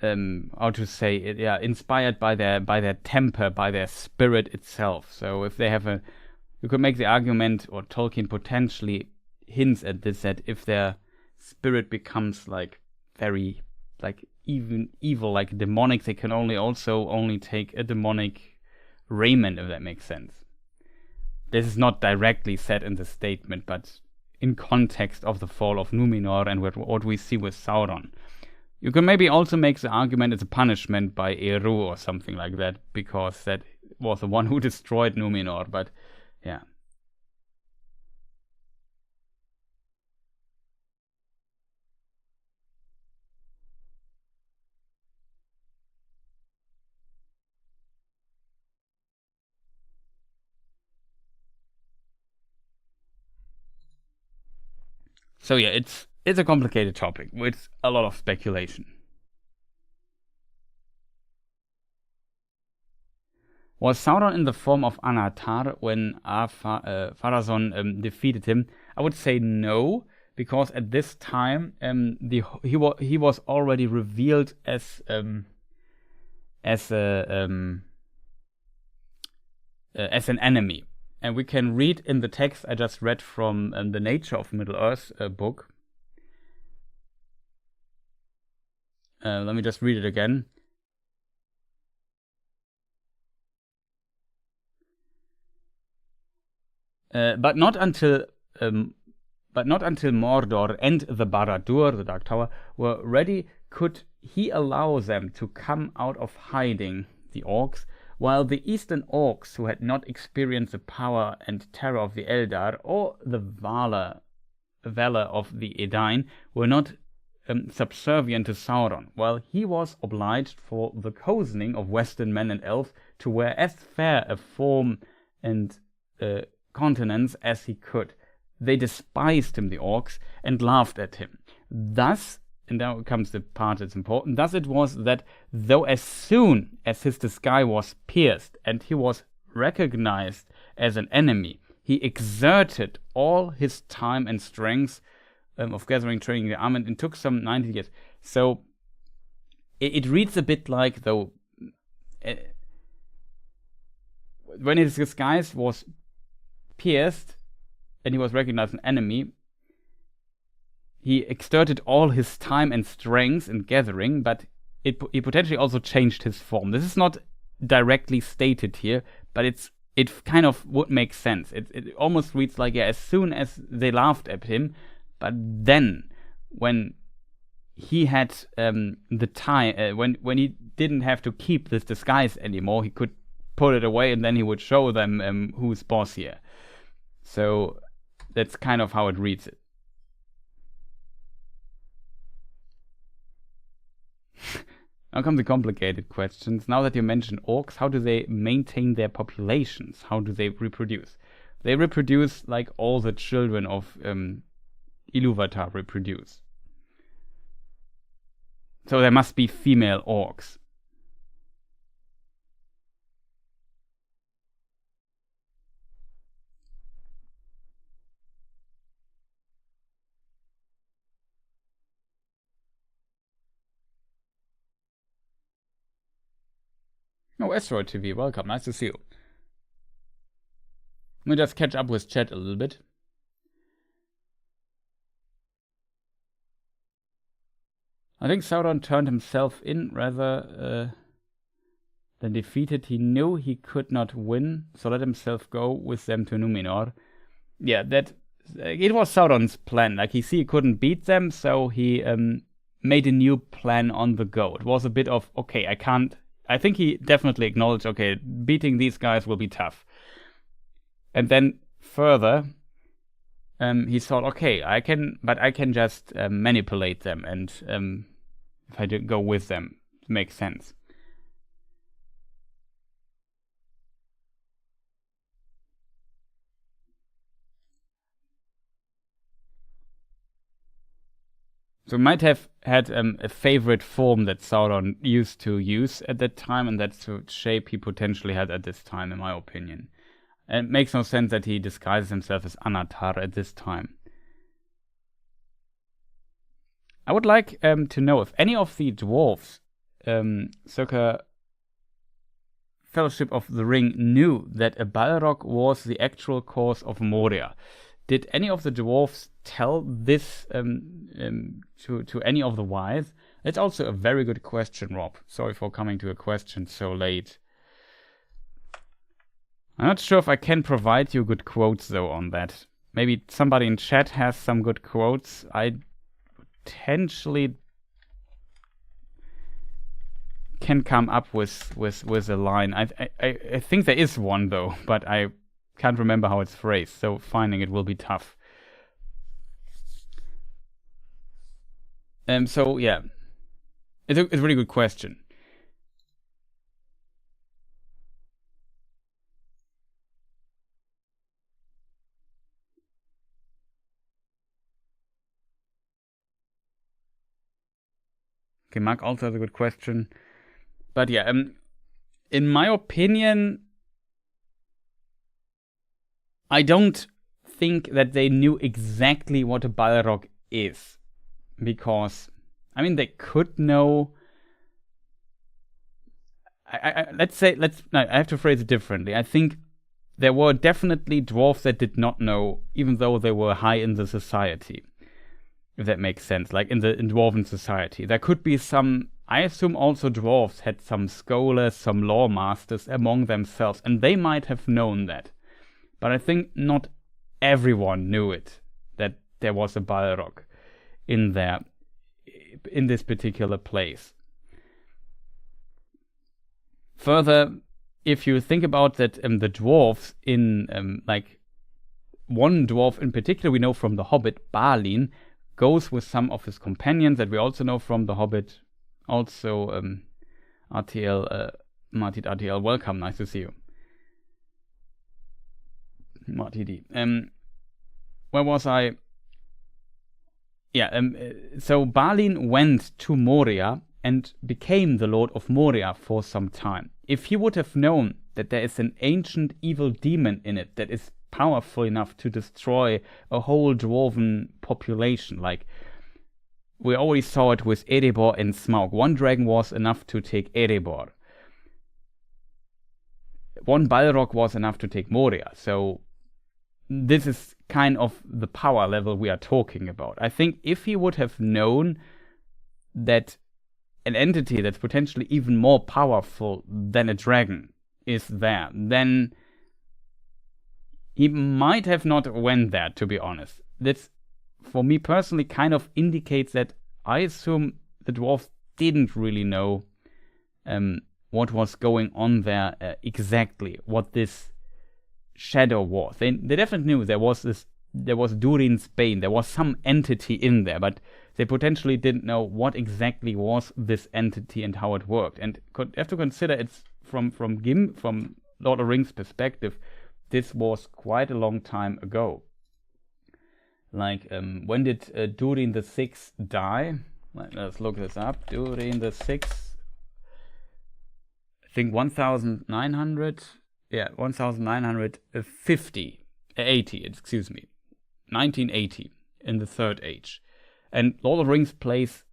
how to say it, inspired by their temper, by their spirit itself. So if they have you could make the argument, or Tolkien potentially hints at this, that if their spirit becomes like very like even evil, like demonic, they can only take a demonic raiment, if that makes sense. This is not directly said in the statement, but in context of the fall of Numenor and what we see with Sauron. You can maybe also make the argument it's a punishment by Eru or something like that, because that was the one who destroyed Numenor, but yeah. So yeah, it's a complicated topic with a lot of speculation. Was Sauron in the form of Anatar when Pharazôn defeated him? I would say no, because at this time he was already revealed as an enemy. And we can read in the text I just read from the Nature of Middle-earth book. Let me just read it again. But not until Mordor and the Barad-dûr, the Dark Tower, were ready could he allow them to come out of hiding, the orcs, while the eastern orcs, who had not experienced the power and terror of the Eldar or the valor of the Edain, were not subservient to Sauron, while he was obliged for the cozening of western men and elves to wear as fair a form and countenance as he could. They despised him, the orcs, and laughed at him. Thus, and now comes the part that's important, thus it was that though as soon as his disguise was pierced and he was recognized as an enemy, he exerted all his time and strength of gathering, training the army, and it took some 90 years. So it reads a bit like, though, when his disguise was pierced and he was recognized as an enemy, he exerted all his time and strength in gathering, but he potentially also changed his form. This is not directly stated here, but it kind of would make sense. It almost reads like, yeah, as soon as they laughed at him, but then when he had the time, when he didn't have to keep this disguise anymore, he could put it away, and then he would show them who's boss here. So that's kind of how it reads it. Now come the complicated questions. Now that you mention orcs, how do they maintain their populations? How do they reproduce? They reproduce like all the children of Ilúvatar reproduce. So there must be female orcs. Oh, Asteroid TV, welcome. Nice to see you. Let me just catch up with chat a little bit. I think Sauron turned himself in rather than defeated. He knew he could not win, so let himself go with them to Númenor. Yeah, it was Sauron's plan. Like, he couldn't beat them, so he made a new plan on the go. It was a bit of, okay, I think he definitely acknowledged, okay, beating these guys will be tough. And then further, he thought, okay, I can just manipulate them, and if I go with them, it makes sense. So might have had a favorite form that Sauron used to use at that time, and that's the shape he potentially had at this time, in my opinion. And it makes no sense that he disguises himself as Anatar at this time. I would like to know if any of the dwarves, circa Fellowship of the Ring, knew that a Balrog was the actual cause of Moria. Did any of the dwarves tell this to any of the wise? It's also a very good question, Rob. Sorry for coming to a question so late. I'm not sure if I can provide you good quotes, though, on that. Maybe somebody in chat has some good quotes. I potentially can come up with a line. I think there is one, though, but I can't remember how it's phrased, so finding it will be tough. So yeah, it's a really good question. Okay, Mark also has a good question, but yeah, in my opinion, I don't think that they knew exactly what a Balrog is. Because, I mean, they could know. I have to phrase it differently. I think there were definitely dwarves that did not know, even though they were high in the society. If that makes sense, like in dwarven society. There could be some, I assume also dwarves had some scholars, some law masters among themselves, and they might have known that. But I think not everyone knew it, that there was a Balrog in there, in this particular place. Further, if you think about that, the dwarves in, like, one dwarf in particular we know from the Hobbit, Balin, goes with some of his companions that we also know from the Hobbit. Also, RTL, Martin RTL, welcome, nice to see you. Marty D. Where was I? Yeah, so Balin went to Moria and became the Lord of Moria for some time. If he would have known that there is an ancient evil demon in it that is powerful enough to destroy a whole dwarven population, like we already saw it with Erebor and Smaug. One dragon was enough to take Erebor. One Balrog was enough to take Moria. So this is kind of the power level we are talking about. I think if he would have known that an entity that's potentially even more powerful than a dragon is there, then he might have not went there, to be honest. That's, for me personally, kind of indicates that I assume the dwarves didn't really know what was going on there exactly, what this shadow was. They definitely knew there was Durin's Bane, there was some entity in there, but they potentially didn't know what exactly was this entity and how it worked. And have to consider it's from Lord of the Rings perspective, this was quite a long time ago. Like, when did Durin the Sixth die? Let's look this up. Durin the Sixth, I think 1900. Yeah, 1950, 80. Excuse me, 1980 in the Third Age, and Lord of the Rings plays.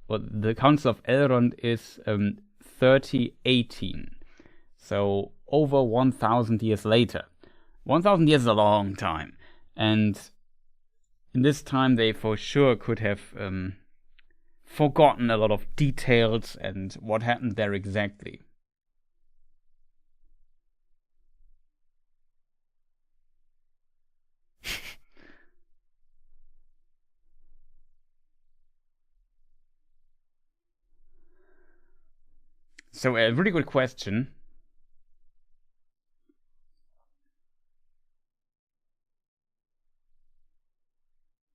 Well, the Council of Elrond is 3018, so over 1,000 years later. 1,000 years is a long time, and in this time they for sure could have forgotten a lot of details and what happened there exactly. So a really good question.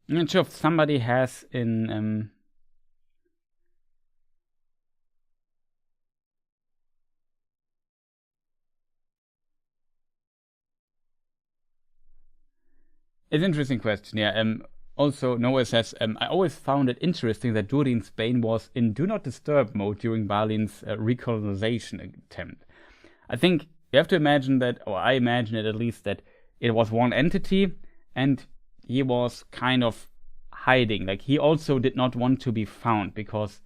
I'm not sure if somebody has in it's an interesting question, yeah. Also, Noah says, I always found it interesting that Durin's Bane was in Do Not Disturb mode during Balin's recolonization attempt. I think you have to imagine that, or I imagine it at least, that it was one entity and he was kind of hiding. Like, he also did not want to be found because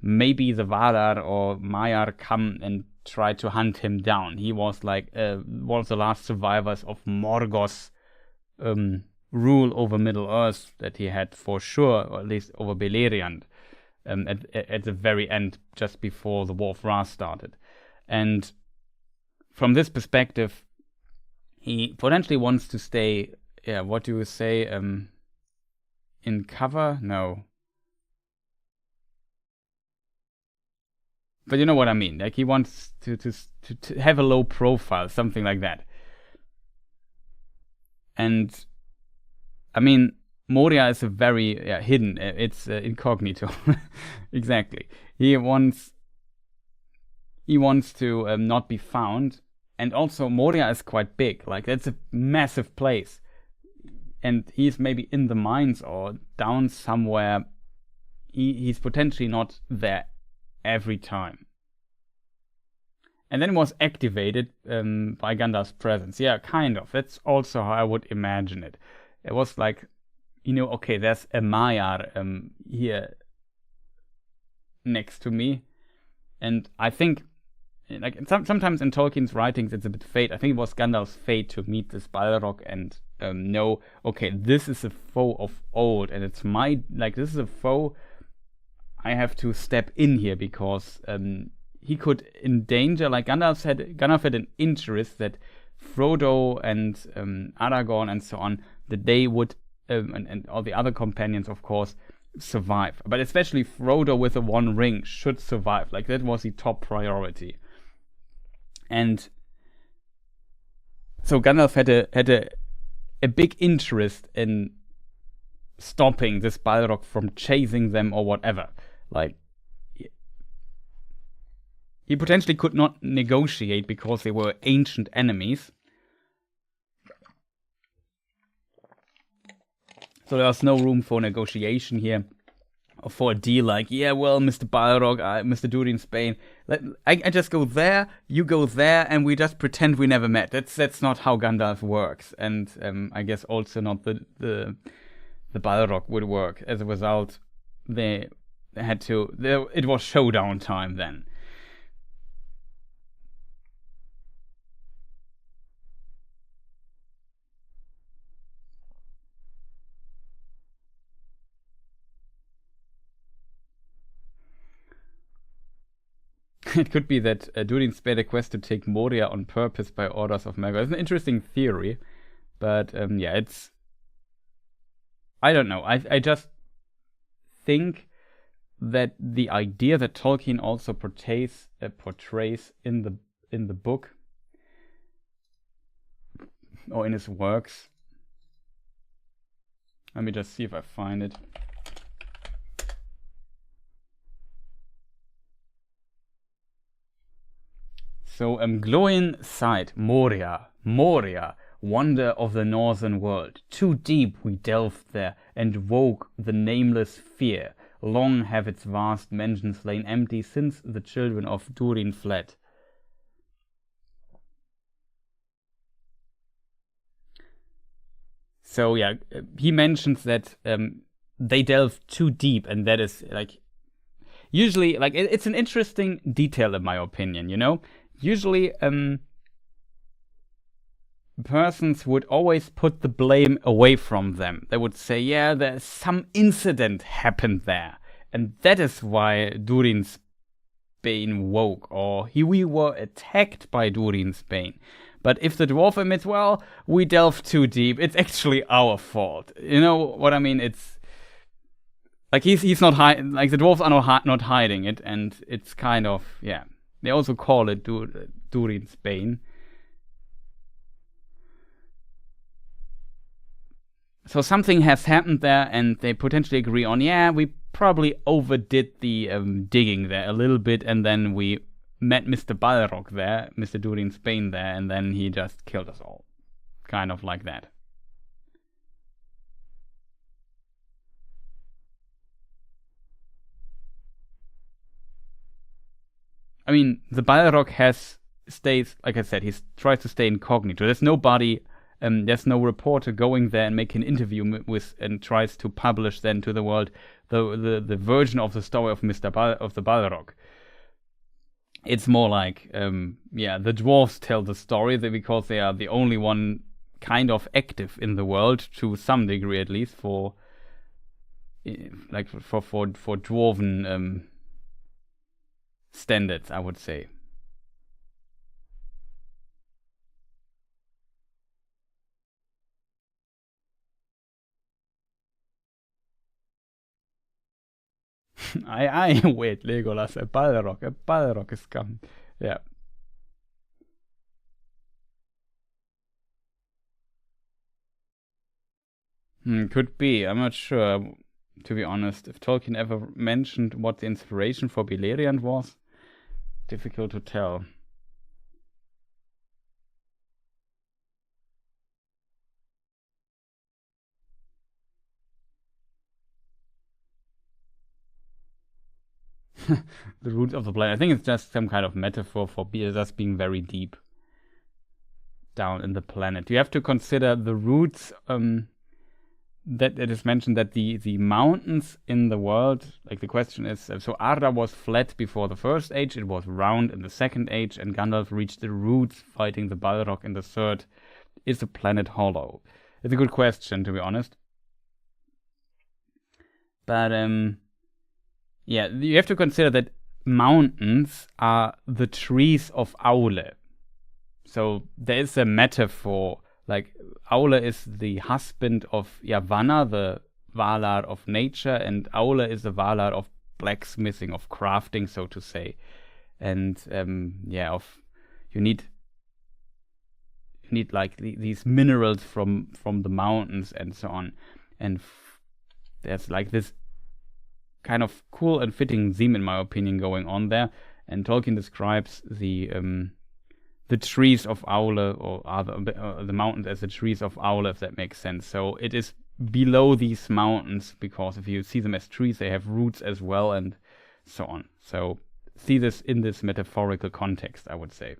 maybe the Valar or Maiar come and try to hunt him down. He was like one of the last survivors of Morgoth's rule over Middle-earth that he had for sure, or at least over Beleriand, at the very end, just before the War of Ra started. And from this perspective, he potentially wants to stay, what do you say, in cover? No. But you know what I mean. Like, he wants to have a low profile, something like that. And I mean, Moria is a very hidden. It's incognito. Exactly. He wants to not be found, and also Moria is quite big. Like, that's a massive place, and he's maybe in the mines or down somewhere. He's potentially not there every time. And then it was activated by Gandalf's presence. Yeah, kind of. That's also how I would imagine it. It was like, okay, there's a Maiar here next to me. And I think like sometimes in Tolkien's writings it's a bit fate. I think it was Gandalf's fate to meet this Balrog and know, okay, this is a foe of old, and it's this is a foe. I have to step in here because he could endanger. Like Gandalf had an interest that Frodo and Aragorn and so on, that they would and all the other companions, of course, survive. But especially Frodo with the One Ring should survive. Like that was the top priority. And so Gandalf had a big interest in stopping this Balrog from chasing them or whatever. Like he potentially could not negotiate because they were ancient enemies. So there was no room for negotiation here, or for a deal like, yeah, well, Mr. Balrog, Mr. Durin Spain, I just go there, you go there, and we just pretend we never met. That's not how Gandalf works, and I guess also not the Balrog would work. As a result, it was showdown time then. It could be that Durin sped a quest to take Moria on purpose by orders of Morgoth. It's an interesting theory, but yeah, I don't know. I just think that the idea that Tolkien also portrays in the book or in his works. Let me just see if I find it. So, Glóin sighed, Moria, wonder of the northern world. Too deep we delved there, and woke the nameless fear. Long have its vast mansions lain empty since the children of Durin fled. So yeah, he mentions that they delve too deep, and that is like usually like it's an interesting detail in my opinion, you know. Usually, persons would always put the blame away from them. They would say, yeah, there's some incident happened there, and that is why Durin Spain woke, or we were attacked by Durin Spain. But if the dwarf admits, well, we delved too deep, it's actually our fault. You know what I mean? It's like he's not hiding. Like the dwarves are not hiding it, and it's kind of yeah. They also call it Durin Spain. So something has happened there, and they potentially agree on, yeah, we probably overdid the digging there a little bit, and then we met Mr. Balrog there, Mr. Durin Spain there, and then he just killed us all. Kind of like that. I mean, the Balrog stays, like I said, he tries to stay incognito. There's nobody, there's no reporter going there and make an interview with and tries to publish then to the world the version of the story of the Balrog. It's more like, yeah, the dwarves tell the story because they are the only one kind of active in the world to some degree, at least for dwarven standards, I would say. Wait, Legolas, a Balrog is coming. Yeah. Could be. I'm not sure, to be honest. If Tolkien ever mentioned what the inspiration for Beleriand was, difficult to tell. The roots of the planet. I think it's just some kind of metaphor for us being very deep down in the planet. You have to consider the roots that it is mentioned that the mountains in the world, like the question is, so Arda was flat before the first age, it was round in the second age, and Gandalf reached the roots fighting the Balrog in the third. Is the planet hollow? It's a good question, to be honest. But yeah, you have to consider that mountains are the trees of Aule. So there is a metaphor. Like, Aule is the husband of Yavanna, the Valar of nature, and Aule is the Valar of blacksmithing, of crafting, so to say. And you need like these minerals from the mountains and so on. And there's like this kind of cool and fitting theme, in my opinion, going on there. And Tolkien describes the trees of Aule, or the mountains as the trees of Aule, if that makes sense. So it is below these mountains, because if you see them as trees, they have roots as well, and so on. So see this in this metaphorical context, I would say.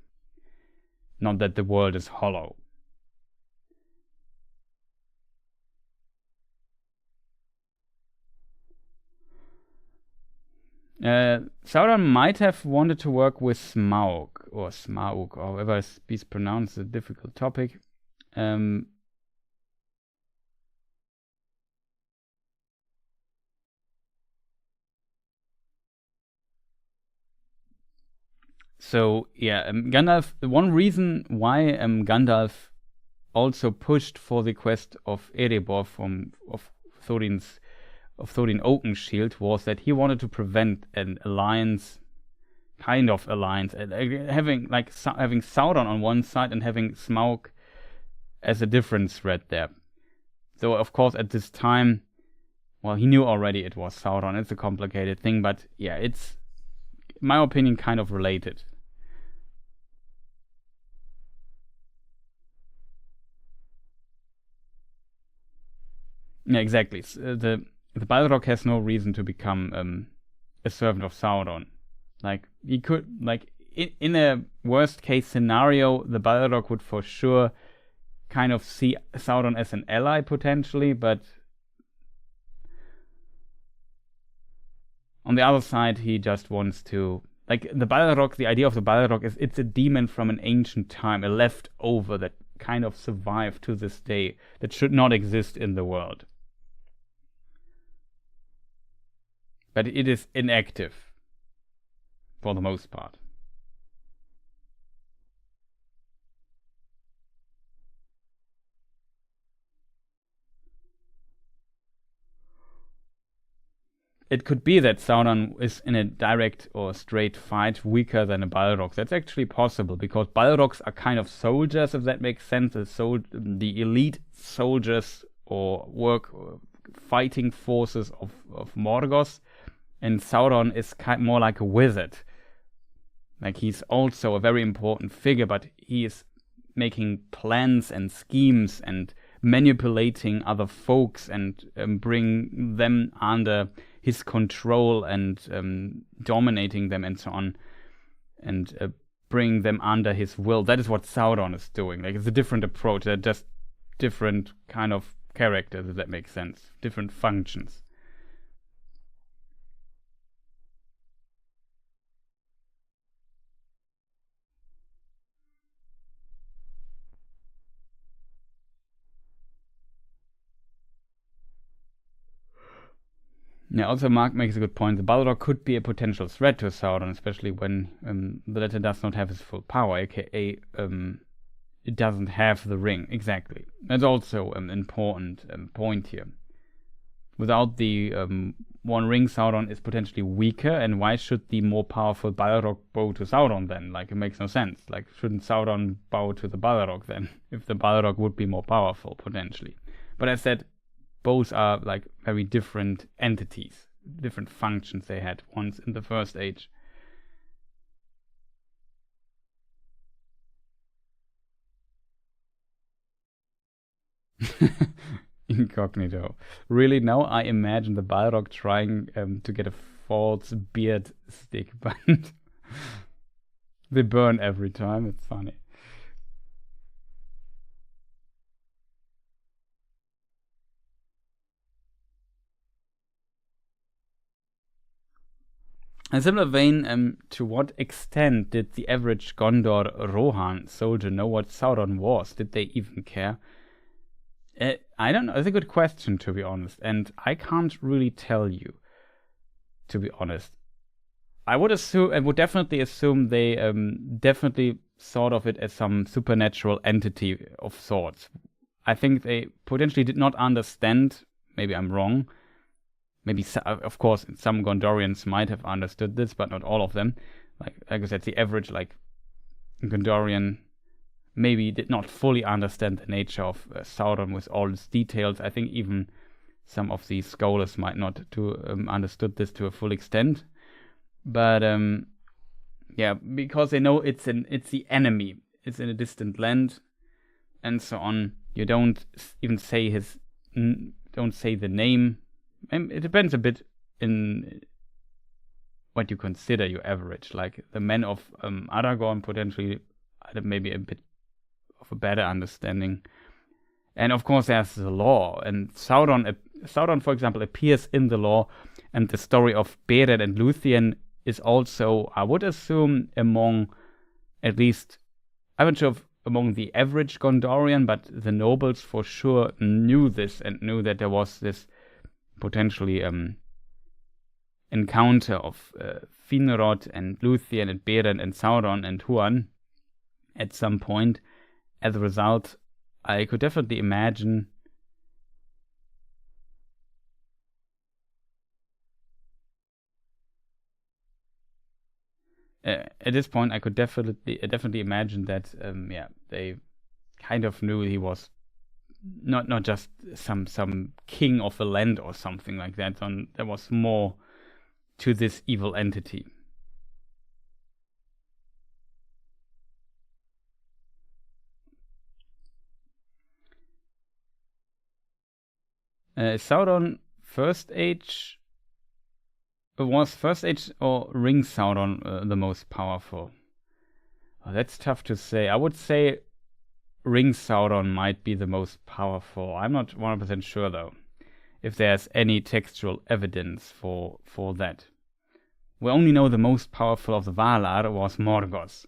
Not that the world is hollow. Sauron might have wanted to work with Smaug, or Smaug, or however it's pronounced, a difficult topic. So yeah, Gandalf. The one reason why Gandalf also pushed for the quest of Erebor of Thorin Oakenshield was that he wanted to prevent an alliance, having Sauron on one side and having Smaug as a different threat there. So of course at this time, well, he knew already it was Sauron. It's a complicated thing, but yeah, it's, in my opinion, kind of related. Yeah, exactly. The Balrog has no reason to become a servant of Sauron. Like, he could, like, in a worst case scenario, the Balrog would for sure kind of see Sauron as an ally potentially, but on the other side, he just wants to, like, the Balrog, the idea of the Balrog is it's a demon from an ancient time, a leftover that kind of survived to this day, that should not exist in the world. But it is inactive for the most part. It could be that Sauron is in a direct or straight fight weaker than a Balrog. That's actually possible, because Balrogs are kind of soldiers, if that makes sense. The elite soldiers or fighting forces of Morgoth. And Sauron is more like a wizard. Like, he's also a very important figure, but he is making plans and schemes and manipulating other folks and bring them under his control and dominating them and so on, and bring them under his will. That is what Sauron is doing. Like, it's a different approach. They're just different kind of characters, if that makes sense. Different functions. Yeah, also Mark makes a good point. The Balrog could be a potential threat to Sauron, especially when the latter does not have his full power, aka it doesn't have the ring. Exactly. That's also an important point here. Without the One Ring, Sauron is potentially weaker, and why should the more powerful Balrog bow to Sauron then? Like, it makes no sense. Like, shouldn't Sauron bow to the Balrog then, if the Balrog would be more powerful, potentially? But as said, both are like very different entities, different functions they had once in the First Age. Incognito. Really, now I imagine the Balrog trying to get a false beard stick, but they burn every time. It's funny. In a similar vein, to what extent did the average Gondor Rohan soldier know what Sauron was? Did they even care? I don't know. It's a good question, to be honest, and I can't really tell you, to be honest. I would definitely assume they definitely thought of it as some supernatural entity of sorts. I think they potentially did not understand. Maybe I'm wrong. Maybe, of course, some Gondorians might have understood this, but not all of them. Like I said, the average Gondorian maybe did not fully understand the nature of Sauron with all its details. I think even some of these scholars might not understood this to a full extent. But because they know it's the enemy. It's in a distant land, and so on. You don't even say the name. It depends a bit in what you consider your average. Like the men of Aragorn potentially had maybe a bit of a better understanding. And of course there's the law, and Sauron, for example, appears in the law, and the story of Beren and Luthien is also, I would assume, among at least, I'm not sure if among the average Gondorian, but the nobles for sure knew this and knew that there was this potentially encounter of Finrod and Luthien and Beren and Sauron and Huan at some point. As a result, I could definitely imagine at this point I could definitely imagine that they kind of knew he was not just some king of a land or something like that. There was more to this evil entity. Sauron First Age was First Age or Ring Sauron the most powerful? Oh, that's tough to say. I would say Ring Sauron might be the most powerful. I'm not 100% sure though, if there's any textual evidence for that. We only know the most powerful of the Valar was Morgoth,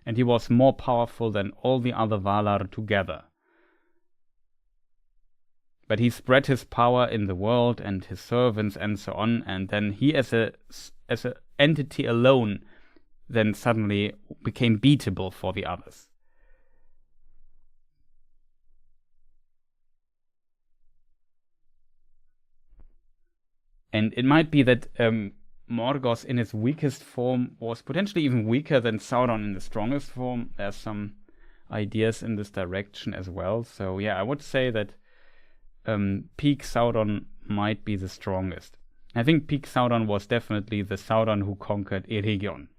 and he was more powerful than all the other Valar together. But he spread his power in the world and his servants and so on, and then he as a entity alone then suddenly became beatable for the others. And it might be that Morgoth in his weakest form was potentially even weaker than Sauron in the strongest form. There's some ideas in this direction as well. So yeah, I would say that peak Sauron might be the strongest. I think peak Sauron was definitely the Sauron who conquered Eregion.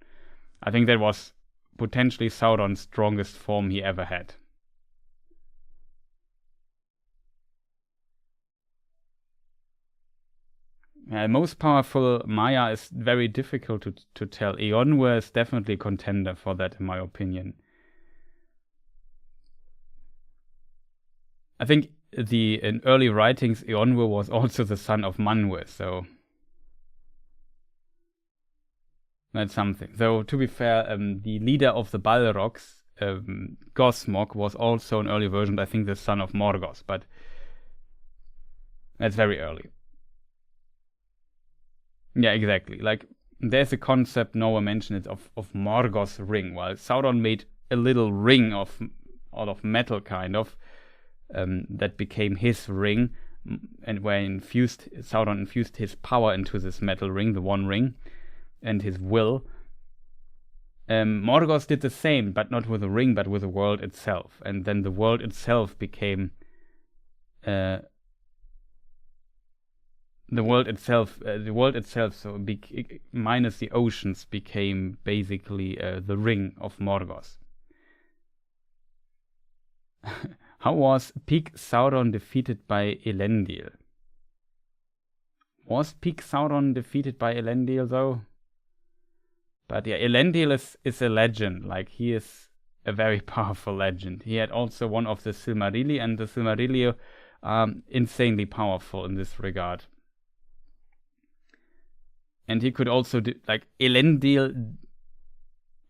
I think that was potentially Sauron's strongest form he ever had. Most powerful Maya is very difficult to tell. Eonwe is definitely a contender for that, in my opinion. I think in early writings, Eonwe was also the son of Manwë, so that's something. Though, to be fair, the leader of the Balrogs, Gosmog, was also an early version, I think the son of Morgoth, but that's very early. Yeah, exactly. Like, there's a concept, Noah mentioned it, of Morgoth's ring. While Sauron made a little ring out of metal, kind of, that became his ring, and where Sauron infused his power into this metal ring, the One Ring, and his will. Morgoth did the same, but not with a ring, but with the world itself. And then the world itself became the world itself, so minus the oceans, became basically the ring of Morgoth. How was peak Sauron defeated by Elendil? Was peak Sauron defeated by Elendil though? But yeah, Elendil is a legend. Like, he is a very powerful legend. He had also one of the Silmarillion, and the Silmarillion are insanely powerful in this regard. And he could also do, like, Elendil.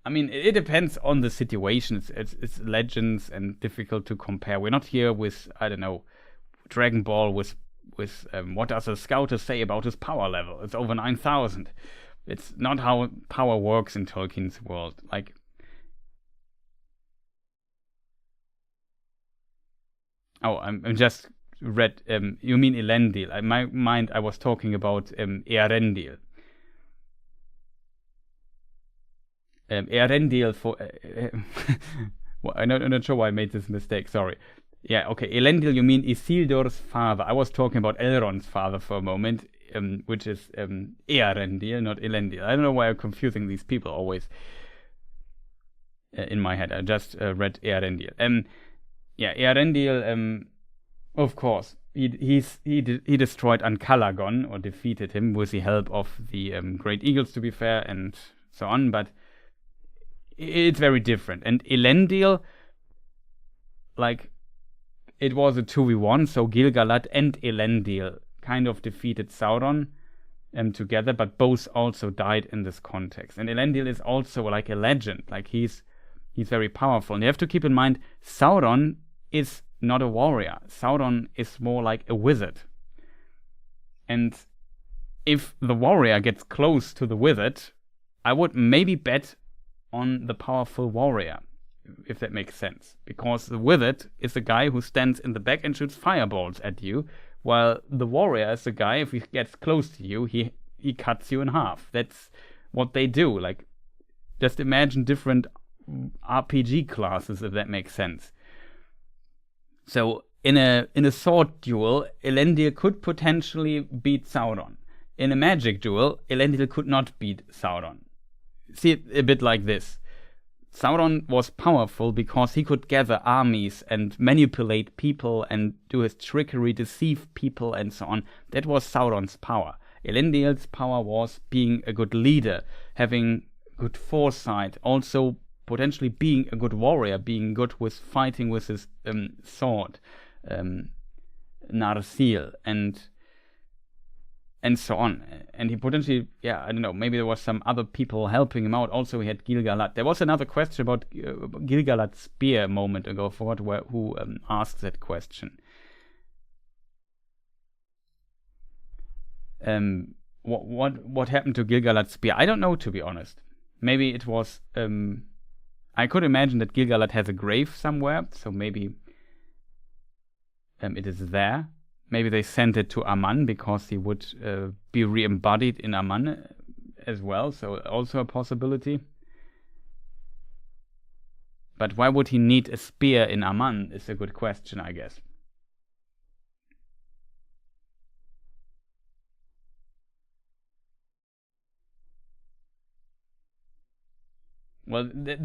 I mean, it depends on the situation. It's legends and difficult to compare. We're not here with, I don't know, Dragon Ball with what does a scouter say about his power level? It's over 9,000. It's not how power works in Tolkien's world. Like, oh, I'm just read. You mean Elendil? In my mind, I was talking about Earendil. Earendil for. Well, I'm not sure why I made this mistake. Sorry. Yeah, okay. Elendil, you mean Isildur's father. I was talking about Elrond's father for a moment, which is Earendil, not Elendil. I don't know why I'm confusing these people always in my head. I just read Earendil. Yeah, Earendil, of course. He destroyed Ancalagon, or defeated him with the help of the Great Eagles, to be fair, and so on, but it's very different. And Elendil, like, it was a 2v1, so Gil-galad and Elendil kind of defeated Sauron together, but both also died in this context. And Elendil is also like a legend, like he's very powerful. And you have to keep in mind, Sauron is not a warrior. Sauron is more like a wizard. And if the warrior gets close to the wizard, I would maybe bet on the powerful warrior, if that makes sense. Because the wizard is the guy who stands in the back and shoots fireballs at you, while the warrior is the guy, if he gets close to you, he cuts you in half. That's what they do. Like, just imagine different RPG classes, if that makes sense. So in a sword duel, Elendil could potentially beat Sauron. In a magic duel, Elendil could not beat Sauron. See it a bit like this. Sauron was powerful because he could gather armies and manipulate people and do his trickery, deceive people, and so on. That was Sauron's power. Elendil's power was being a good leader, having good foresight, also potentially being a good warrior, being good with fighting with his sword, Narsil, and so on. And he potentially, I don't know, maybe there was some other people helping him out. Also, he had Gil-galad. There was another question about Gil-galad's spear a moment ago. I forgot who asked that question. What happened to Gil-galad's spear? I don't know, to be honest. Maybe it was... I could imagine that Gil-galad has a grave somewhere, so maybe it is there. Maybe they sent it to Aman because he would be re-embodied in Aman as well, so also a possibility. But why would he need a spear in Aman is a good question, I guess. Well, it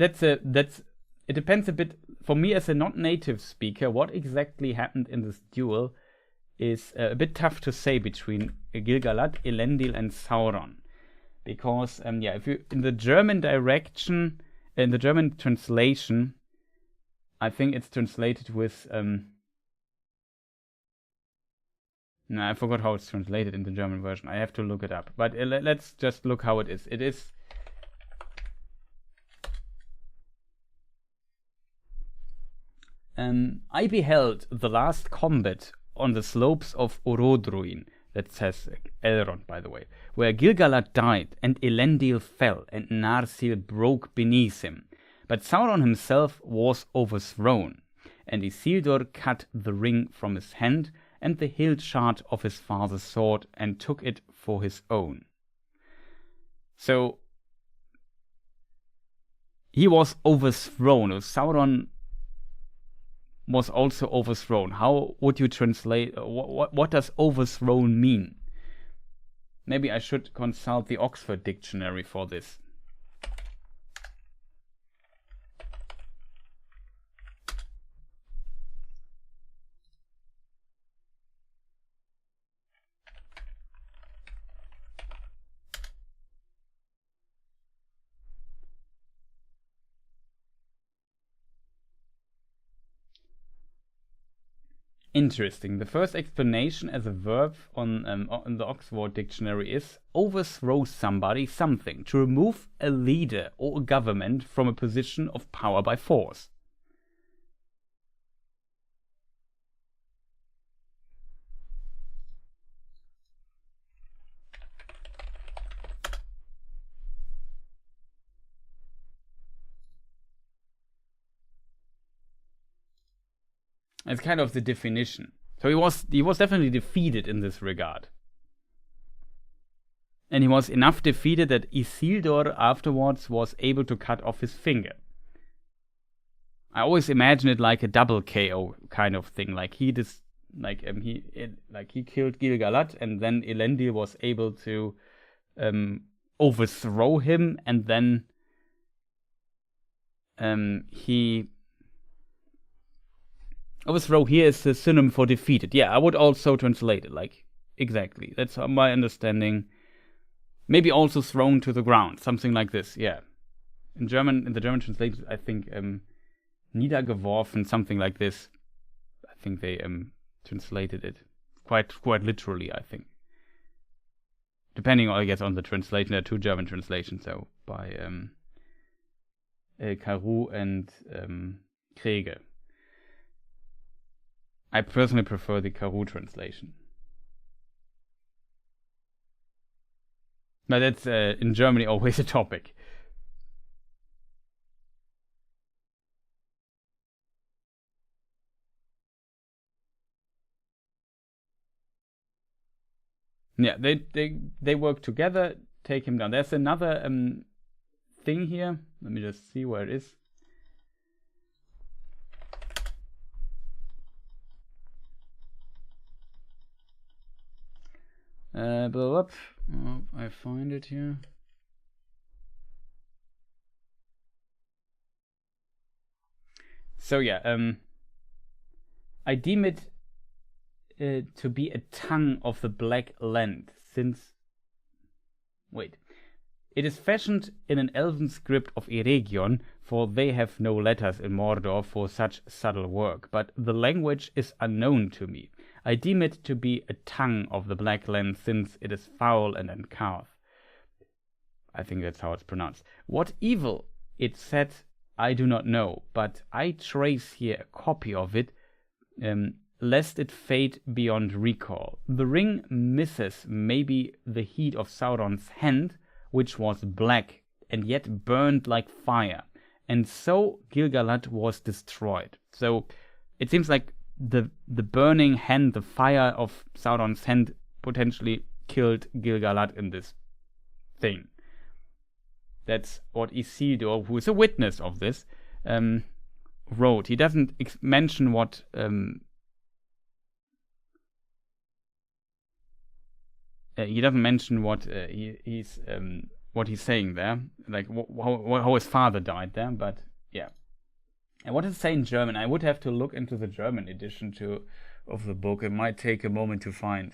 depends a bit. For me, as a non-native speaker, what exactly happened in this duel is a bit tough to say between Gil-galad, Elendil, and Sauron, because if you in the German direction, in the German translation, I think it's translated with no, I forgot how it's translated in the German version. I have to look it up. But let's just look how it is. It is. I beheld the last combat on the slopes of Orodruin, that says Elrond, by the way, where Gil-galad died, and Elendil fell, and Narsil broke beneath him. But Sauron himself was overthrown, and Isildur cut the ring from his hand, and the hilt shard of his father's sword, and took it for his own. So, he was overthrown. Sauron was also overthrown. How would you translate? What does overthrown mean? Maybe I should consult the Oxford Dictionary for this. Interesting. The first explanation as a verb in the Oxford Dictionary is overthrow somebody, something, to remove a leader or a government from a position of power by force. It's kind of the definition. So he was definitely defeated in this regard. And he was enough defeated that Isildur afterwards was able to cut off his finger. I always imagine it like a double KO kind of thing. Like he killed Gil-galad, and then Elendil was able to overthrow him, and then overthrow here is the synonym for defeated. Yeah, I would also translate it like exactly. That's my understanding. Maybe also thrown to the ground, something like this. Yeah, in the German translation, I think niedergeworfen, something like this. I think they translated it quite literally. I think, depending, I guess, on the translation. There are two German translations, so by Caroux and Krege. I personally prefer the Caroux translation. But that's in Germany always a topic. Yeah, they work together, take him down. There's another thing here. Let me just see where it is. I find it here. So yeah, I deem it to be a tongue of the Black Land, since it is fashioned in an elven script of Eregion, for they have no letters in Mordor for such subtle work, but the language is unknown to me. I deem it to be a tongue of the Black Land, since it is foul and uncouth. I think that's how it's pronounced. What evil it said, I do not know, but I trace here a copy of it, lest it fade beyond recall. The ring misses maybe the heat of Sauron's hand, which was black and yet burned like fire, and so Gil-galad was destroyed. So it seems like the burning hand, the fire of Sauron's hand, potentially killed Gil-galad in this thing. That's what Isildur, who is a witness of this, wrote. He doesn't mention what what he's saying there, like how his father died there. But yeah, and what does it say in German? I would have to look into the German edition of the book. It might take a moment to find.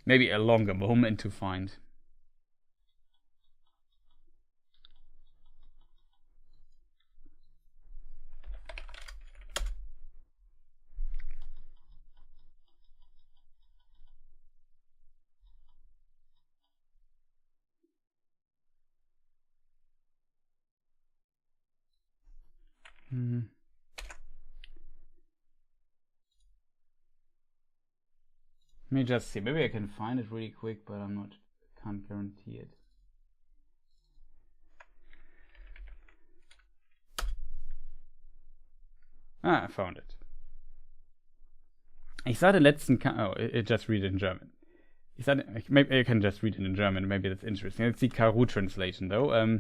Maybe a longer moment to find. Let me just see. Maybe I can find it really quick, but can't guarantee it. I found it. Ich sah den letzten it just read it in German. Maybe I can just read it in German. Maybe that's interesting. It's the Caroux translation, though.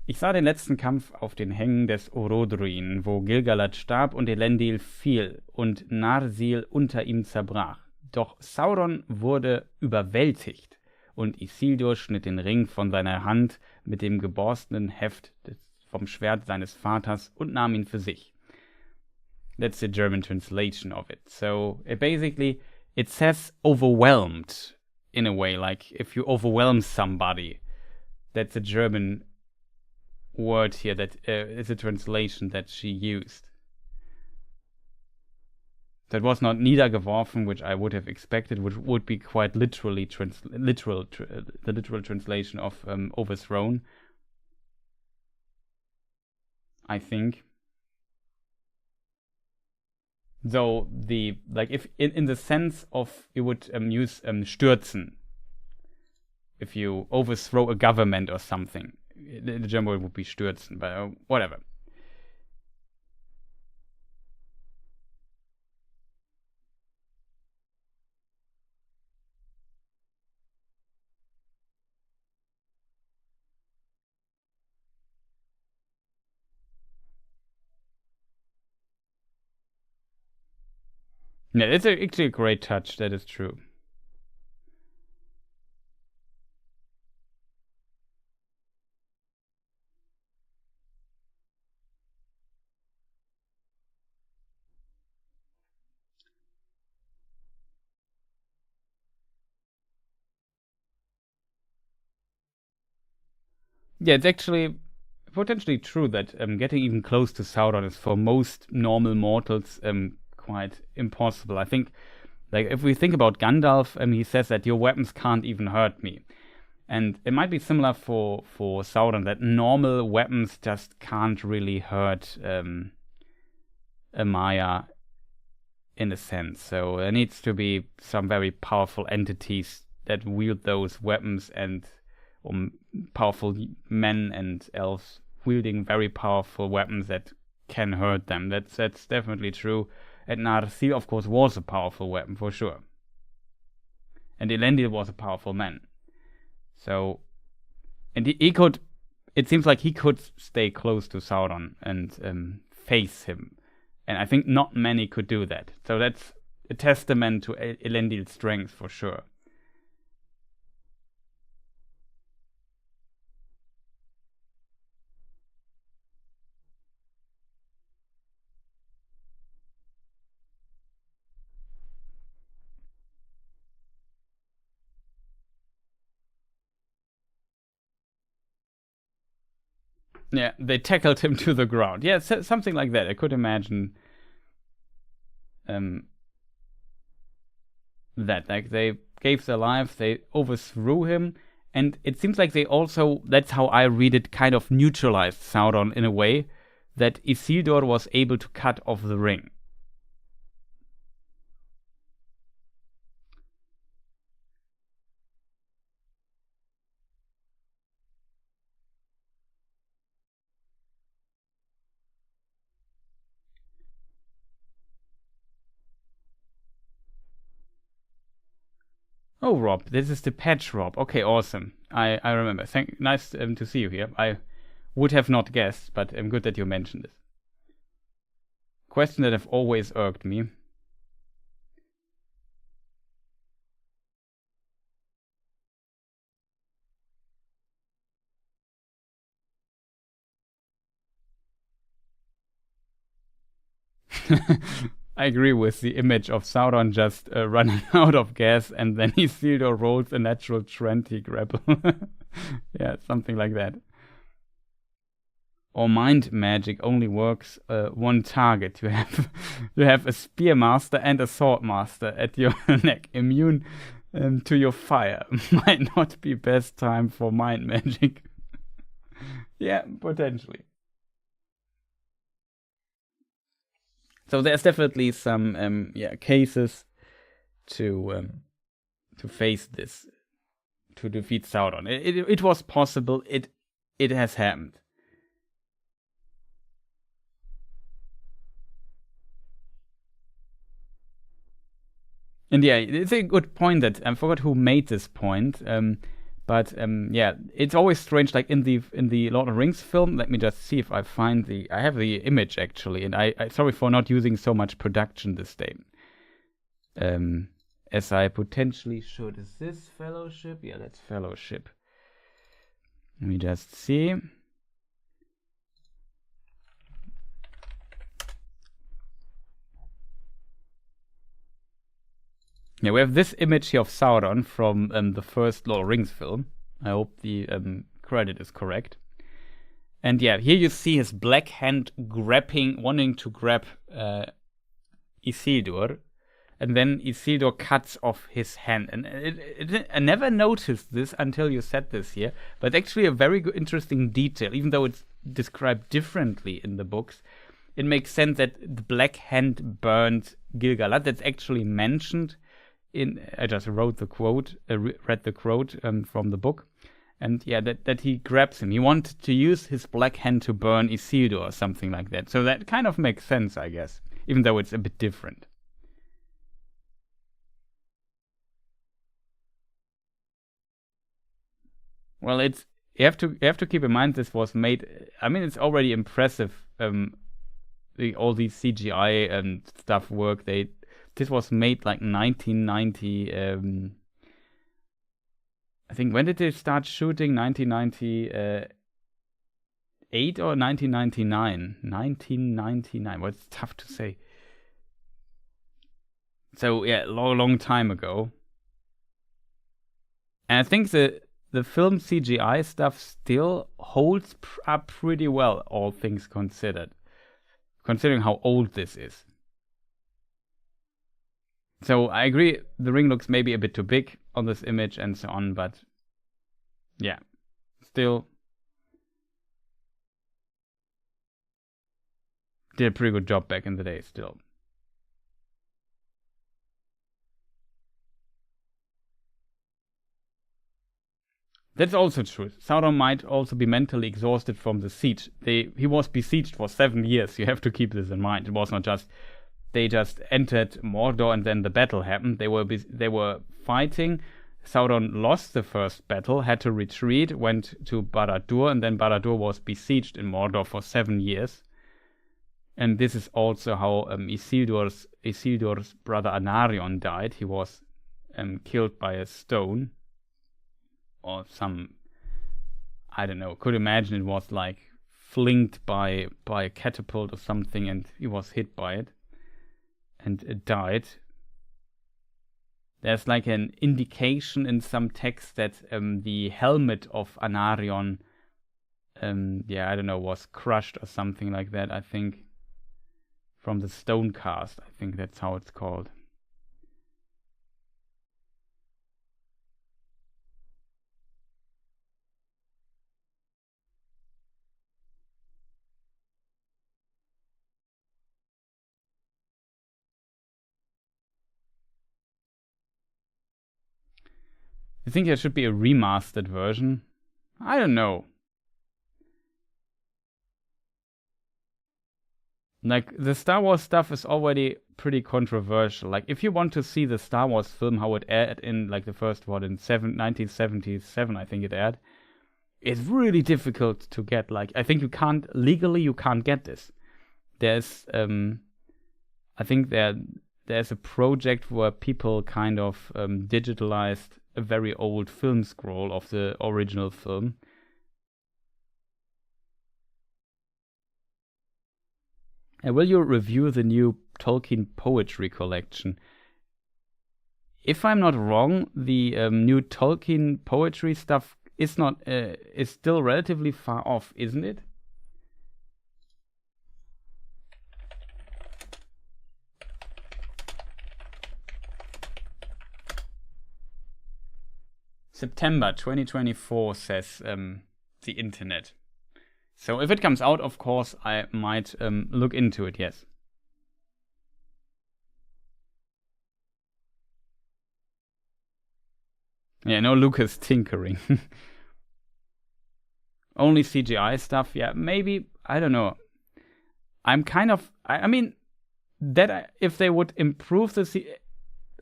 Ich sah den letzten Kampf auf den Hängen des Orodruin, wo Gil-galad starb und Elendil fiel und Narsil unter ihm zerbrach. Doch Sauron wurde überwältigt und Isildur schnitt den Ring von seiner Hand mit dem geborstenen Heft vom Schwert seines Vaters und nahm ihn für sich. That's the German translation of it. So it says overwhelmed in a way, like if you overwhelm somebody. That's a German word here that is a translation that she used. That was not niedergeworfen, which I would have expected, which would be quite literally the literal translation of overthrown, I think. So if in the sense of you would use stürzen, if you overthrow a government or something, the German word would be stürzen, but whatever. Yeah, it's actually a great touch. That is true. Yeah, it's actually potentially true that getting even close to Sauron is for most normal mortals quite impossible. I think, like, if we think about Gandalf, he says that your weapons can't even hurt me. And it might be similar for Sauron, that normal weapons just can't really hurt a Maya in a sense. So there needs to be some very powerful entities that wield those weapons, and powerful men and elves wielding very powerful weapons that can hurt them. That's definitely true. And Narsil, of course, was a powerful weapon for sure. And Elendil was a powerful man. So, and he could, it seems like he could stay close to Sauron and face him. And I think not many could do that. So that's a testament to Elendil's strength for sure. Yeah, they tackled him to the ground. Yeah, something like that. I could imagine that. Like, they gave their life, they overthrew him, and it seems like they also, that's how I read it, kind of neutralized Sauron in a way, that Isildur was able to cut off the ring. Oh, Rob, this is the patch, Rob. Okay, awesome. I remember. Nice to see you here. I would have not guessed, but good that you mentioned this. Question that have always irked me. I agree with the image of Sauron just running out of gas, and then Isildur rolls a natural 20 grapple. Yeah, something like that. Or mind magic only works one target. You have a spear master and a sword master at your neck, immune to your fire. Might not be best time for mind magic. Yeah, potentially. So there's definitely some cases to face this, to defeat Sauron. It was possible. It has happened. And yeah, it's a good point that I forgot who made this point. But yeah, it's always strange. Like in the Lord of the Rings film. Let me just see if I find I have the image actually, and I sorry for not using so much production this day. As I potentially should. Is this Fellowship? Yeah, that's Fellowship. Let me just see. Yeah, we have this image here of Sauron from the first Lord of the Rings film. I hope the credit is correct. And yeah, here you see his black hand wanting to grab Isildur. And then Isildur cuts off his hand. And I never noticed this until you said this here. But actually a very good, interesting detail. Even though it's described differently in the books, it makes sense that the black hand burned Gil-galad. That's actually mentioned I just read the quote from the book. And yeah, that he grabs him. He wanted to use his black hand to burn Isildur or something like that. So that kind of makes sense, I guess. Even though it's a bit different. Well, you have to keep in mind this was made. I mean, it's already impressive. All these CGI and stuff work. This was made like 1990. I think when did they start shooting? 1998 or 1999? 1999. Well, it's tough to say. So yeah, long time ago. And I think the film CGI stuff still holds up pretty well, all things considered, considering how old this is. So I agree, the ring looks maybe a bit too big on this image and so on, but yeah, still did a pretty good job back in the day still. That's also true. Sauron might also be mentally exhausted from the siege. He was besieged for 7 years. You have to keep this in mind. It was not just they just entered Mordor and then the battle happened. They were fighting. Sauron lost the first battle, had to retreat, went to Barad-dûr, and then Barad-dûr was besieged in Mordor for 7 years. And this is also how Isildur's brother Anarion died. He was killed by a stone. Or some, I don't know, could imagine it was like flinged by a catapult or something, and he was hit by it and it died. There's like an indication in some text that the helmet of Anarion, I don't know, was crushed or something like that, I think, from the stone cast. I think that's how it's called. I think there should be a remastered version. I don't know. Like, the Star Wars stuff is already pretty controversial. Like, if you want to see the Star Wars film, how it aired in, like, the first one in 1977, I think it aired, it's really difficult to get. Like, I think you can't get this. There's, I think there's a project where people kind of digitalized a very old film scroll of the original film. And will you review the new Tolkien poetry collection? If I'm not wrong, the new Tolkien poetry stuff is still relatively far off, isn't it? September 2024 says the internet. So if it comes out, of course, I might look into it, yes. Yeah, no Lucas tinkering. Only CGI stuff, yeah, maybe, I don't know. I'm kind of, I mean, if they would improve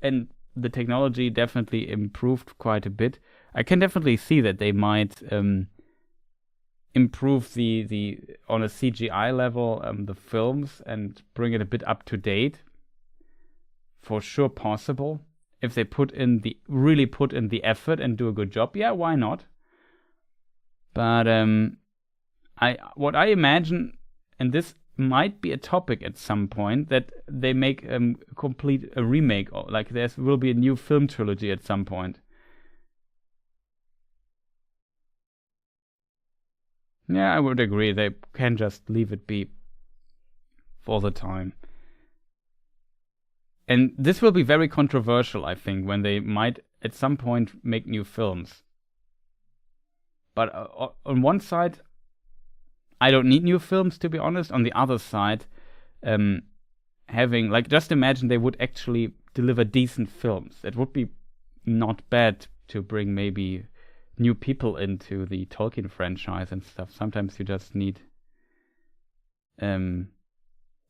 and the technology definitely improved quite a bit, I can definitely see that they might improve the on a CGI level the films and bring it a bit up to date. For sure possible. If they really put in the effort and do a good job, yeah, why not? But what I imagine, and this might be a topic at some point that they make a remake, or like there will be a new film trilogy at some point. Yeah, I would agree. They can just leave it be for the time. And this will be very controversial, I think, when they might at some point make new films. But on one side, I don't need new films, to be honest. On the other side, having, like, just imagine they would actually deliver decent films. It would be not bad to bring maybe new people into the Tolkien franchise and stuff. Sometimes you just need an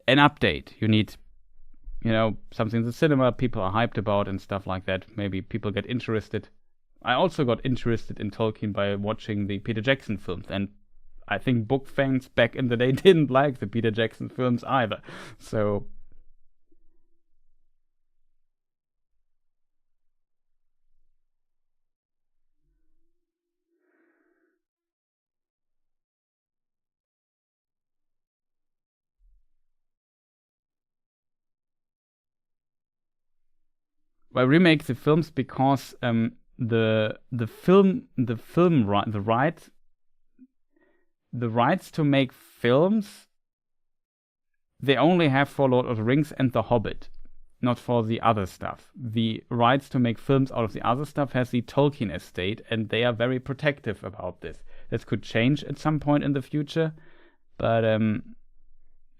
update. You need, something the cinema people are hyped about and stuff like that. Maybe people get interested. I also got interested in Tolkien by watching the Peter Jackson films, and I think book fans back in the day didn't like the Peter Jackson films either. So I remake the films because the rights to make films, they only have for Lord of the Rings and The Hobbit, not for the other stuff. The rights to make films out of the other stuff has the Tolkien estate, and they are very protective about this. This could change at some point in the future, but you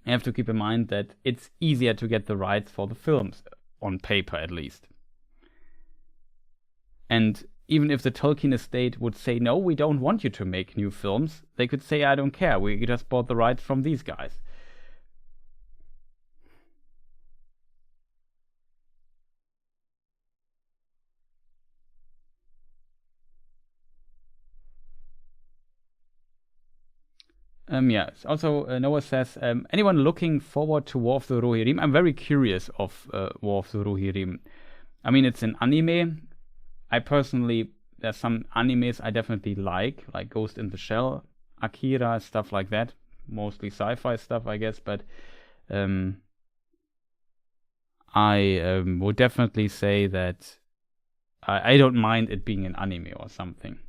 have to keep in mind that it's easier to get the rights for the films, on paper at least. And even if the Tolkien estate would say, no, we don't want you to make new films, they could say, I don't care, we just bought the rights from these guys. Yes. Also, Noah says, anyone looking forward to War of the Rohirrim? I'm very curious of War of the Rohirrim. I mean, it's an anime. I personally, there's some animes I definitely like Ghost in the Shell, Akira, stuff like that. Mostly sci-fi stuff, I guess, but I would definitely say that I don't mind it being an anime or something.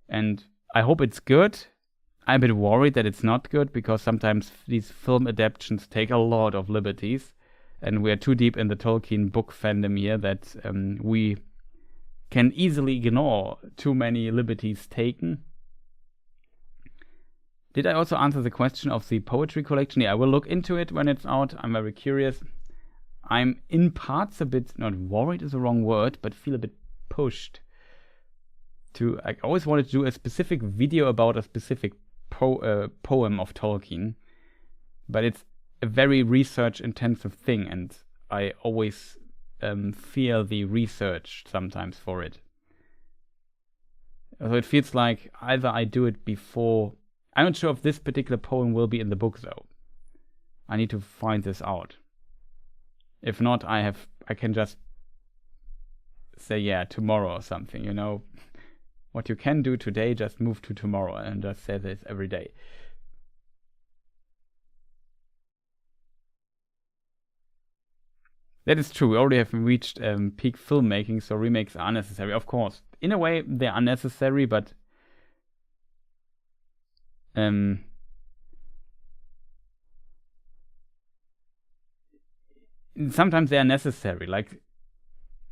And I hope it's good. I'm a bit worried that it's not good, because sometimes these film adaptations take a lot of liberties, and we're too deep in the Tolkien book fandom here that we can easily ignore too many liberties taken. Did I also answer the question of the poetry collection? Yeah, I will look into it when it's out. I'm very curious. I'm in parts a bit, not worried is the wrong word, but feel a bit pushed to, I always wanted to do a specific video about a specific poem of Tolkien, but it's a very research intensive thing, and I always fear the research sometimes for it. So it feels like either I do it before. I'm not sure if this particular poem will be in the book though. I need to find this out. If not, I can just say, yeah, tomorrow or something, What you can do today, just move to tomorrow and just say this every day. That is true. We already have reached peak filmmaking, so remakes are unnecessary. Of course, in a way, they're unnecessary, but sometimes they are necessary. Like,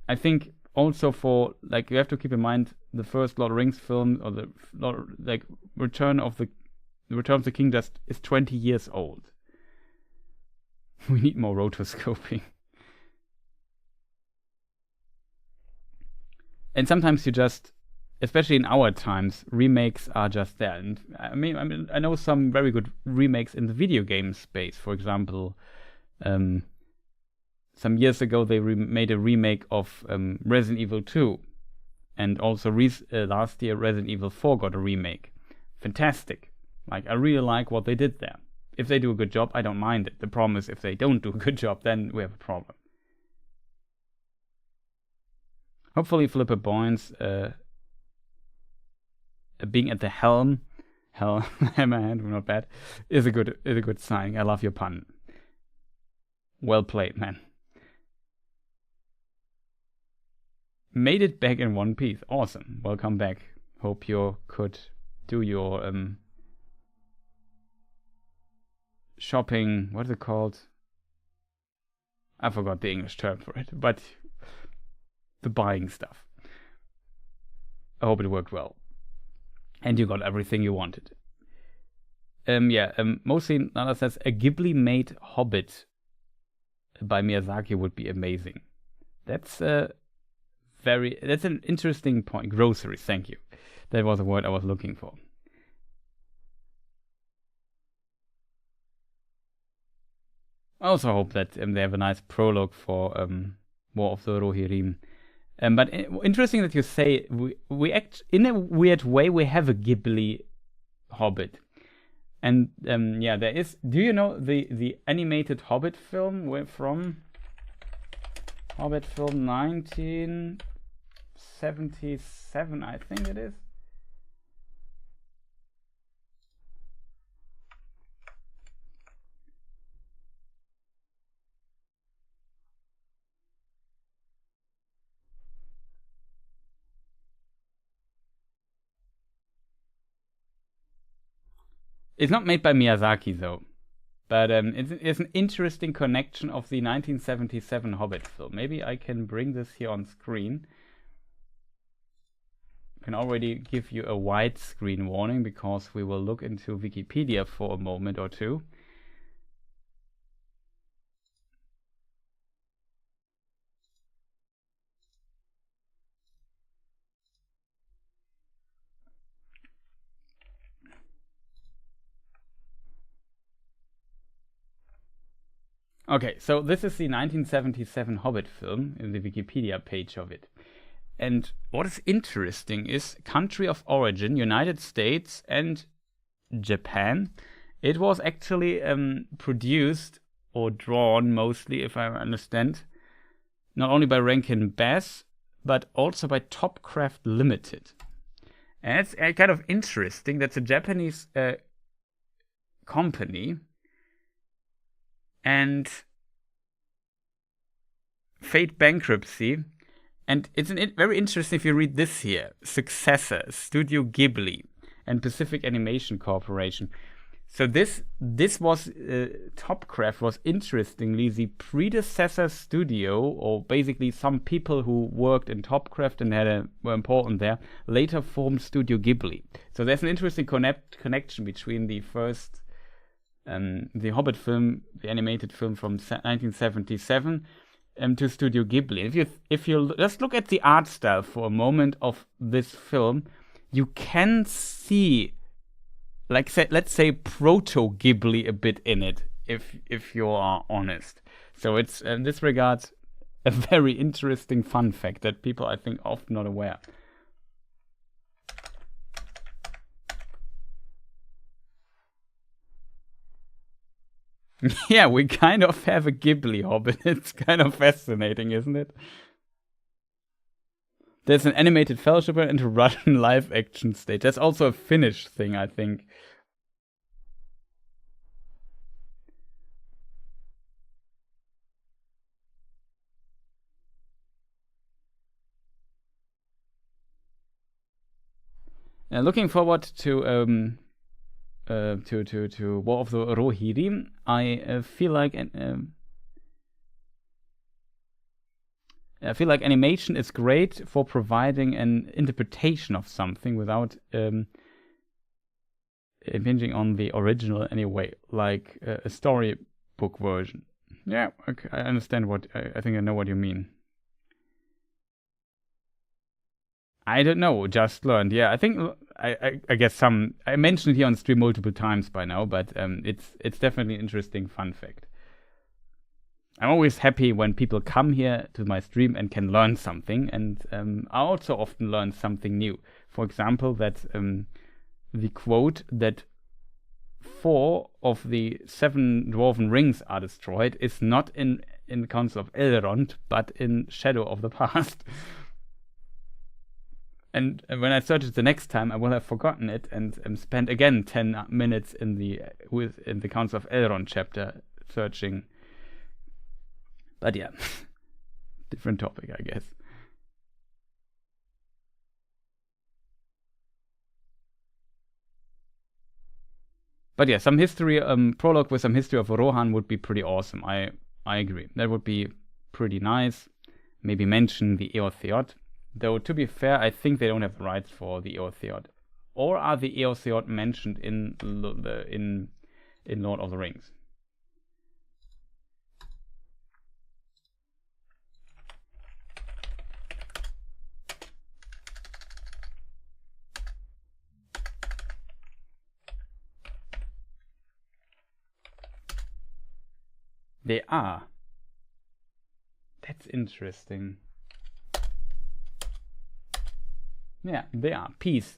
I think also for, like, you have to keep in mind the first Lord of the Rings film, or the Return of the King just is 20 years old. We need more rotoscoping. And sometimes you just, especially in our times, remakes are just there. And I know some very good remakes in the video game space. For example, some years ago they made a remake of Resident Evil 2. And also last year Resident Evil 4 got a remake. Fantastic. Like, I really like what they did there. If they do a good job, I don't mind it. The problem is if they don't do a good job, then we have a problem. Hopefully Philippa Boyens being at the helm Hell, Hammerhand, not bad. Is a good sign. I love your pun. Well played, man. Made it back in one piece. Awesome. Welcome back. Hope you could do your shopping. What is it called? I forgot the English term for it, but the buying stuff. I hope it worked well. And you got everything you wanted. Mostly Nala says a Ghibli-made Hobbit by Miyazaki would be amazing. That's an interesting point. Groceries, thank you. That was a word I was looking for. I also hope that they have a nice prologue for War of the Rohirrim. But interesting that you say we act in a weird way. We have a Ghibli Hobbit, and there is. Do you know the animated Hobbit film from Hobbit film 1977? I think it is. It's not made by Miyazaki though, but it's an interesting connection of the 1977 Hobbit film. Maybe I can bring this here on screen. I can already give you a widescreen warning because we will look into Wikipedia for a moment or two. Okay, so this is the 1977 Hobbit film in the Wikipedia page of it. And what is interesting is country of origin, United States and Japan. It was actually produced or drawn mostly, if I understand, not only by Rankin Bass, but also by Topcraft Limited. And it's kind of interesting. That's a Japanese company. And fate bankruptcy. And it's very interesting if you read this here. Successor, Studio Ghibli and Pacific Animation Corporation. So this was, Topcraft was interestingly the predecessor studio, or basically some people who worked in Topcraft and were important there, later formed Studio Ghibli. So there's an interesting connection between the first the Hobbit film, the animated film from 1977, to Studio Ghibli. If you just look at the art style for a moment of this film, you can see, let's say proto Ghibli a bit in it, if you are honest. So it's in this regard a very interesting fun fact that people I think often not aware. Yeah, we kind of have a Ghibli Hobbit. It's kind of fascinating, isn't it? There's an animated Fellowship and a Russian live-action stage. That's also a Finnish thing, I think. Looking forward to War of the Rohirrim. I feel like animation is great for providing an interpretation of something without impinging on the original anyway, like a storybook version. Yeah, okay, I understand I think I know what you mean. I don't know, just learned. Yeah, I think I guess I mentioned it here on stream multiple times by now, but it's definitely an interesting fun fact. I'm always happy when people come here to my stream and can learn something, and I also often learn something new. For example, that the quote that 4 of the 7 dwarven rings are destroyed is not in the Council of Elrond, but in Shadow of the Past. And when I search it the next time, I will have forgotten it and spent again 10 minutes in the Council of Elrond chapter searching. But yeah, different topic, I guess. But yeah, some history, prologue with some history of Rohan would be pretty awesome. I agree. That would be pretty nice. Maybe mention the Eotheod. Though, to be fair, I think they don't have the rights for the Eotheod. Or are the Eotheod mentioned in Lord of the Rings? They are. That's interesting. Yeah, they are. Peace.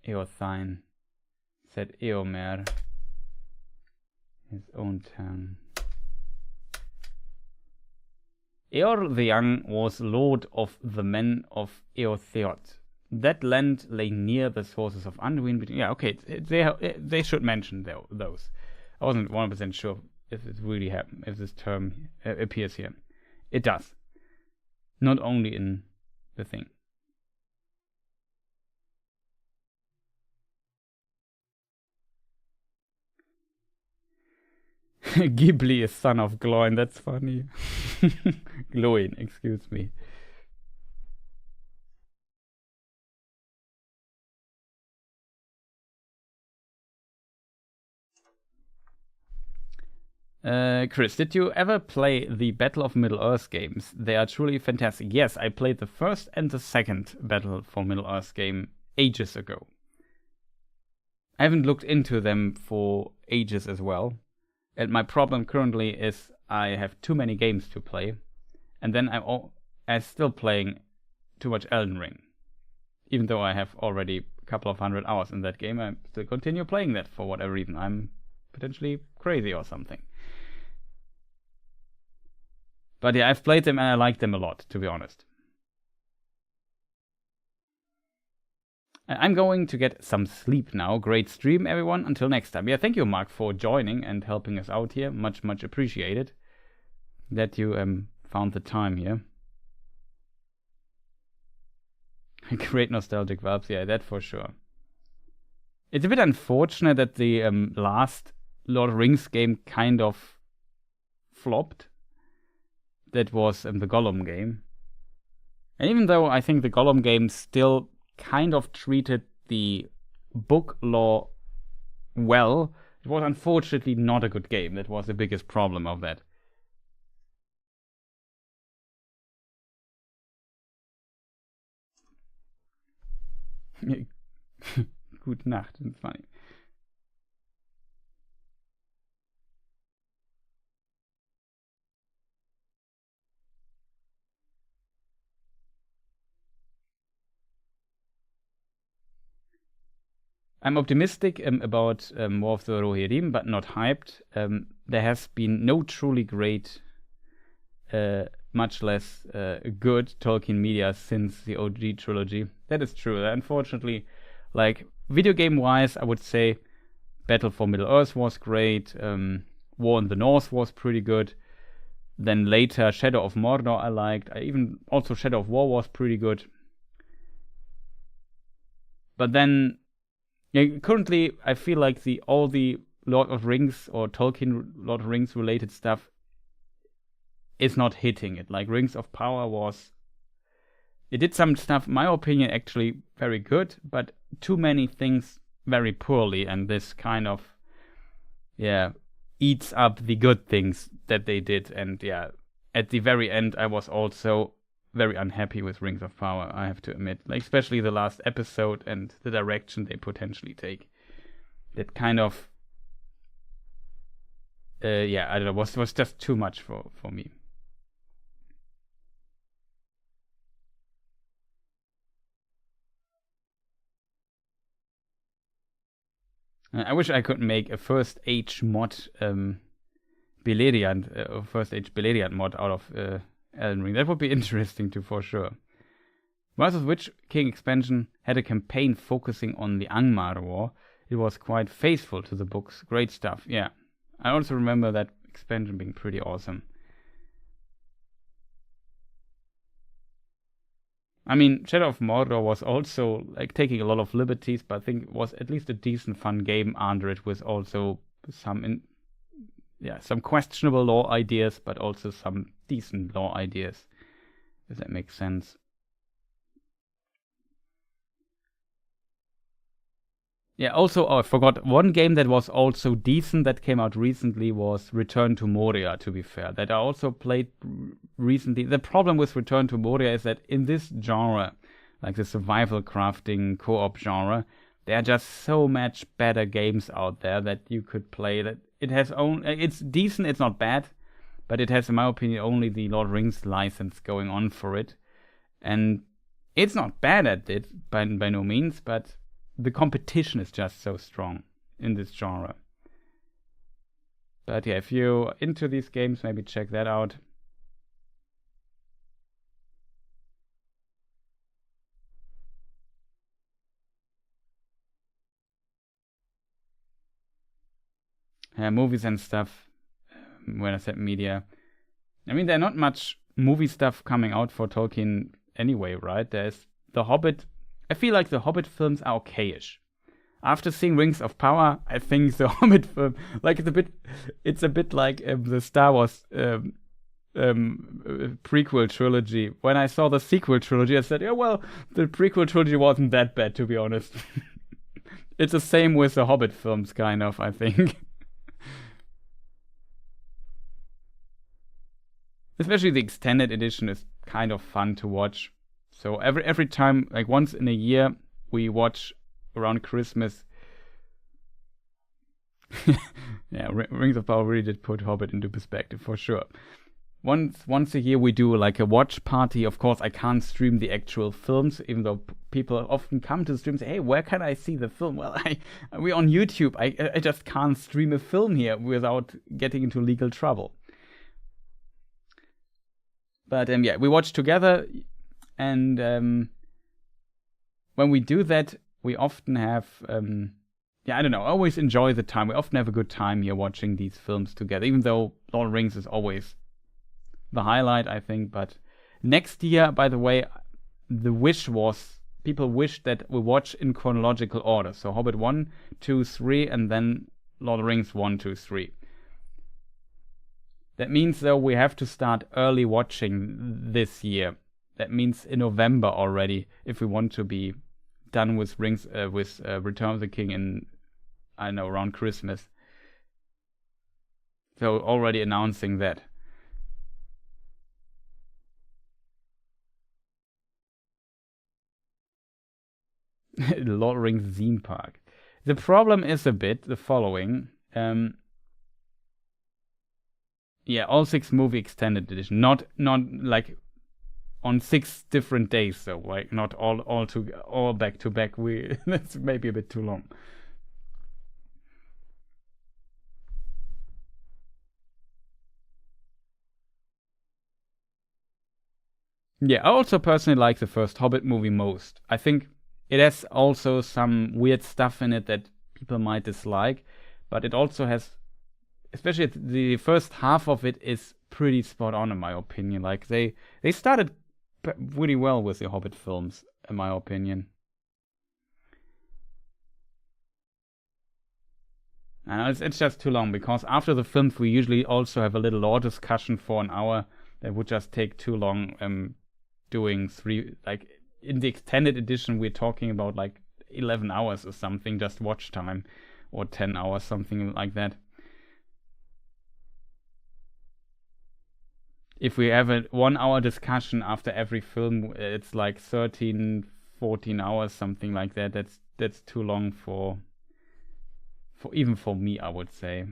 Eothine, said Eomer, his own town. Eor the Young was lord of the men of Eotheod. That land lay near the sources of Anduin. Yeah, okay, they should mention those. I wasn't 100% sure if it really happened, if this term appears here. It does. Not only in the thing. Ghibli is son of Gloin, that's funny. Gloin, excuse me. Chris, did you ever play the Battle of Middle-earth games? They are truly fantastic. Yes, I played the first and the second Battle for Middle-earth game ages ago. I haven't looked into them for ages as well. And my problem currently is I have too many games to play. And then I'm still playing too much Elden Ring. Even though I have already a couple of 100 hours in that game, I still continue playing that for whatever reason. I'm potentially crazy or something. But yeah, I've played them and I like them a lot, to be honest. I'm going to get some sleep now. Great stream, everyone. Until next time. Yeah, thank you, Mark, for joining and helping us out here. Much, much appreciated that you found the time here. Great nostalgic vibes. Yeah, that for sure. It's a bit unfortunate that the last Lord of the Rings game kind of flopped. That was the Gollum game. And even though I think the Gollum game still kind of treated the book lore well, it was unfortunately not a good game. That was the biggest problem of that. Good Nacht, it's funny. I'm optimistic about War of the Rohirrim, but not hyped. There has been no truly great, much less good Tolkien media since the OG trilogy. That is true. Unfortunately, like video game wise, I would say Battle for Middle-earth was great. War in the North was pretty good. Then later Shadow of Mordor I liked. Also Shadow of War was pretty good. But then currently, I feel like all the Lord of Rings or Tolkien Lord of Rings related stuff is not hitting it. Like Rings of Power it did some stuff, in my opinion, actually very good, but too many things very poorly, and this kind of, eats up the good things that they did. And at the very end, I was also very unhappy with Rings of Power, I have to admit. Like, especially the last episode and the direction they potentially take. That kind of, I don't know, was just too much for me. I wish I could make a first age mod Beleriand mod out of Elden Ring. That would be interesting too, for sure. Rise of the Witch King expansion had a campaign focusing on the Angmar War. It was quite faithful to the books. Great stuff, yeah. I also remember that expansion being pretty awesome. I mean, Shadow of Mordor was also like taking a lot of liberties, but I think it was at least a decent fun game under it, with also some questionable lore ideas, but also some decent lore ideas, if that makes sense. Yeah, also, I forgot, one game that was also decent that came out recently was Return to Moria, to be fair, that I also played recently. The problem with Return to Moria is that in this genre, like the survival crafting co-op genre, there are just so much better games out there that you could play. That it's decent, it's not bad, but it has, in my opinion, only the Lord of the Rings license going on for it. And it's not bad at it, by no means, but the competition is just so strong in this genre. But yeah, if you're into these games, maybe check that out. Movies and stuff, when I said media. I mean, there's not much movie stuff coming out for Tolkien anyway, right? There's The Hobbit. I feel like the Hobbit films are okayish. After seeing Rings of Power, I think the Hobbit film, like it's a bit like the Star Wars prequel trilogy. When I saw the sequel trilogy, I said, yeah, well, the prequel trilogy wasn't that bad, to be honest. It's the same with the Hobbit films, kind of, I think. Especially the extended edition is kind of fun to watch. So every time, like once in a year, we watch around Christmas. Yeah, Rings of Power really did put Hobbit into perspective for sure. Once a year we do like a watch party. Of course, I can't stream the actual films, even though people often come to the stream and say, "Hey, where can I see the film?" Well, we're on YouTube. I just can't stream a film here without getting into legal trouble. But yeah, we watch together. And when we do that, we often have, I don't know, I always enjoy the time. We often have a good time here watching these films together, even though Lord of the Rings is always the highlight, I think. But next year, by the way, people wished that we watch in chronological order. So Hobbit 1, 2, 3, and then Lord of the Rings 1, 2, 3. That means, though, we have to start early watching this year. That means in November already, if we want to be done with Return of the King in, I don't know, around Christmas. So already announcing that. Lord of the Rings theme park. The problem is a bit the following. All 6 movie extended edition. Not like on 6 different days, so like not all back to back. That's maybe a bit too long. Yeah, I also personally like the first Hobbit movie most. I think it has also some weird stuff in it that people might dislike, but it also has, especially the first half of it is pretty spot on in my opinion. Like they started really well with the Hobbit films, in my opinion. And it's just too long, because after the films we usually also have a little lore discussion for an hour. That would just take too long. Doing 3, like in the extended edition, we're talking about like 11 hours or something, just watch time, or 10 hours, something like that. If we have a 1 hour discussion after every film, it's like 13, 14 hours, something like that. That's too long for even for me, I would say.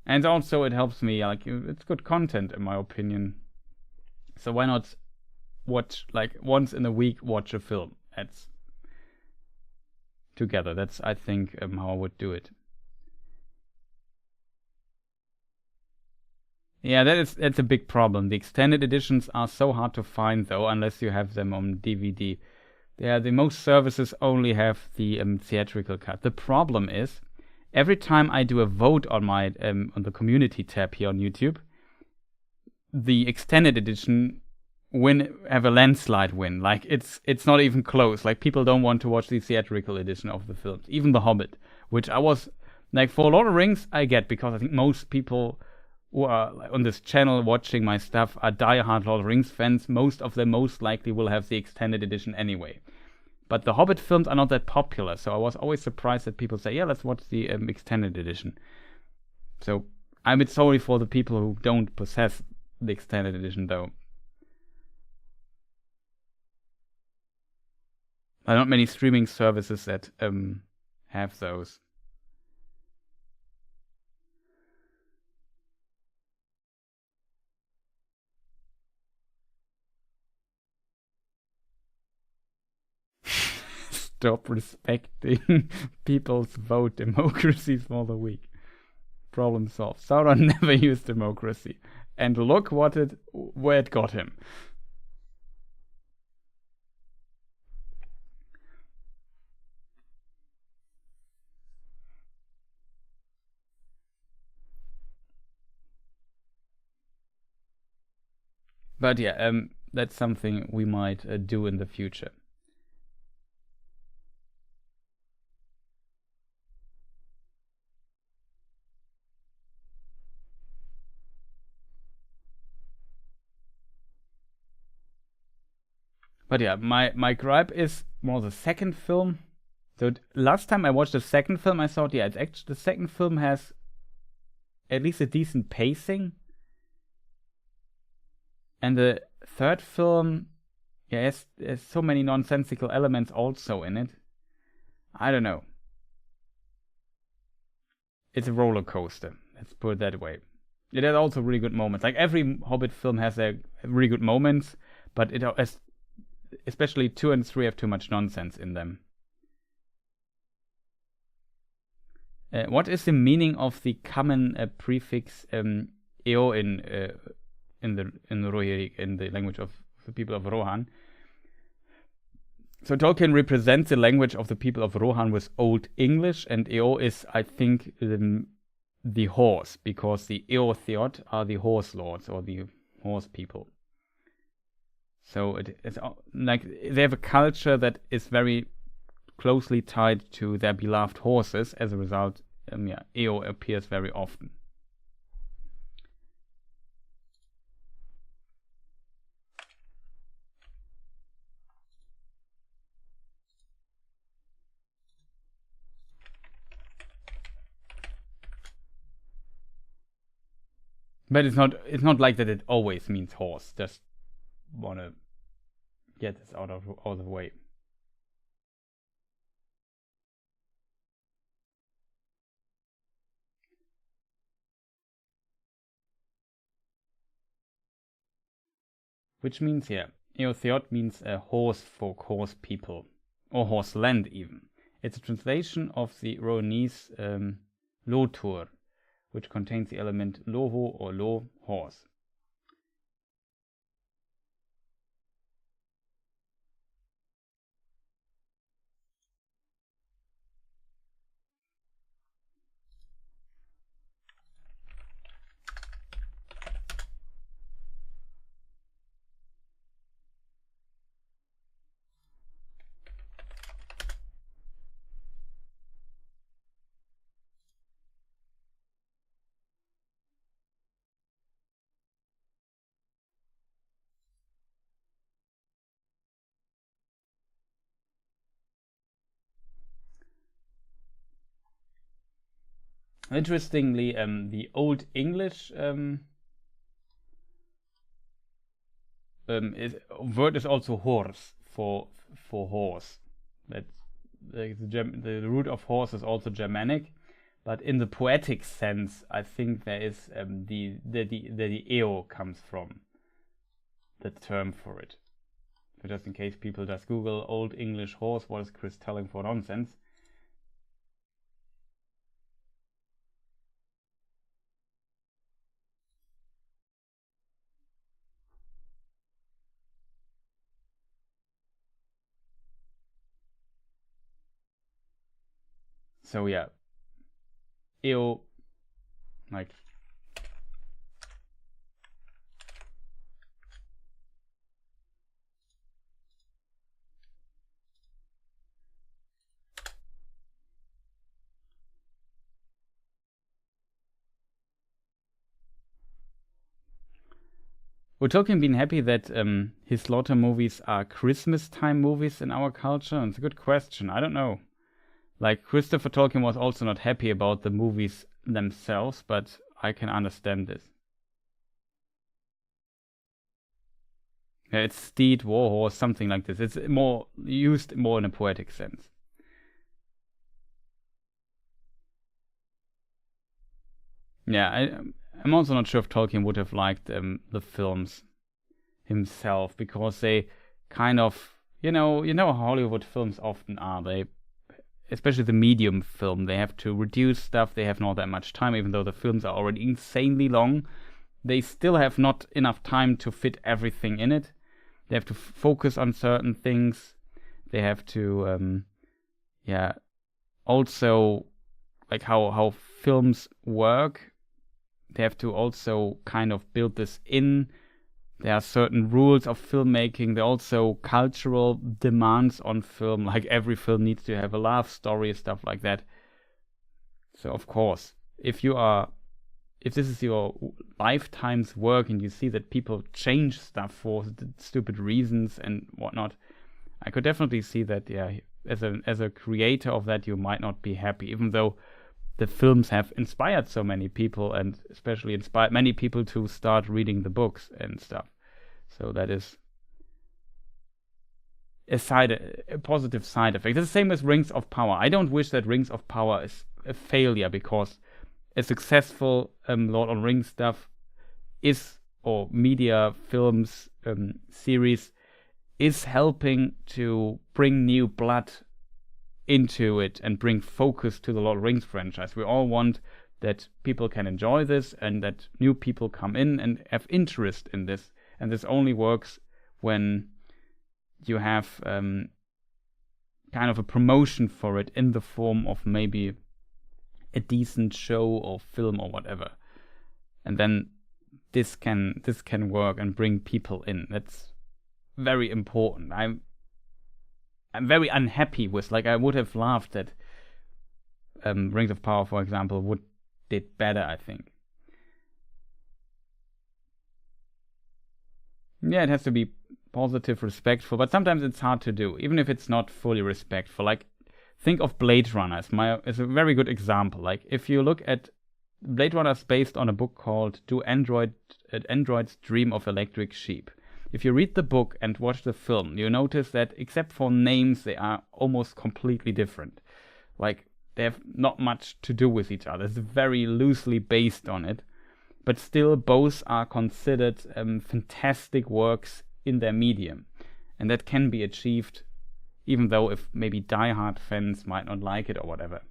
And also it helps me, like it's good content in my opinion. So why not watch, like once in a week, watch a film? That's together. That's, I think, how I would do it. Yeah, that's a big problem. The extended editions are so hard to find, though, unless you have them on DVD. Yeah, the most services only have the theatrical cut. The problem is, every time I do a vote on my on the community tab here on YouTube, the extended edition have a landslide win. Like it's not even close. Like people don't want to watch the theatrical edition of the films, even The Hobbit, which I was like for Lord of the Rings I get because I think most people who are on this channel watching my stuff are diehard Lord of the Rings fans. Most of them most likely will have the extended edition anyway. But the Hobbit films are not that popular, so I was always surprised that people say, yeah, let's watch the extended edition. So I'm a bit sorry for the people who don't possess the extended edition, though. There are not many streaming services that have those. Stop respecting people's vote. Democracy for the weak. Problem solved. Sauron never used democracy. And look where it got him. But yeah, that's something we might do in the future. But yeah, my gripe is more the second film. So last time I watched the second film, I thought, yeah, it's actually the second film has at least a decent pacing. And the third film, yeah, has so many nonsensical elements also in it. I don't know. It's a roller coaster. Let's put it that way. It has also really good moments. Like every Hobbit film has their really good moments, but it has, especially 2 and 3 have too much nonsense in them. What is the meaning of the common prefix eo in the language of the people of Rohan? So Tolkien represents the language of the people of Rohan with Old English, and eo is, I think, the horse, because the Eotheod are the horse lords or the horse people. So it's like they have a culture that is very closely tied to their beloved horses. As a result, Eo appears very often. But it's not like that it always means horse. Just wanna get this out of the way. Which means, yeah, Eotheod means horse folk, horse people, or horse land even. It's a translation of the Rowanese LotR, which contains the element loho or lo, horse. Interestingly, the Old English word is also horse for horse. That's the root of horse is also Germanic, but in the poetic sense, I think there is the eo comes from the term for it. So just in case people just Google Old English horse, what is Chris telling for nonsense? So yeah, ew, like. Would Tolkien been happy that his LotR movies are Christmas time movies in our culture? And it's a good question. I don't know. Like, Christopher Tolkien was also not happy about the movies themselves, but I can understand this. Yeah, it's Steed, Warhorse, something like this. It's more used more in a poetic sense. Yeah, I'm also not sure if Tolkien would have liked the films himself, because they kind of, how Hollywood films often are. They, especially the medium film, they have to reduce stuff. They have not that much time, even though the films are already insanely long. They still have not enough time to fit everything in it. They have to focus on certain things. They have to, also, like how films work. They have to also kind of build this in. There are certain rules of filmmaking. There are also cultural demands on film. Like, every film needs to have a love story, stuff like that. So of course, if this is your lifetime's work and you see that people change stuff for stupid reasons and whatnot, I could definitely see that, yeah, as a creator of that, you might not be happy, even though the films have inspired so many people, and especially inspired many people to start reading the books and stuff. So that is a positive side effect. It's the same as Rings of Power. I don't wish that Rings of Power is a failure, because a successful Lord of the Rings stuff is, or media, films, series, is helping to bring new blood into it and bring focus to the Lord of the Rings franchise. We all want that people can enjoy this and that new people come in and have interest in this. And this only works when you have kind of a promotion for it in the form of maybe a decent show or film or whatever. And then this can work and bring people in. That's very important. I'm very unhappy with, like, I would have laughed that Rings of Power, for example, did better, I think. Yeah, it has to be positive, respectful, but sometimes it's hard to do, even if it's not fully respectful. Like, think of Blade Runner as a very good example. Like, if you look at Blade Runner, is based on a book called Do Androids Dream of Electric Sheep? If you read the book and watch the film, you notice that except for names, they are almost completely different. Like, they have not much to do with each other. It's very loosely based on it. But still, both are considered fantastic works in their medium. And that can be achieved, even though if maybe diehard fans might not like it or whatever.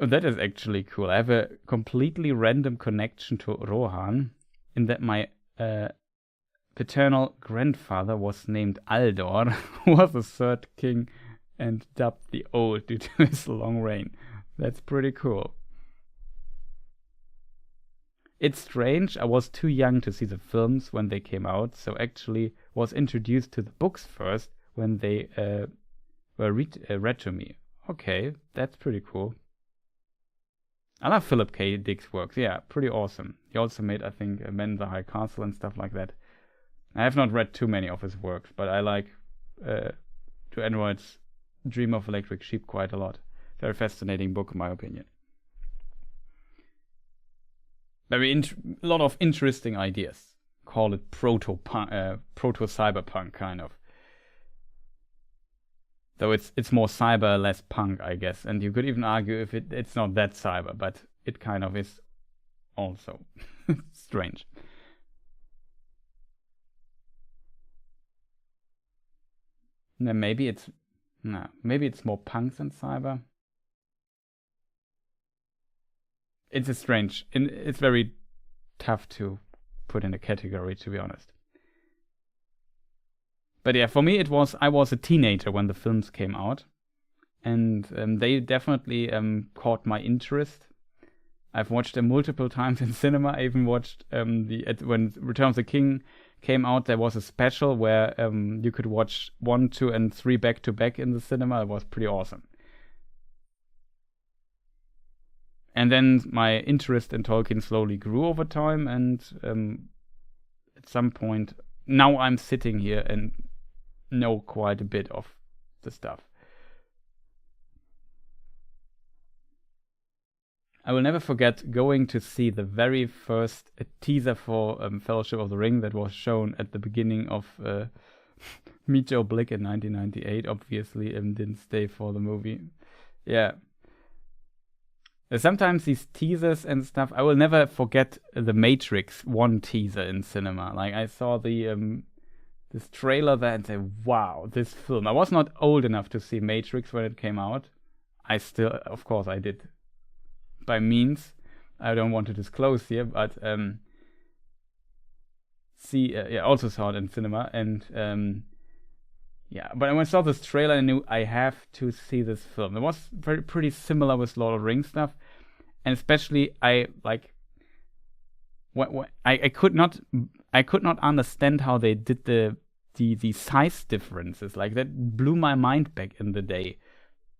Oh, that is actually cool. I have a completely random connection to Rohan, in that my paternal grandfather was named Aldor, who was the third king and dubbed the Old due to his long reign. That's pretty cool. It's strange, I was too young to see the films when they came out, so actually was introduced to the books first when they were read to me. Okay, that's pretty cool. I love Philip K. Dick's works. Yeah, pretty awesome. He also made, I think, Men in the High Castle and stuff like that. I have not read too many of his works, but I like Do Androids Dream of Electric Sheep quite a lot. Very fascinating book, in my opinion. A lot of interesting ideas. Call it proto-cyberpunk, kind of. Though it's more cyber, less punk, I guess. And you could even argue if it's not that cyber, but it kind of is also. Strange. No, maybe it's more punk than cyber. It's very tough to put in a category, to be honest. But yeah, for me I was a teenager when the films came out, and they definitely caught my interest. I've watched them multiple times in cinema. I even watched when Return of the King came out, there was a special where you could watch 1, 2, and 3 back to back in the cinema. It was pretty awesome. And then my interest in Tolkien slowly grew over time, and at some point, now I'm sitting here and know quite a bit of the stuff. I will never forget going to see the very first teaser for Fellowship of the Ring that was shown at the beginning of Meet Joe Blick in 1998. Obviously, didn't stay for the movie. Yeah. Sometimes these teasers and stuff, I will never forget the Matrix 1 teaser in cinema. Like, I saw the this trailer there and said, wow, this film. I was not old enough to see Matrix when it came out. I still, of course, I did. By means, I don't want to disclose here, but also saw it in cinema, and but when I saw this trailer, I knew I have to see this film. It was pretty similar with Lord of the Rings stuff, and especially I could not understand how they did the size differences. Like, that blew my mind back in the day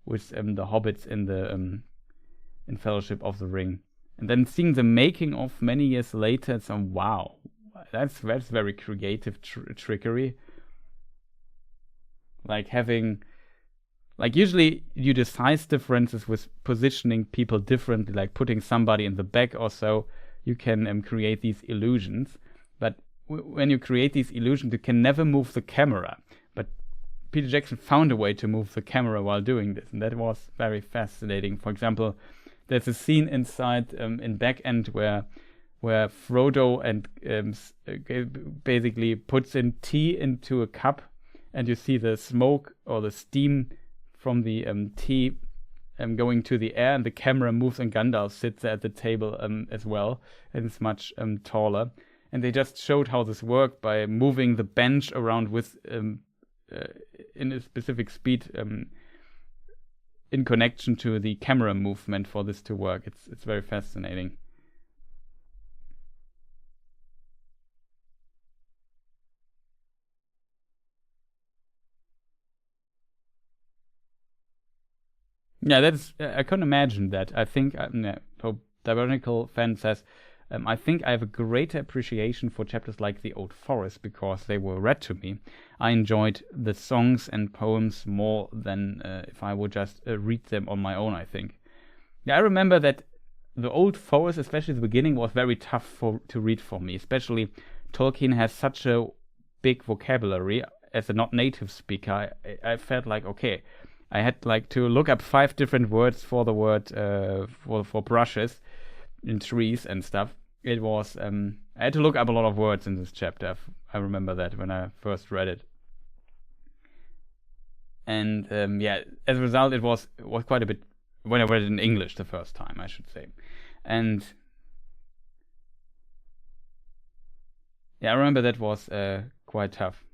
with the hobbits in Fellowship of the Ring, and then seeing the making of many years later, it's wow, that's very creative trickery. Like, having, like, usually you do size differences with positioning people differently, like putting somebody in the back or so, you can create these illusions. But when you create these illusions, you can never move the camera. But Peter Jackson found a way to move the camera while doing this, and that was very fascinating. For example, there's a scene inside in Back End where Frodo and basically puts in tea into a cup, and you see the smoke or the steam from the tea going to the air, and the camera moves, and Gandalf sits there at the table as well, and it's much taller. And they just showed how this worked by moving the bench around with in a specific speed in connection to the camera movement for this to work. It's very fascinating. Yeah, I couldn't imagine that. I think so Diabolical Fan says, I think I have a greater appreciation for chapters like The Old Forest because they were read to me. I enjoyed the songs and poems more than if I would just read them on my own, I think. Yeah, I remember that The Old Forest, especially the beginning, was very tough to read for me. Especially Tolkien has such a big vocabulary. As a not native speaker, I felt like, okay, I had like to look up 5 different words for the word for brushes in trees and stuff. It was I had to look up a lot of words in this chapter. I remember that when I first read it. And as a result, it was quite a bit when I read it in English the first time, I should say. And yeah, I remember that was quite tough.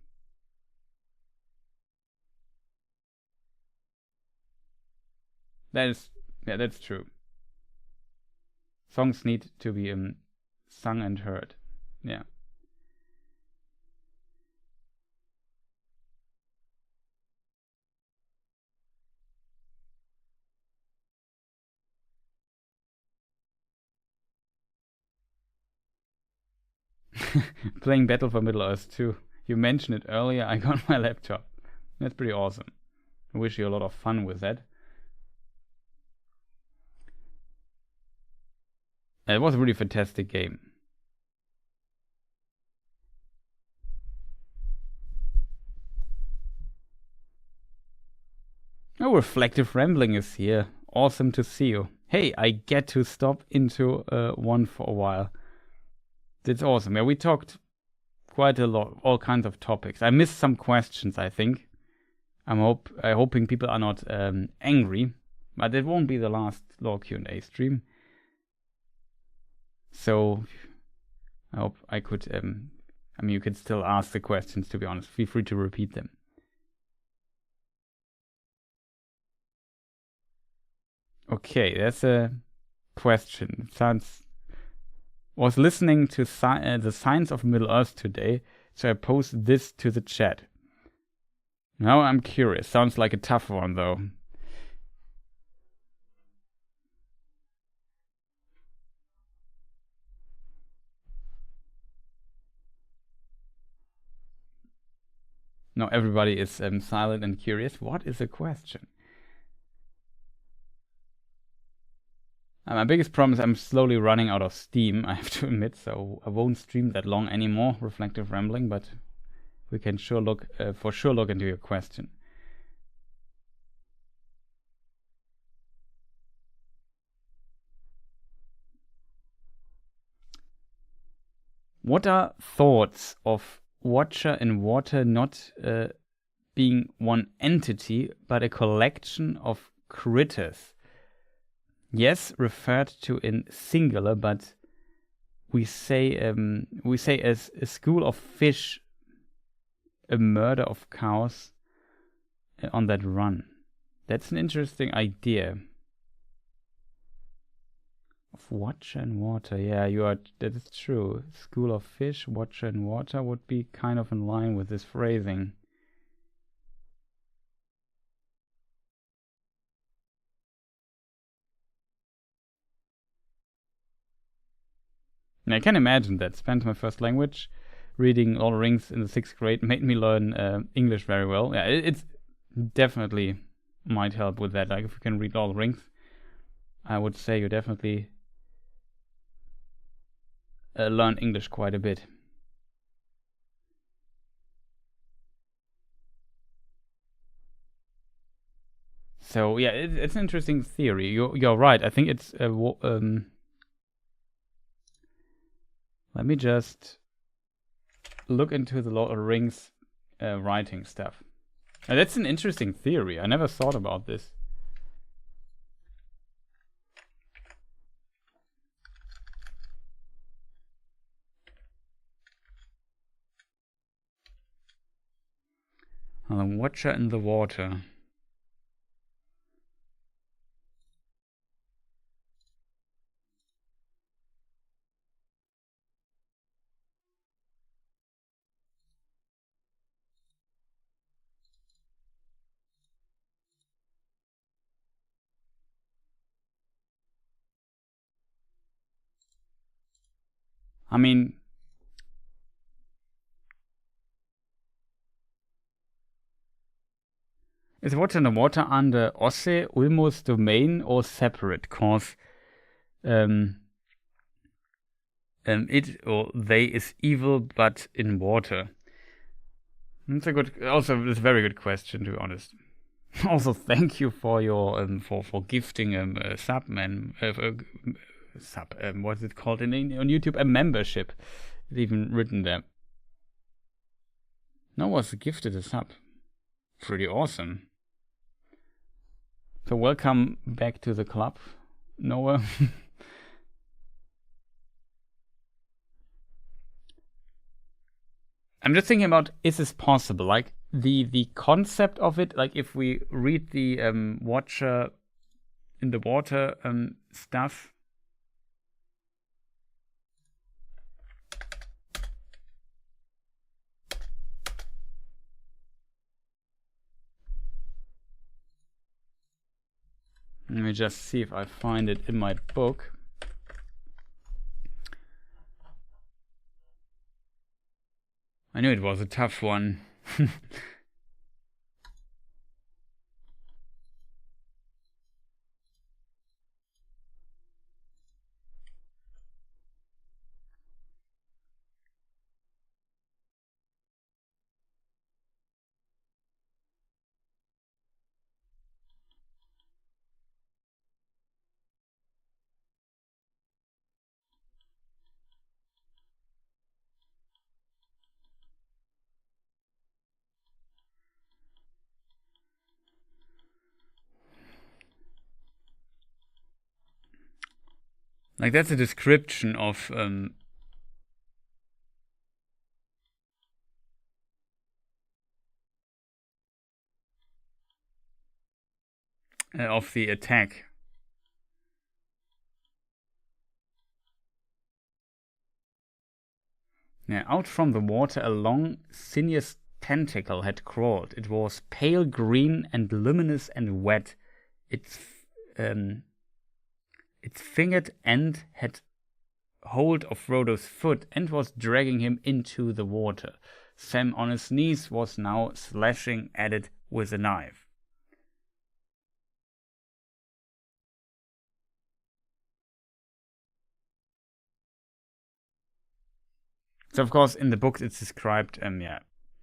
That's true. Songs need to be sung and heard. Yeah. Playing Battle for Middle-earth 2. You mentioned it earlier. I got my laptop. That's pretty awesome. I wish you a lot of fun with that. It was a really fantastic game. Oh, Reflective Rambling is here. Awesome to see you. Hey, I get to stop into one for a while. That's awesome. Yeah, we talked quite a lot, all kinds of topics. I missed some questions, I think. I'm hoping people are not angry, but it won't be the last lore Q&A stream. So I hope I could, I mean, you could still ask the questions, to be honest. Feel free to repeat them. Okay, that's a question. Was listening to the Science of Middle-earth today, so I posted this to the chat. Now I'm curious. Sounds like a tough one, though. Now everybody is silent and curious. What is the question? My biggest problem is I'm slowly running out of steam, I have to admit, so I won't stream that long anymore, Reflective Rambling, but we can for sure look into your question. What are thoughts of Watcher in Water not being one entity, but a collection of critters? Yes, referred to in singular, but we say as a school of fish, a murder of cows on that run. That's an interesting idea. Of Watcher in Water, yeah, that is true. School of fish, Watcher in Water would be kind of in line with this phrasing. And I can imagine that. Spanish my first language. Reading Lord of the Rings in the 6th grade made me learn English very well. Yeah, it's definitely might help with that. Like if you can read Lord of the Rings, I would say you definitely learn English quite a bit. So yeah, it's an interesting theory. You're right. I think it's let me just look into the Lord of the Rings writing stuff. Now, that's an interesting theory. I never thought about this. Watcher in the Water. I mean, is Watcher in the Water under Osse, Ulmo's domain, or separate? Cause it or they is evil, but in water. It's a very good question, to be honest. Also, thank you for your for gifting a sub, man. What's it called on YouTube? A membership. It's even written there. No was gifted a sub. Pretty awesome. So welcome back to the club, Noah. I'm just thinking about, is this possible? Like the concept of it, like if we read the Watcher in the Water stuff. Let me just see if I find it in my book. I knew it was a tough one. Like that's a description of of the attack. Now, out from the water, a long, sinuous tentacle had crawled. It was pale green and luminous and wet. Its fingered end had hold of Frodo's foot and was dragging him into the water. Sam, on his knees, was now slashing at it with a knife. So, of course, in the books it's described,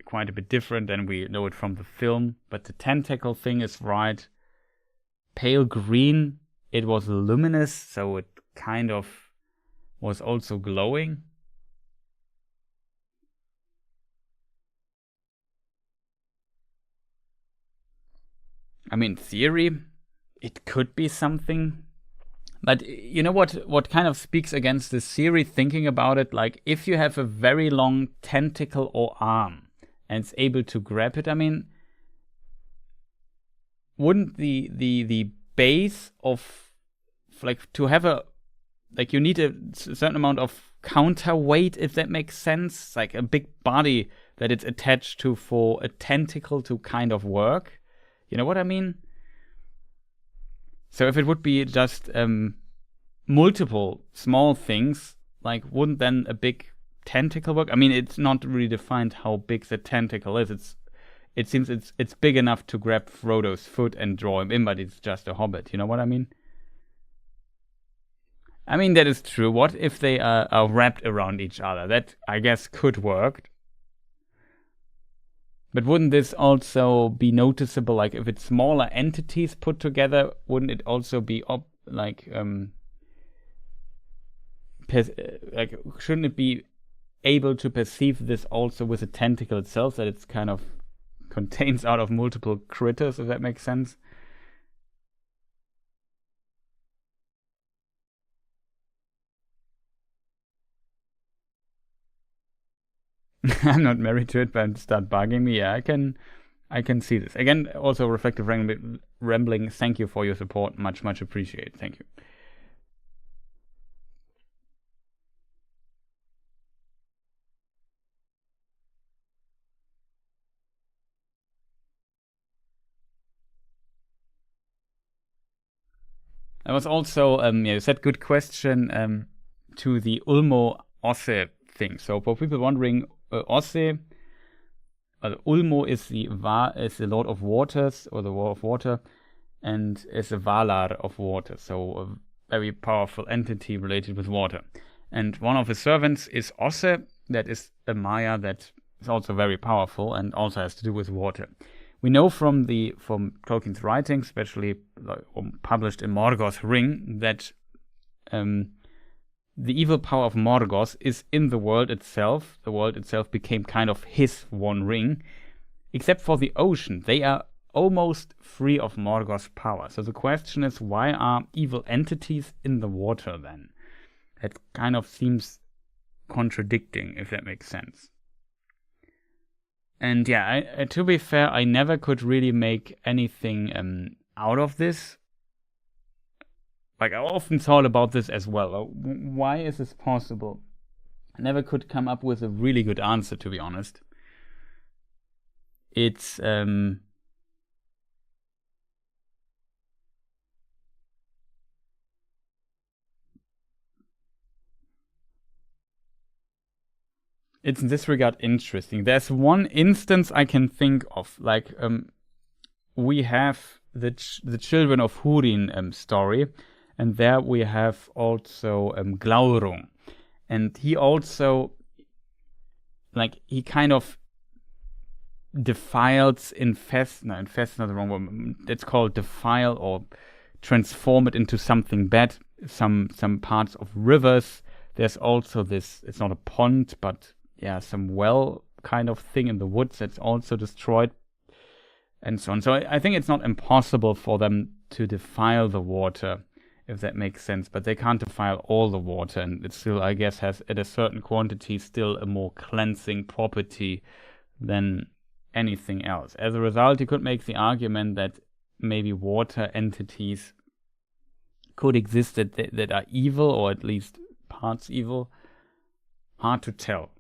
quite a bit different than we know it from the film. But the tentacle thing is right. Pale green. It was luminous, so it kind of was also glowing. I mean, in theory, it could be something. But you know what kind of speaks against this theory, thinking about it? Like, if you have a very long tentacle or arm and it's able to grab it, I mean, wouldn't the base of, like, to have a, like, you need a certain amount of counterweight, if that makes sense? Like a big body that it's attached to for a tentacle to kind of work. You know what I mean? So if it would be just multiple small things, like, wouldn't then a big tentacle work? I mean, it's not really defined how big the tentacle is. It seems it's big enough to grab Frodo's foot and draw him in, but it's just a hobbit. You know what I mean? I mean, that is true. What if they are wrapped around each other? That, I guess, could work. But wouldn't this also be noticeable? Like, if it's smaller entities put together, wouldn't it also be shouldn't it be able to perceive this also with the tentacle itself, that it's kind of contains out of multiple critters, if that makes sense? I'm not married to it, but start bugging me. Yeah, I can see this. Again, also reflective rambling. Thank you for your support. Much appreciated. Thank you. I was also, you said good question to the Ulmo Osse thing. So for people wondering, Osse, Ulmo is the Lord of Waters, or the War of Water, and is a Valar of Water, so a very powerful entity related with water. And one of his servants is Osse, that is a Maya that is also very powerful and also has to do with water. We know from Tolkien's writings, especially published in Morgoth's Ring, that the evil power of Morgoth is in the world itself. The world itself became kind of his one ring. Except for the ocean, they are almost free of Morgoth's power. So the question is, why are evil entities in the water then? That kind of seems contradicting, if that makes sense. And yeah, to be fair, I never could really make anything out of this. Like, I often thought about this as well. Why is this possible? I never could come up with a really good answer, to be honest. It's it's in this regard interesting. There's one instance I can think of, like we have the Children of Húrin story, and there we have also Glaurung, and he also, like, he kind of defiles, infest not the wrong word, it's called defile or transform it into something bad, some parts of rivers. There's also this, it's not a pond, but yeah, some well kind of thing in the woods that's also destroyed, and so on. So I think it's not impossible for them to defile the water, if that makes sense, but they can't defile all the water, and it still, I guess, has at a certain quantity still a more cleansing property than anything else. As a result, you could make the argument that maybe water entities could exist that are evil, or at least parts evil. Hard to tell.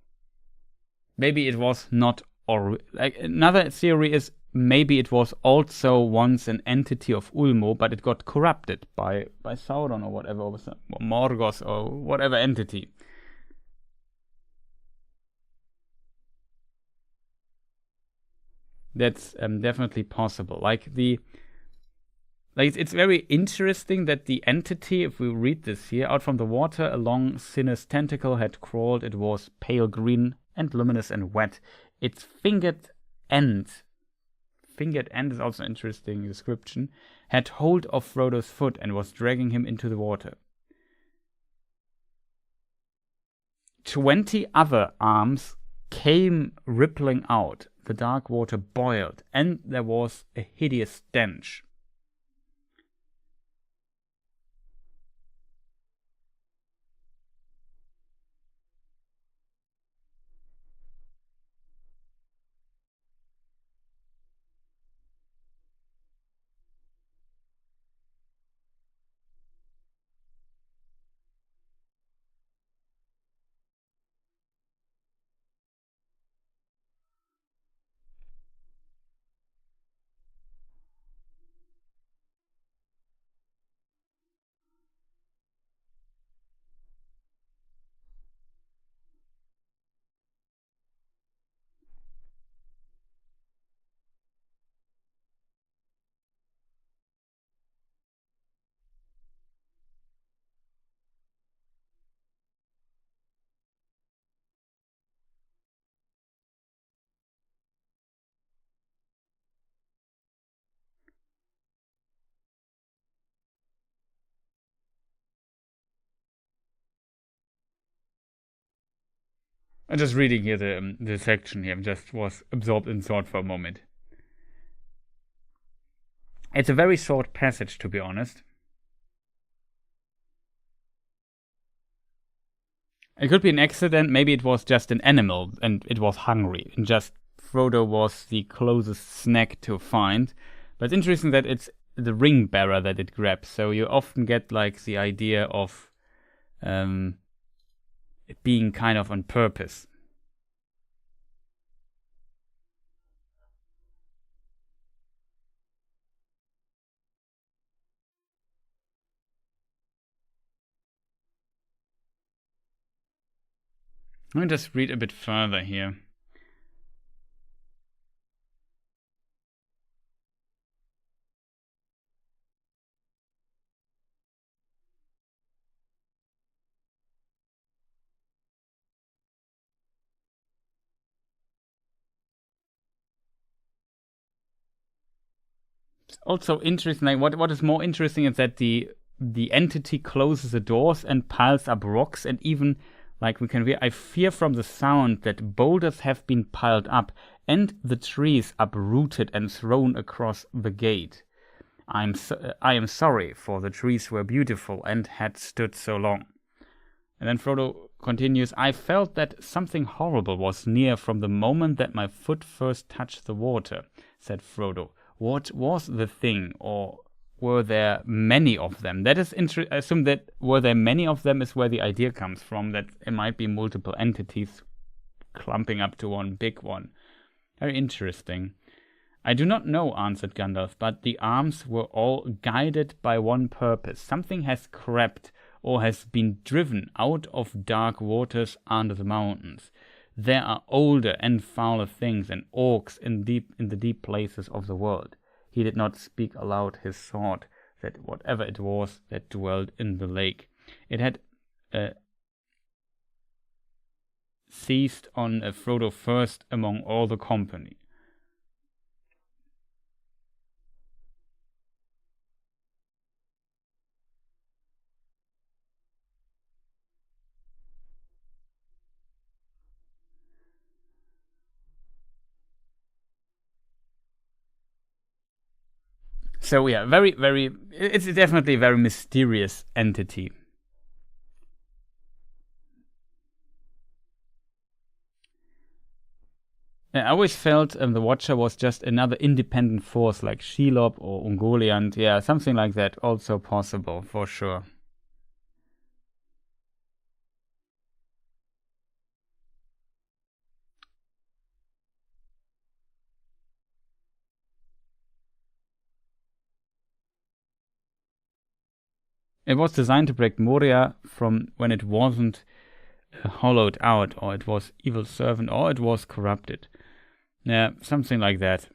Maybe it was not, or like another theory is maybe it was also once an entity of Ulmo, but it got corrupted by Sauron or whatever, or Morgoth or whatever entity. That's definitely possible. It's very interesting that the entity, if we read this here, out from the water, a long sinuous tentacle had crawled. It was pale green and luminous and wet. Its fingered end is also an interesting description, had hold of Frodo's foot and was dragging him into the water. 20 other arms came rippling out. The dark water boiled, and there was a hideous stench. I'm just reading here the section here. Just was absorbed in thought for a moment. It's a very short passage, to be honest. It could be an accident. Maybe it was just an animal and it was hungry, and just Frodo was the closest snack to find. But it's interesting that it's the ring bearer that it grabs. So you often get like the idea of it being kind of on purpose. Let me just read a bit further here. It's also interesting, like what is more interesting is that the entity closes the doors and piles up rocks, and even like we can read, I fear from the sound that boulders have been piled up and the trees uprooted and thrown across the gate. I am sorry, for the trees were beautiful and had stood so long. And then Frodo continues, I felt that something horrible was near from the moment that my foot first touched the water, said Frodo. What was the thing, or were there many of them? That is I assume that were there many of them is where the idea comes from, that it might be multiple entities clumping up to one big one. Very interesting. I do not know, answered Gandalf, but the arms were all guided by one purpose. Something has crept or has been driven out of dark waters under the mountains. There are older and fouler things and orcs in the deep places of the world. He did not speak aloud his thought, that whatever it was that dwelled in the lake, it had seized on Frodo first among all the company. So yeah, it's definitely a very mysterious entity. I always felt the Watcher was just another independent force like Shelob or Ungoliant. Yeah, something like that. Also possible, for sure. It was designed to break Moria from when it wasn't hollowed out, or it was evil servant, or it was corrupted. Yeah, something like that.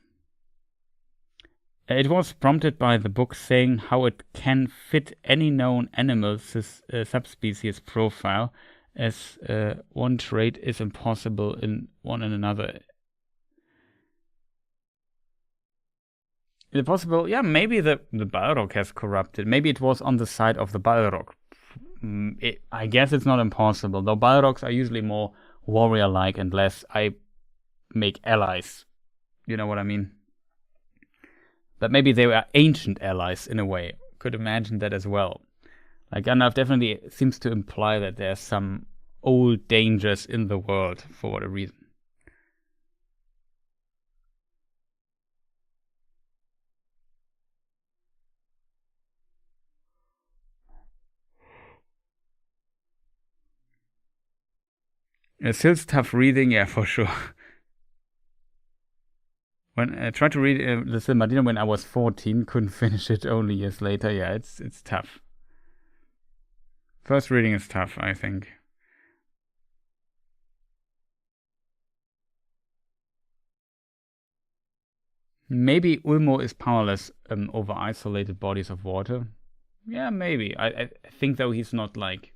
It was prompted by the book saying how it can fit any known animal's subspecies profile, as one trait is impossible in one and another. Is it possible? Yeah, maybe the Balrog has corrupted. Maybe it was on the side of the Balrog. I guess it's not impossible, though Balrogs are usually more warrior-like and less I make allies. You know what I mean? But maybe they were ancient allies in a way. Could imagine that as well. Like Gandalf definitely seems to imply that there's some old dangers in the world for whatever reason. Still's tough reading, yeah, for sure. When I tried to read the Silmarillion when I was 14, couldn't finish it only years later. Yeah, it's tough. First reading is tough, I think. Maybe Ulmo is powerless over isolated bodies of water. Yeah, maybe. I think, though, he's not like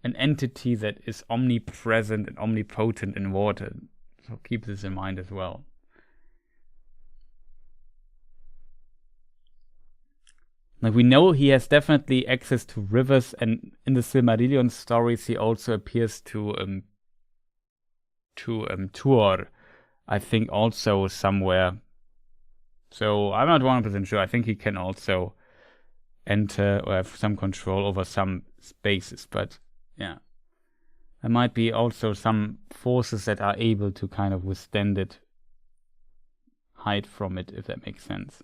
an entity that is omnipresent and omnipotent in water. So keep this in mind as well. Like, we know he has definitely access to rivers, and in the Silmarillion stories, he also appears to Tuor, I think, also somewhere. So I'm not 100% sure. I think he can also enter or have some control over some spaces, but yeah. There might be also some forces that are able to kind of withstand it, hide from it, if that makes sense.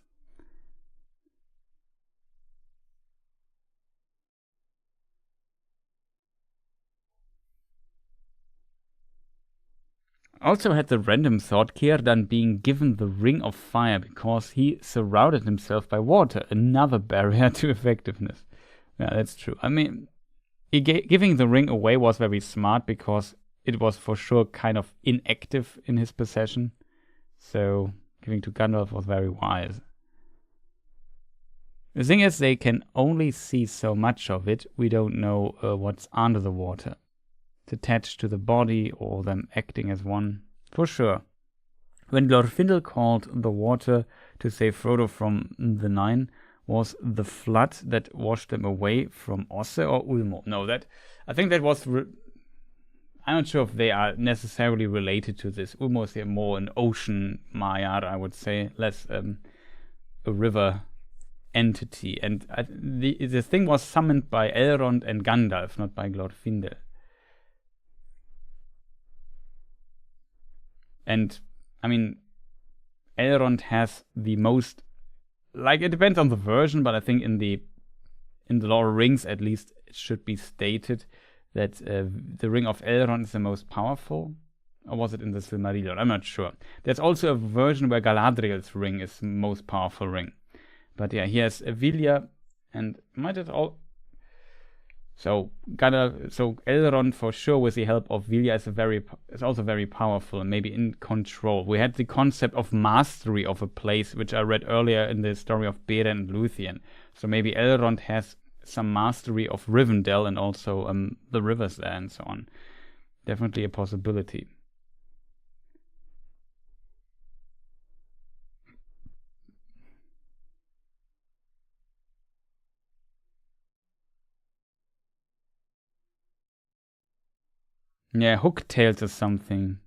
Also had the random thought Círdan being given the Ring of Fire because he surrounded himself by water, another barrier to effectiveness. Yeah, that's true. I mean, giving the ring away was very smart because it was for sure kind of inactive in his possession. So giving to Gandalf was very wise. The thing is, they can only see so much of it. We don't know what's under the water. It's attached to the body or them acting as one. For sure. When Glorfindel called the water to save Frodo from the Nine, was the flood that washed them away from Osse or Ulmo? No, I think that was... I'm not sure if they are necessarily related to this. Ulmo is more an ocean Maiar, I would say, less a river entity. And the thing was summoned by Elrond and Gandalf, not by Glorfindel. And, I mean, Elrond has the most... Like, it depends on the version, but I think in the Lord of the Rings, at least, it should be stated that the Ring of Elrond is the most powerful. Or was it in the Silmarillion? I'm not sure. There's also a version where Galadriel's ring is the most powerful ring. But yeah, he has Vilya, and might it all... So Elrond, for sure, with the help of Vilya, is also very powerful and maybe in control. We had the concept of mastery of a place, which I read earlier in the story of Beren and Luthien. So maybe Elrond has some mastery of Rivendell and also the rivers there and so on. Definitely a possibility. Yeah, hook-tails or something.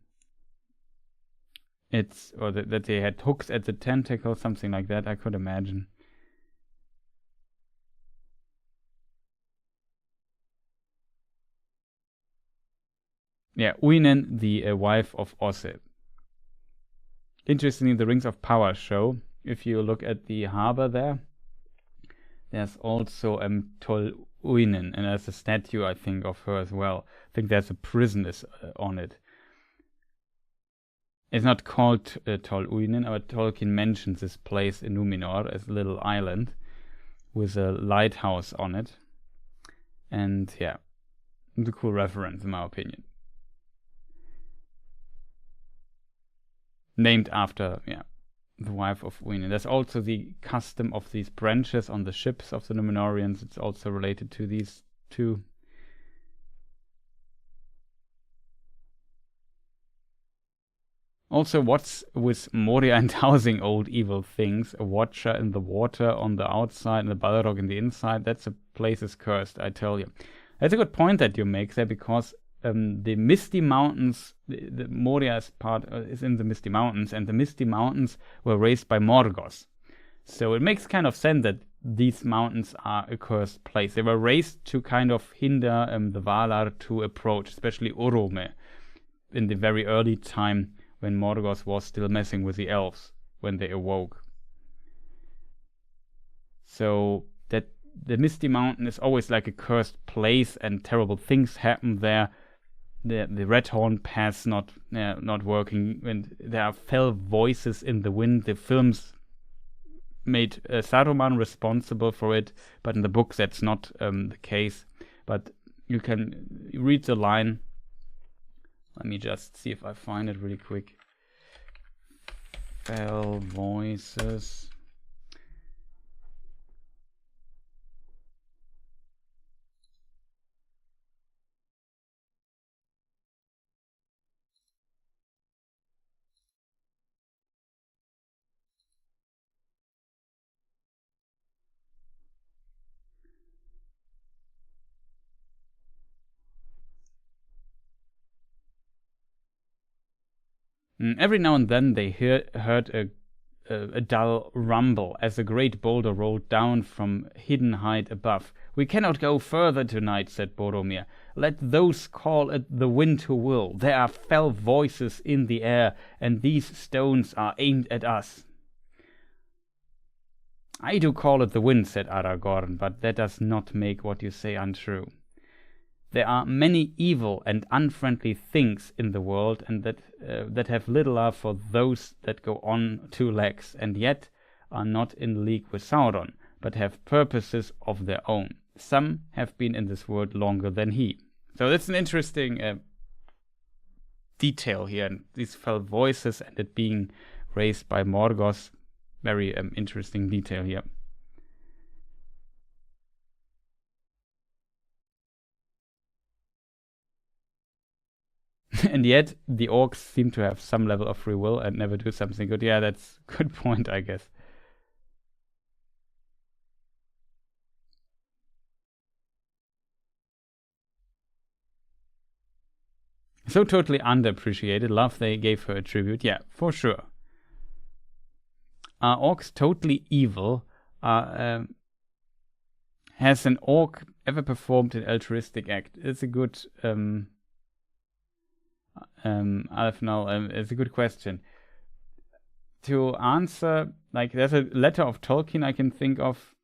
Or that they had hooks at the tentacles, something like that, I could imagine. Yeah, Uinen, the wife of Osse. Interestingly, the Rings of Power show, if you look at the harbor there, there's also Tolkien, and there's a statue, I think, of her as well. I think there's a prison on it. It's not called Tolkien, but Tolkien mentions this place in Numenor as a little island with a lighthouse on it. And yeah, it's a cool reference in my opinion. Named after, yeah, the wife of Uinen. There's also the custom of these branches on the ships of the Numenorians. It's also related to these two. Also, what's with Moria and housing old evil things? A watcher in the water on the outside and the Balrog in the inside. That's a place is cursed, I tell you. That's a good point that you make there, because the Misty Mountains, the Moria's part is in the Misty Mountains, and the Misty Mountains were raised by Morgoth. So it makes kind of sense that these mountains are a cursed place. They were raised to kind of hinder the Valar to approach, especially Orome, in the very early time when Morgoth was still messing with the elves when they awoke. So that the Misty Mountain is always like a cursed place, and terrible things happen there. The Redhorn Pass not working, and there are fell voices in the wind. The films made Saruman responsible for it, but in the books that's not the case. But you can read the line. Let me just see if I find it really quick. Fell voices. Every now and then they heard a dull rumble as a great boulder rolled down from hidden height above. "We cannot go further tonight," said Boromir. "Let those call it the wind who will. There are fell voices in the air, and these stones are aimed at us." "I do call it the wind," said Aragorn, "but that does not make what you say untrue. There are many evil and unfriendly things in the world, and that have little love for those that go on two legs, and yet are not in league with Sauron, but have purposes of their own. Some have been in this world longer than he." So that's an interesting detail here, and these fell voices and it being raised by Morgoth. Very interesting detail here. And yet, the orcs seem to have some level of free will and never do something good. Yeah, that's a good point, I guess. So totally underappreciated. Love they gave her a tribute. Yeah, for sure. Are orcs totally evil? Has an orc ever performed an altruistic act? It's a good... it's a good question. To answer, like, there's a letter of Tolkien I can think of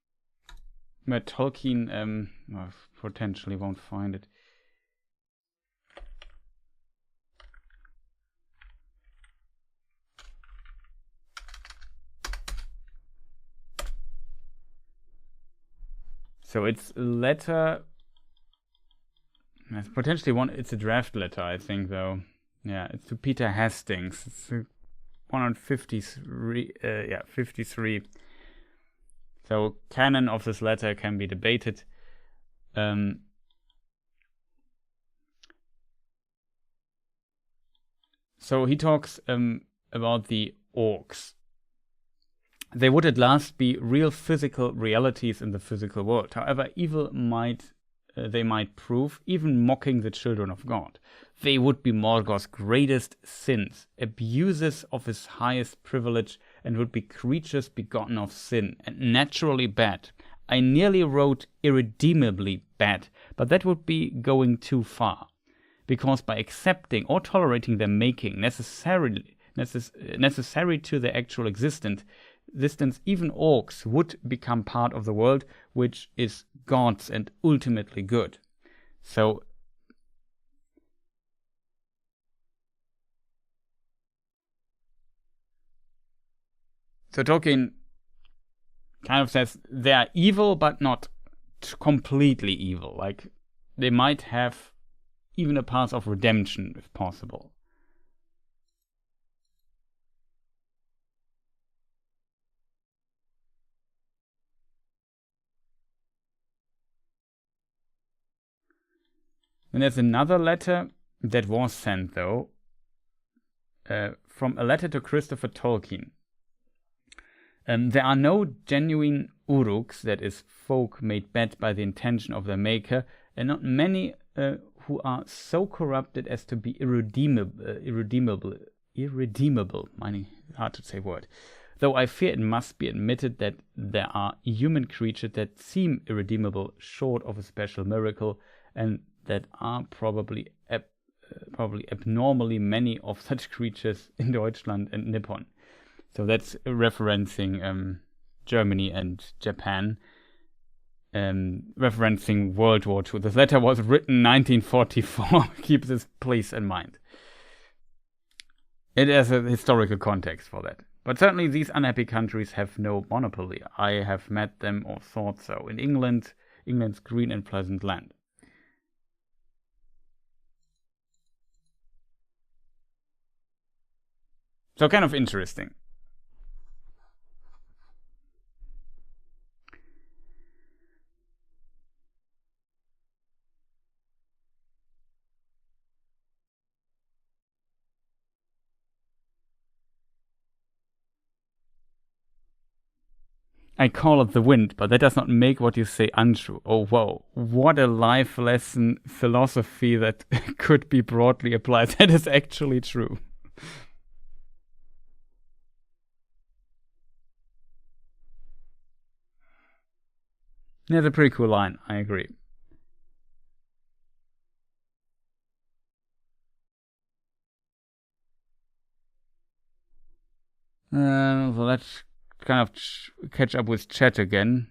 where Tolkien potentially won't find it. So it's a letter. It's potentially one. It's a draft letter, I think, though. Yeah, it's to Peter Hastings. It's 153. 53. So canon of this letter can be debated. So he talks about the orcs. They would at last be real physical realities in the physical world. However, evil they might prove, even mocking the children of God. They would be Morgoth's greatest sins, abuses of his highest privilege, and would be creatures begotten of sin, and naturally bad. I nearly wrote irredeemably bad, but that would be going too far. Because by accepting or tolerating their making, necessarily necessary to their actual existence, even orcs would become part of the world, which is God's and ultimately good. So Tolkien kind of says they are evil, but not completely evil. Like, they might have even a path of redemption, if possible. And there's another letter that was sent, though, from a letter to Christopher Tolkien. There are no genuine uruks, that is, folk made bad by the intention of their maker, and not many who are so corrupted as to be irredeemable. Hard to say word. Though I fear it must be admitted that there are human creatures that seem irredeemable, short of a special miracle, and that are probably abnormally many of such creatures in Deutschland and Nippon. So that's referencing Germany and Japan, referencing World War II. This letter was written 1944. Keep this please in mind. It has a historical context for that. But certainly these unhappy countries have no monopoly. I have met them or thought so in England's green and pleasant land. So kind of interesting. I call it the wind, but that does not make what you say untrue. Oh, whoa. What a life lesson philosophy that could be broadly applied. That is actually true. That's a pretty cool line. I agree. So let's kind of catch up with chat again.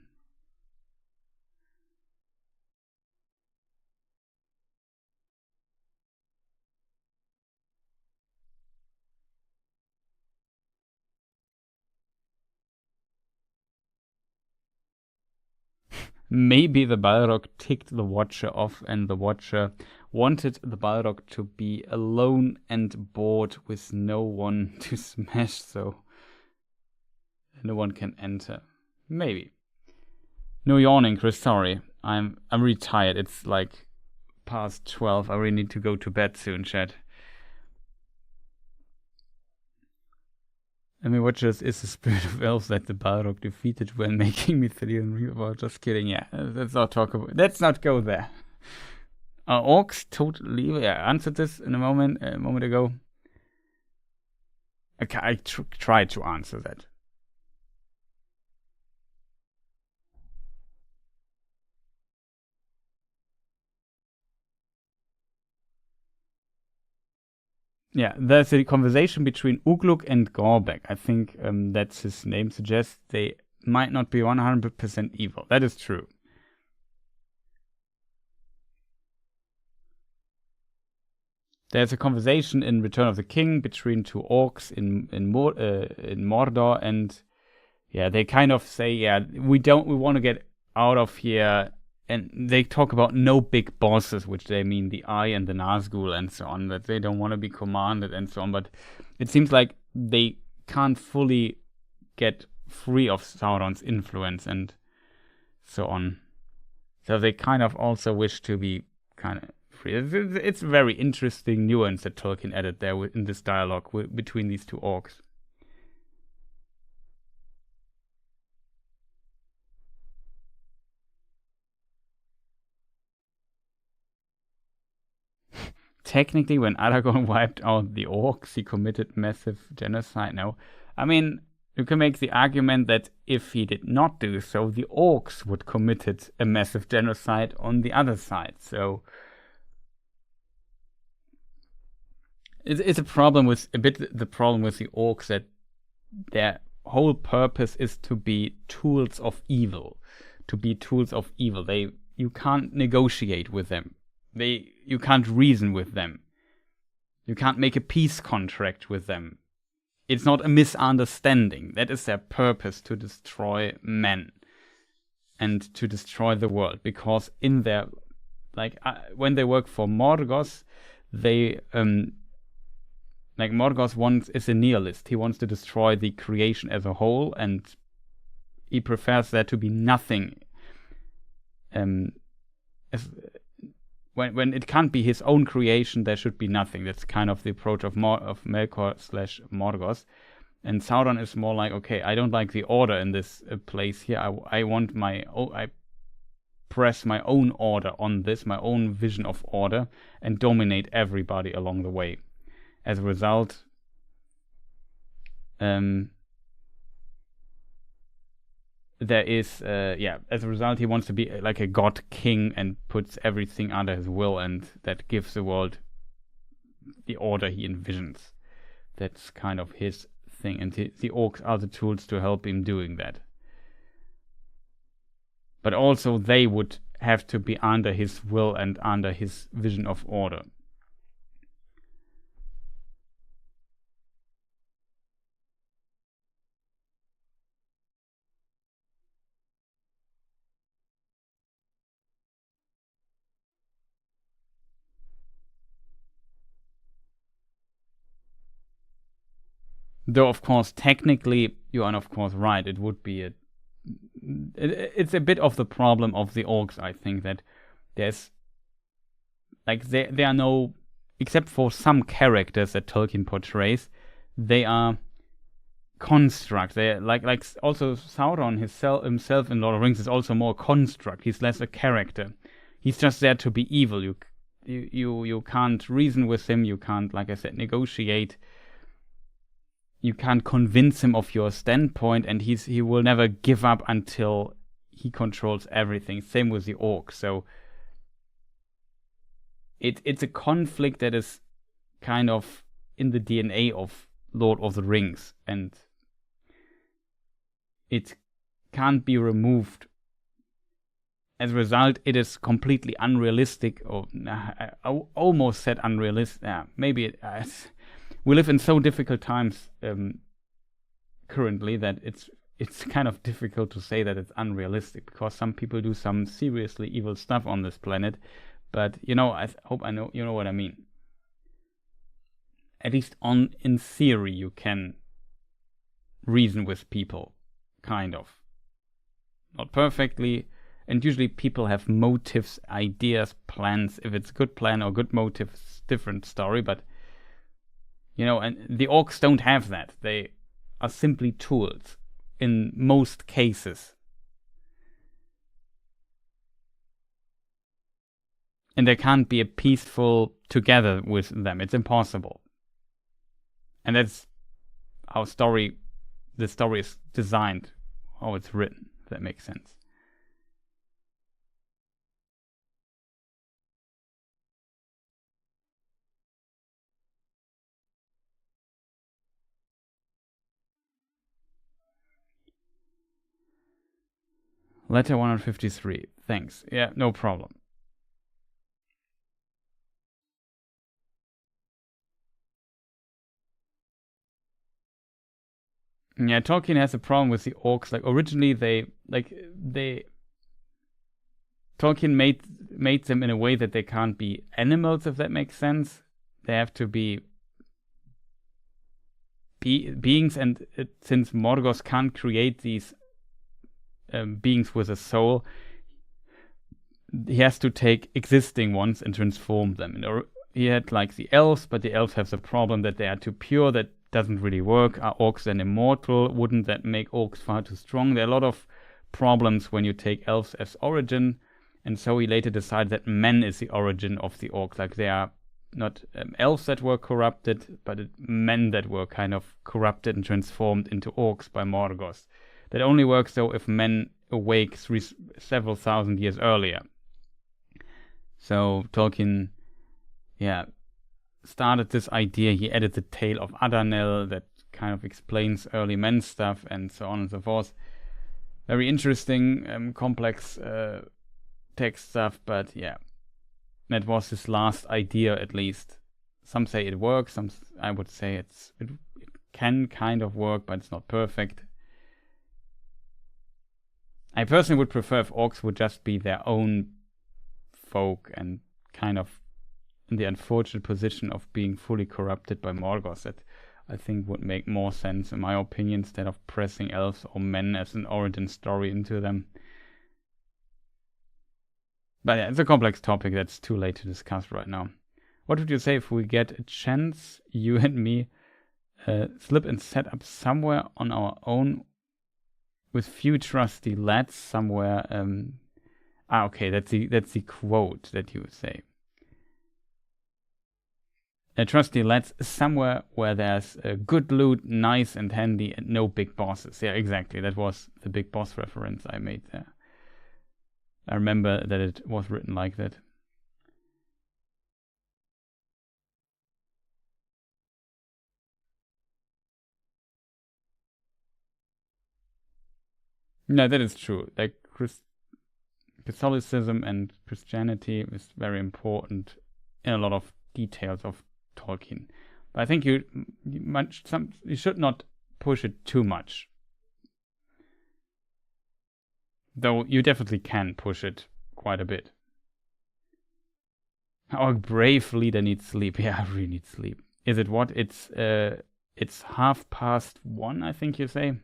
Maybe the Balrog ticked the Watcher off, and the Watcher wanted the Balrog to be alone and bored with no one to smash, so no one can enter. Maybe. No yawning, Chris, sorry. I'm really tired. It's like past 12. I really need to go to bed soon, chat. I mean, what just is the spirit of elves that the Balrog defeated when making Mithrilian? Well, just kidding, yeah. Let's not talk about. Let's not go there. Orcs totally. Yeah, I answered this in a moment ago. Okay, I tried to answer that. Yeah, there's a conversation between Ugluk and Gorbek. I think that's his name, suggests they might not be 100% evil. That is true. There's a conversation in Return of the King between two orcs in Mordor, and yeah, they kind of say, yeah, we want to get out of here. And they talk about no big bosses, which they mean the Eye and the Nazgul and so on, that they don't want to be commanded and so on. But it seems like they can't fully get free of Sauron's influence and so on. So they kind of also wish to be kind of free. It's a very interesting nuance that Tolkien added there in this dialogue between these two orcs. Technically, when Aragorn wiped out the orcs, he committed massive genocide. No, I mean, you can make the argument that if he did not do so, the orcs would committed a massive genocide on the other side. So it's a problem with the problem with the orcs, that their whole purpose is to be tools of evil. You can't negotiate with them. You can't reason with them. You can't make a peace contract with them. It's not a misunderstanding. That is their purpose, to destroy men and to destroy the world. Because in their, when they work for Morgoth, they Morgoth is a nihilist. He wants to destroy the creation as a whole, and he prefers there to be nothing. When it can't be his own creation, there should be nothing. That's kind of the approach of Melkor/Morgoth. And Sauron is more like, okay, I don't like the order in this place here. I want I press my own order on this, my own vision of order, and dominate everybody along the way. As a result, as a result, he wants to be like a god king and puts everything under his will, and that gives the world the order he envisions. That's kind of his thing, and the orcs are the tools to help him doing that. But also they would have to be under his will and under his vision of order. Though, of course, technically, you are, of course, right. It would be it's a bit of the problem of the orcs, I think, that there's, there are no, except for some characters that Tolkien portrays, they are construct. They're like also Sauron himself in Lord of the Rings is also more construct. He's less a character. He's just there to be evil. You can't reason with him. You can't, like I said, negotiate. You can't convince him of your standpoint, and he will never give up until he controls everything. Same with the orcs. So it's a conflict that is kind of in the DNA of Lord of the Rings, and it can't be removed. As a result, it is completely unrealistic, or I almost said unrealistic. Maybe we live in so difficult times currently that it's kind of difficult to say that it's unrealistic, because some people do some seriously evil stuff on this planet. But I hope I know you know what I mean. At least in theory, you can reason with people, kind of. Not perfectly, and usually people have motives, ideas, plans. If it's a good plan or good motive, it's a different story, but and the orcs don't have that. They are simply tools in most cases. And there can't be a peaceful together with them. It's impossible. And that's how the story is designed, how it's written, if that makes sense. Letter 153. Thanks. Yeah, no problem. Yeah, Tolkien has a problem with the orcs. Originally Tolkien made them in a way that they can't be animals, if that makes sense. They have to be beings, and since Morgoth can't create these beings with a soul, he has to take existing ones and transform them. He had the elves, but the elves have the problem that they are too pure. That doesn't really work. Are orcs then immortal? Wouldn't that make orcs far too strong? There are a lot of problems when you take elves as origin, and so he later decided that men is the origin of the orcs. They are not elves that were corrupted, but men that were kind of corrupted and transformed into orcs by Morgoth. That only works though if men awake several thousand years earlier. So Tolkien, started this idea. He added the Tale of Adarnell that kind of explains early men stuff and so on and so forth. Very interesting, complex text stuff, but yeah, that was his last idea at least. Some say it works, I would say it can kind of work, but it's not perfect. I personally would prefer if orcs would just be their own folk and kind of in the unfortunate position of being fully corrupted by Morgoth. That I think would make more sense in my opinion, instead of pressing elves or men as an origin story into them. But yeah, it's a complex topic that's too late to discuss right now. What would you say if we get a chance, you and me, slip and set up somewhere on our own with few trusty lads somewhere? Okay, that's the quote that you say. Trusty lads somewhere where there's good loot, nice and handy, and no big bosses. Yeah, exactly. That was the big boss reference I made there. I remember that it was written like that. No, that is true. Like Catholicism and Christianity is very important in a lot of details of Tolkien. But I think you should not push it too much. Though you definitely can push it quite a bit. Our brave leader needs sleep. Yeah, I really need sleep. Is it what? It's 1:30, I think you say.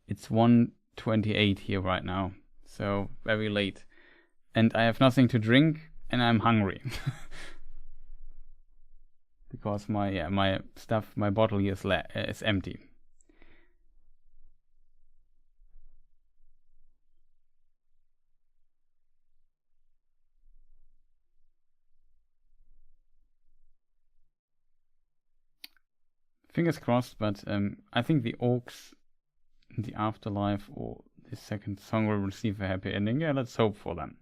It's 1:28 here right now, so very late. And I have nothing to drink, and I'm hungry. Because my bottle here is empty. Fingers crossed, but I think the orcs in the afterlife or the second song will receive a happy ending. Yeah, let's hope for them.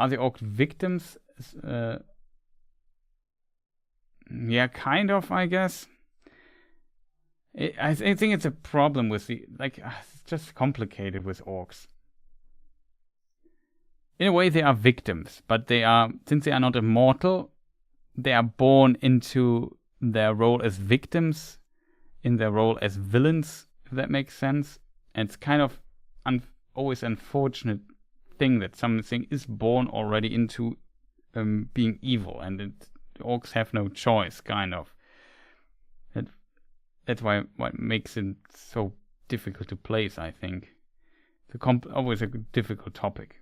Are the orcs victims? Yeah, kind of, I guess. I think it's a problem with it's just complicated with orcs. In a way, they are victims, but since they are not immortal, they are born into their role as victims, in their role as villains, if that makes sense. And it's kind of always unfortunate thing that something is born already into being evil, and the orcs have no choice, kind of. That's what makes it so difficult to place, I think. It's always a difficult topic.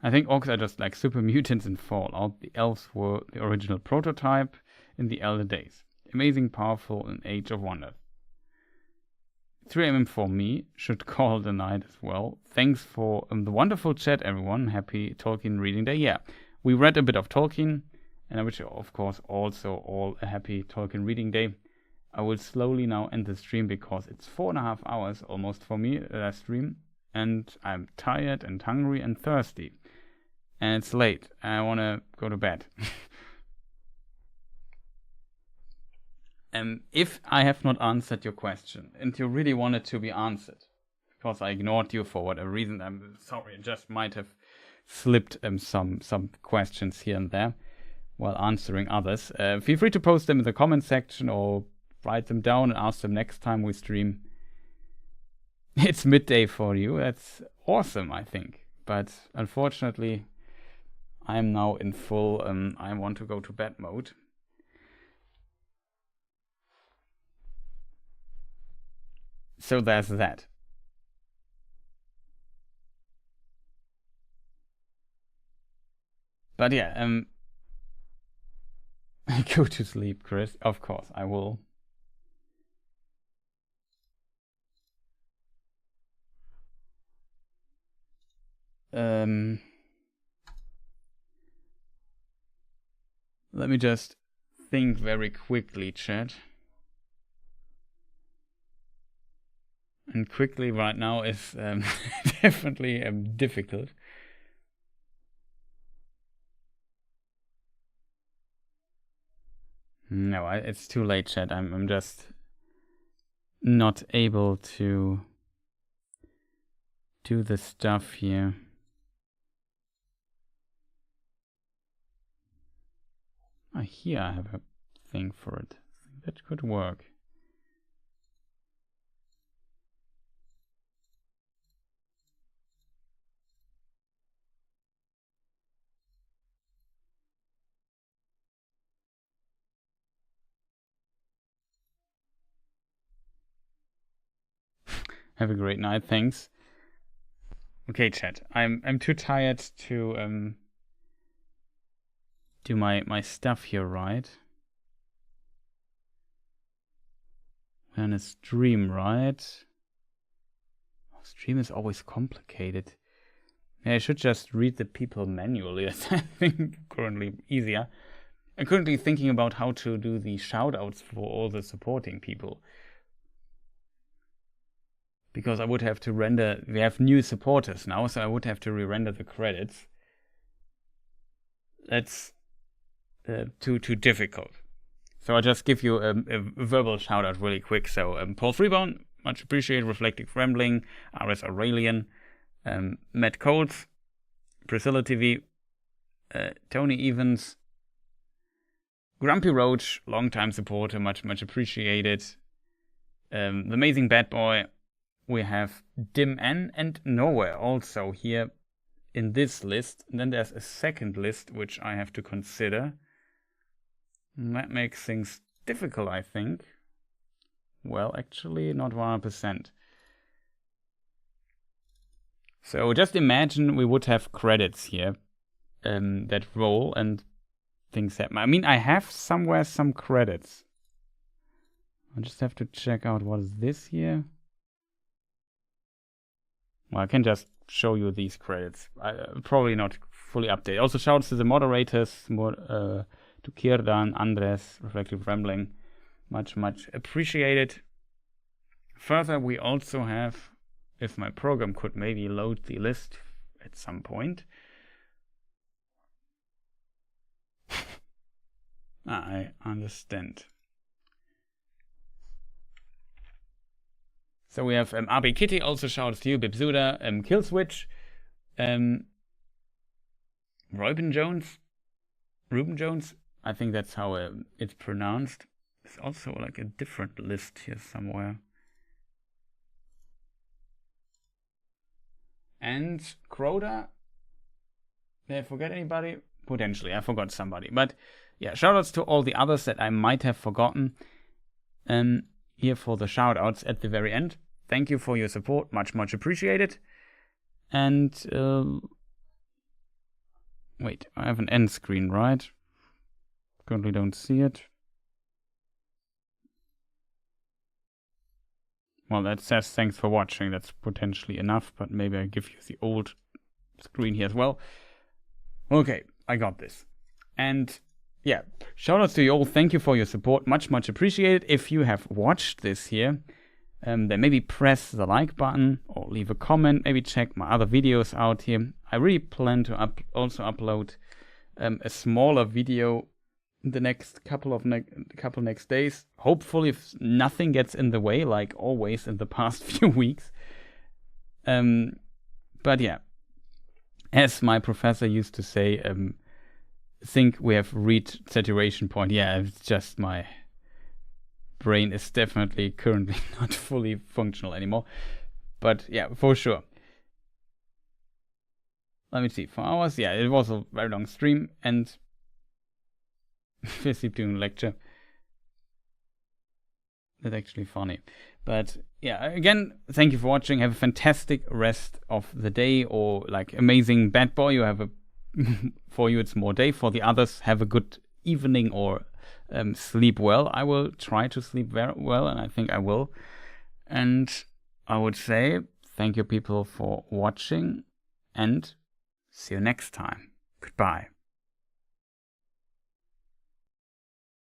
I think orcs are just like super mutants in Fallout. The elves were the original prototype in the Elder Days. Amazing, powerful, in Age of Wonders. 3 a.m. for me. Should call the night as well. Thanks for the wonderful chat, everyone. Happy Tolkien Reading Day. Yeah, we read a bit of Tolkien, and I wish you, of course, also all a happy Tolkien Reading Day. I will slowly now end the stream because it's 4.5 hours almost for me that I stream, and I'm tired and hungry and thirsty. And it's late. I want to go to bed. If I have not answered your question, and you really want it to be answered, because I ignored you for whatever reason, I'm sorry, I just might have slipped some questions here and there while answering others. Feel free to post them in the comment section or write them down and ask them next time we stream. It's midday for you. That's awesome, I think. But unfortunately, I'm now in full I want to go to bed mode. So there's that. But yeah, go to sleep, Chris. Of course, I will. Let me just think very quickly, chat. And quickly right now is definitely difficult. No, it's too late, chat. I'm just not able to do the stuff here. Here I have a thing for it. That could work. Have a great night, thanks. Okay, chat. I'm too tired to do my stuff here, right? And a stream, right? Stream is always complicated. Yeah, I should just read the people manually. That's, I think, currently easier. I'm currently thinking about how to do the shoutouts for all the supporting people. Because I would have to render... We have new supporters now, so I would have to re-render the credits. That's too difficult. So I'll just give you a verbal shoutout really quick. So Paul Freeborn, much appreciated. Reflective Rambling, RS Aurelian, Matt Coates, Priscilla TV, Tony Evans, Grumpy Roach, long-time supporter, much appreciated. The Amazing Bad Boy. We have Dim N and Nowhere also here in this list. And then there's a second list which I have to consider. And that makes things difficult, I think. Well, actually, not 100%. So just imagine we would have credits here that roll and things happen. I mean, I have somewhere some credits. I just have to check out what is this here. Well, I can just show you these credits. Probably not fully updated. Also, shouts to the moderators, to Kirdan, Andres, Reflective Rambling. Much appreciated. Further, we also have, if my program could maybe load the list at some point. I understand. So we have RB Kitty, also shouts to you, Bibsuda, Killswitch, Ruben Jones, I think that's how it's pronounced. There's also like a different list here somewhere. And Crowder, did I forget anybody? Potentially, I forgot somebody. But yeah, shoutouts to all the others that I might have forgotten. Here for the shoutouts at the very end. Thank you for your support, much appreciated. And wait, I have an end screen, right? Currently don't see it. Well, that says thanks for watching. That's potentially enough, but maybe I give you the old screen here as well. Okay, I got this. And yeah, shoutouts to you all. Thank you for your support. Much appreciated. If you have watched this here, then maybe press the like button or leave a comment. Maybe check my other videos out here. I really plan to also upload a smaller video in the next couple next days. Hopefully, if nothing gets in the way, like always in the past few weeks. But yeah, as my professor used to say, think we have reached saturation point. Yeah, it's just my brain is definitely currently not fully functional anymore. But yeah, for sure. Let me see, 4 hours. Yeah, it was a very long stream and sleep doing a lecture. That's actually funny. But yeah, again, thank you for watching. Have a fantastic rest of the day, or like Amazing Bad Boy, you have a for you it's more day. For the others, have a good evening or sleep well. I will try to sleep very well, and I think I will. And I would say thank you people for watching, and see you next time. Goodbye.